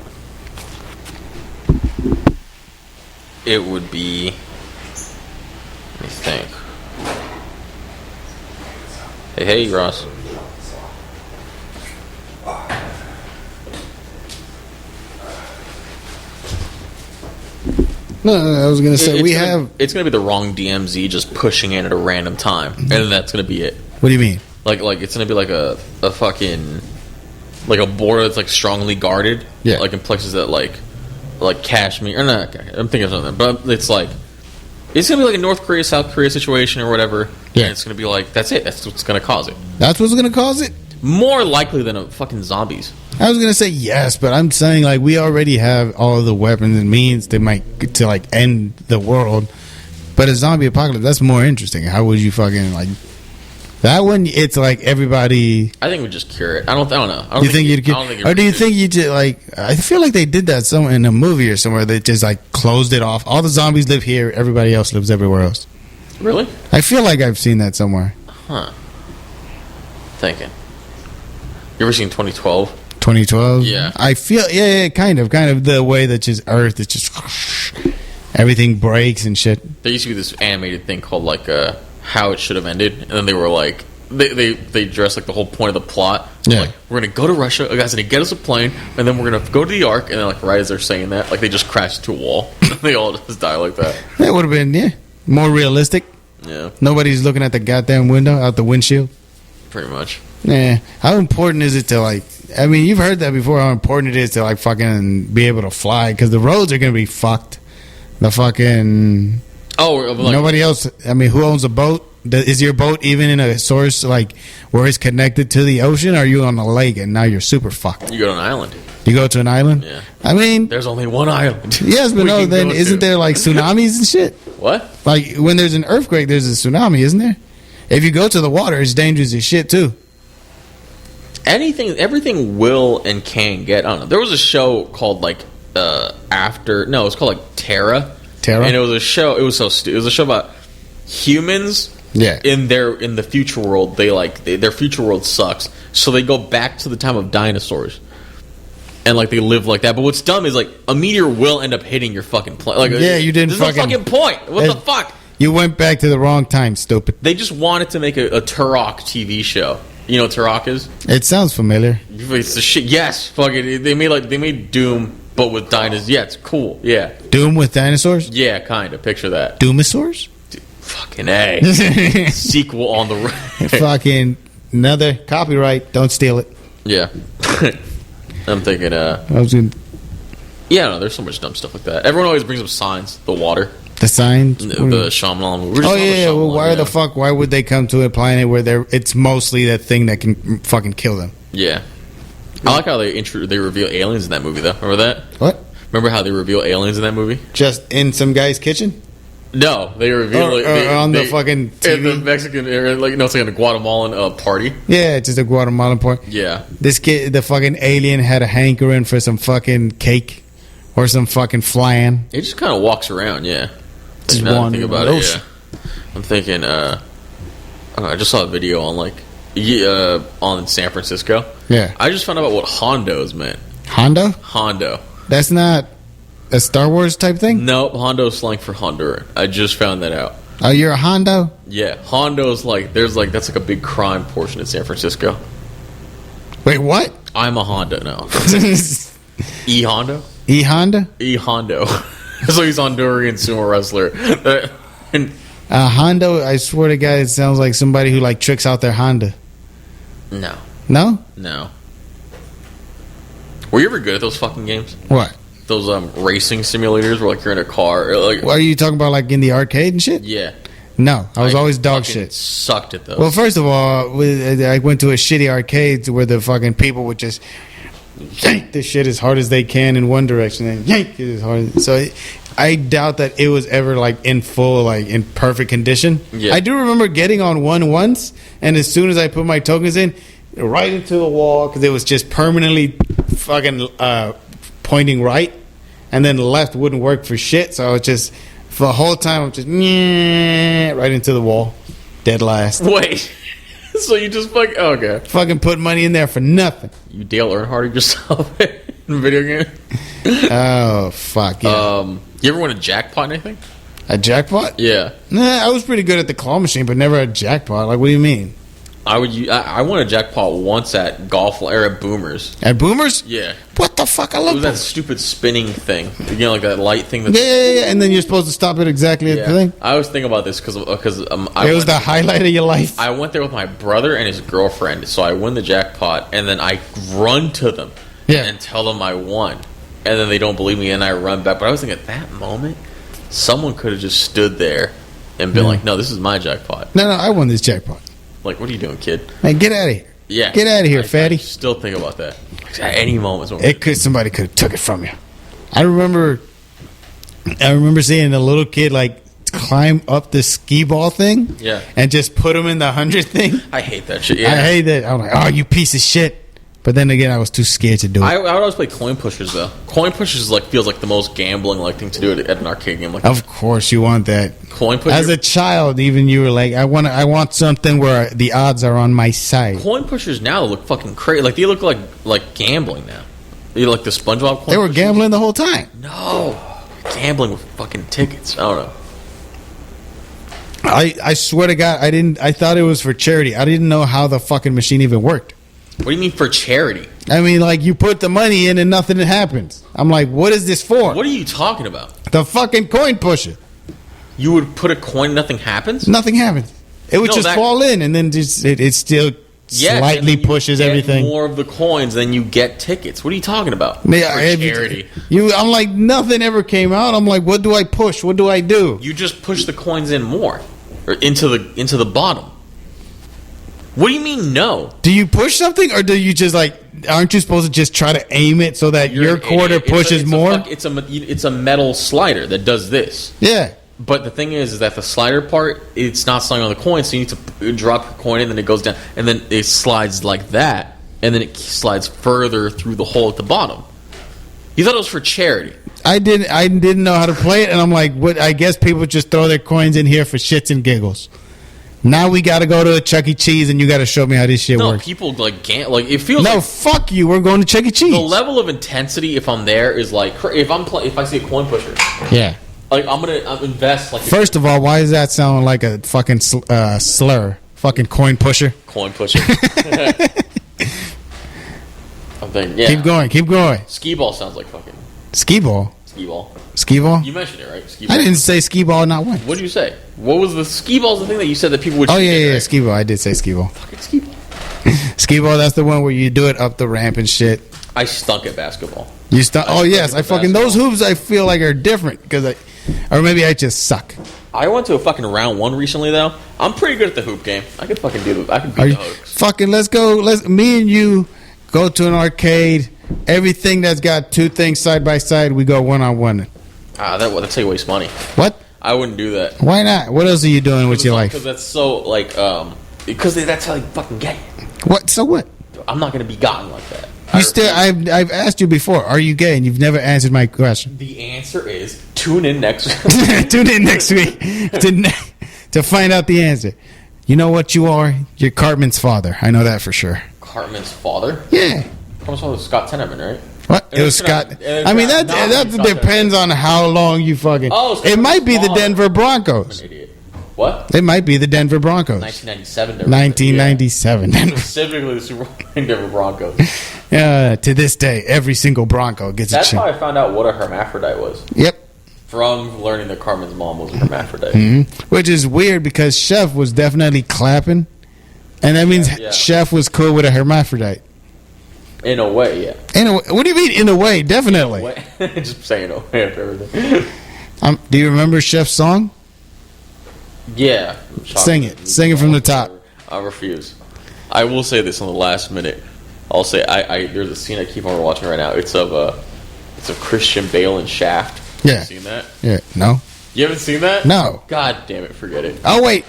It would be... Let me think. Hey, Ross. No, I was going to say, it's going to be the wrong DMZ just pushing in at a random time, and then that's going to be it. What do you mean? Like it's going to be like a fucking... Like a border that's, like, strongly guarded. Yeah. Like in places that, like Kashmir... Or not, I'm thinking of something. But it's like... It's going to be like a North Korea, South Korea situation or whatever. Yeah. And it's going to be like, that's it. That's what's going to cause it. That's what's going to cause it? More likely than a fucking zombies. I was gonna say yes, but I'm saying like we already have all of the weapons and means to like end the world. But a zombie apocalypse, that's more interesting. How would you fucking like that one? It's like everybody. I think we just cure it. I don't know. Do you think you'd cure? Or do you think you just like? I feel like they did that somewhere in a movie or somewhere. They just like closed it off. All the zombies live here. Everybody else lives everywhere else. Really? I feel like I've seen that somewhere. Huh. Thinking. You ever seen 2012? 2012? Yeah. I feel, kind of the way that just Earth, it's just everything breaks and shit. There used to be this animated thing called like How It Should Have Ended, and then they were like, they dressed like the whole point of the plot. Yeah. Like, we're gonna go to Russia, a guy's gonna get us a plane, and then we're gonna go to the Ark, and then like right as they're saying that, like they just crash into a wall. They all just die like that. That would have been more realistic. Yeah. Nobody's looking at the goddamn window out the windshield. Pretty much. Yeah. How important is it to like? I mean, you've heard that before. How important it is to like fucking be able to fly because the roads are gonna be fucked. The fucking like, nobody else. I mean, who owns a boat? Is your boat even in a source like where it's connected to the ocean? Or are you on a lake and now you're super fucked? You go to an island. You go to an island? Yeah. I mean, there's only one island. Yes, but no. Then isn't there like tsunamis and shit? What? Like when there's an earthquake, there's a tsunami, isn't there? If you go to the water, it's dangerous as shit too. Everything will and can get. I don't know. There was a show called like it's called like Terra. Terra, and it was a show. It was so stupid. It was a show about humans. Yeah. In the future world, their future world sucks. So they go back to the time of dinosaurs, and like they live like that. But what's dumb is like a meteor will end up hitting your fucking plane. Like you didn't. There's no fucking point. What the fuck? You went back to the wrong time, stupid. They just wanted to make a Turok TV show. You know what Turok is? It sounds familiar. It's the shit. Yes, fucking. They made Doom, but with dinosaurs. Yeah, it's cool. Yeah, Doom with dinosaurs. Yeah, kind of. Picture that. Doomosaurs. Fucking A. Sequel on the right. Fucking another copyright. Don't steal it. Yeah. I'm thinking. I was gonna. Yeah, no. There's so much dumb stuff like that. Everyone always brings up Signs, the water. The Signs? The Shyamalan movie. Well, why would they come to a planet where it's mostly that thing that can fucking kill them? Yeah. I like how they reveal aliens in that movie, though. Remember that? What? Remember how they reveal aliens in that movie? Just in some guy's kitchen? No, they reveal the fucking TV? In the Mexican area, like no, it's like a Guatemalan party. Yeah, it's just a Guatemalan party. Yeah. This kid, the fucking alien, had a hankering for some fucking cake or some fucking flan. It just kind of walks around, yeah. Just think about it, yeah. I'm thinking. I just saw a video on on San Francisco. Yeah. I just found out what Hondos meant. Hondo? That's not a Star Wars type thing? Nope, Hondo's slang for Honduran. I just found that out. Oh, you're a Hondo? Yeah, Hondo's that's like a big crime portion in San Francisco. Wait, what? I'm a Honda now. E-Hondo? E-Honda? E-Hondo. So he's Honduran sumo wrestler. Hondo, I swear to God, it sounds like somebody who like tricks out their Honda. No. No? No. Were you ever good at those fucking games? What? Those racing simulators where like you're in a car or, like. What are you talking about, like in the arcade and shit? Yeah. No, I was always dog fucking shit. Sucked at those. Well, first of all, I went to a shitty arcade where the fucking people would just yank this shit as hard as they can in one direction and yank it as hard. So I doubt that it was ever like in full, like in perfect condition. Yeah. I do remember getting on one once, and as soon as I put my tokens in, right into the wall because it was just permanently fucking pointing right, and then the left wouldn't work for shit. So I was just for the whole time, I'm just right into the wall, dead last. Wait. So you just okay. Fucking put money in there for nothing. You Dale Earnhardt yourself in video game. Oh fuck yeah! You ever win a jackpot? Anything? A jackpot? Yeah. Nah, I was pretty good at the claw machine, but never a jackpot. Like, what do you mean? I won a jackpot once at golf or at Boomers. At Boomers? Yeah. What the fuck? I It love was that Boomers. stupid spinning thing. You know, like that light thing. Yeah. And then you're supposed to stop it exactly at the thing. I always think about this because It was the highlight of your life. I went there with my brother and his girlfriend, so I win the jackpot, and then I run to them and tell them I won, and then they don't believe me, and I run back. But I was thinking at that moment, someone could have just stood there and been like, "No, this is my jackpot." No, I won this jackpot. Like, what are you doing, kid? Man, get out of here. Yeah, Get out of here, fatty. I still think about that. At any moment, Somebody could have took it from you. I remember seeing a little kid like climb up the skee ball thing, and just put him in the 100 thing. I hate that shit. Yeah. I hate that. I'm like, oh, you piece of shit. But then again, I was too scared to do it. I would always play coin pushers though. Coin pushers feels like the most gambling thing to do at an arcade game. Like, of course, you want that. Coin pusher. As a child, even you were like, I want something where the odds are on my side. Coin pushers now look fucking crazy. Like they look like gambling now. You like the SpongeBob coin They were pushers? gambling the whole time. No, gambling with fucking tickets. I don't know. I swear to God, I thought it was for charity. I didn't know how the fucking machine even worked. What do you mean for charity? I mean, like, you put the money in and nothing happens. I'm like, what is this for? What are you talking about? The fucking coin pusher. You would put a coin, nothing happens? Nothing happens. It would fall in, and then just it still slightly pushes everything. More of the coins, then you get tickets. What are you talking about? Yeah, for charity. I'm like, nothing ever came out. I'm like, what do I push? What do I do? You just push the coins in more, or into the bottom. What do you mean no? Do you push something, or do you just like? Aren't you supposed to just try to aim it so that your quarter pushes more? It's a metal slider that does this. Yeah. But the thing is that the slider part, it's not sliding on the coin, so you need to drop your coin in, then it goes down, and then it slides like that, and then it slides further through the hole at the bottom. You thought it was for charity. I didn't know how to play it, and I'm like, what? I guess people just throw their coins in here for shits and giggles. Now we got to go to a Chuck E. Cheese, and you got to show me how this shit works. No, people it feels. No, fuck you. We're going to Chuck E. Cheese. The level of intensity, if I'm there, is like if I see a coin pusher. Yeah. Like I'm gonna invest. Like first of all, why does that sound like a fucking slur? Fucking coin pusher. Coin pusher. I'm thinking. Yeah. Keep going. Skee ball sounds like fucking. Skee ball. Skee ball. Skee ball? You mentioned it, right? Skee ball. I didn't say skee ball not once. What did you say? What was the skee ball's the thing that you said that people would Oh, yeah, right? skee ball. I did say skee ball. Fucking skee ball. Skee ball, that's the one where you do it up the ramp and shit. I stunk at basketball. You stunk? Oh, yes. I fucking, those hoops I feel like are different because or maybe I just suck. I went to a fucking round one recently, though. I'm pretty good at the hoop game. I could fucking I could beat the hooks. Fucking, let's go. Me and you go to an arcade. Everything that's got two things side by side, we go one-on-one. That's how you waste money. What? I wouldn't do that. Why not? What else are you doing with your life? Because that's so, because that's how you fucking get you. What? So what? I'm not going to be gotten like that. I've asked you before, are you gay? And you've never answered my question. The answer is tune in next week. Tune in next week to find out the answer. You know what you are? You're Cartman's father. I know that for sure. Cartman's father? Yeah. Cartman's father was Scott Tenorman, right? What? It was Scott. I mean, that depends on how long you fucking. Oh, it might be the Denver Broncos. I'm an idiot. What? It might be the Denver Broncos. 1997. 1997. Yeah. Specifically the Super Bowl Denver Broncos. To this day, every single Bronco gets a chance. That's how I found out what a hermaphrodite was. Yep. From learning that Carmen's mom was a hermaphrodite. Mm-hmm. Which is weird because Chef was definitely clapping. And that means Chef was cool with a hermaphrodite. In a way, yeah. What do you mean, in a way? Definitely. In a way. Just saying in a way of everything. Do you remember Chef's song? Yeah. Sing it. Sing it from the top. I refuse. I will say this on the last minute. I'll say there's a scene I keep on watching right now. It's of Christian Bale in Shaft. Yeah. Have you seen that? Yeah. No. You haven't seen that? No. God damn it, forget it. Oh wait,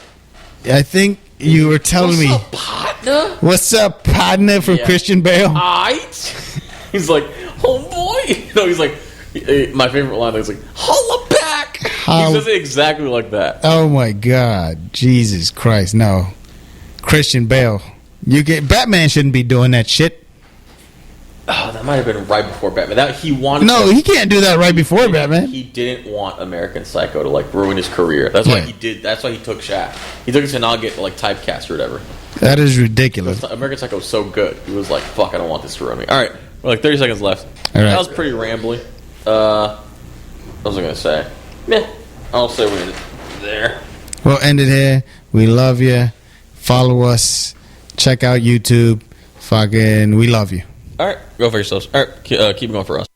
I think you were telling me. What's up, partner? What's up, partner? From Christian Bale. Aight. He's like, oh boy. No, he's like, my favorite line is like, holla back. He says it exactly like that. Oh my God, Jesus Christ, no, Christian Bale. Batman shouldn't be doing that shit. Oh, that might have been right before Batman. He wanted. No, he can't do that right before Batman. He didn't want American Psycho to like ruin his career. That's why he did. That's why he took Shaft. He took it to not get like typecast or whatever. That is ridiculous. American Psycho was so good. He was like, "Fuck, I don't want this to ruin me." All right, we're like 30 seconds left. All right. That was pretty rambly. What was I gonna say? Meh. I'll say we're there. We'll end it here. We love you. Follow us. Check out YouTube. Fucking, we love you. All right, go for yourselves. All right, keep it going for us.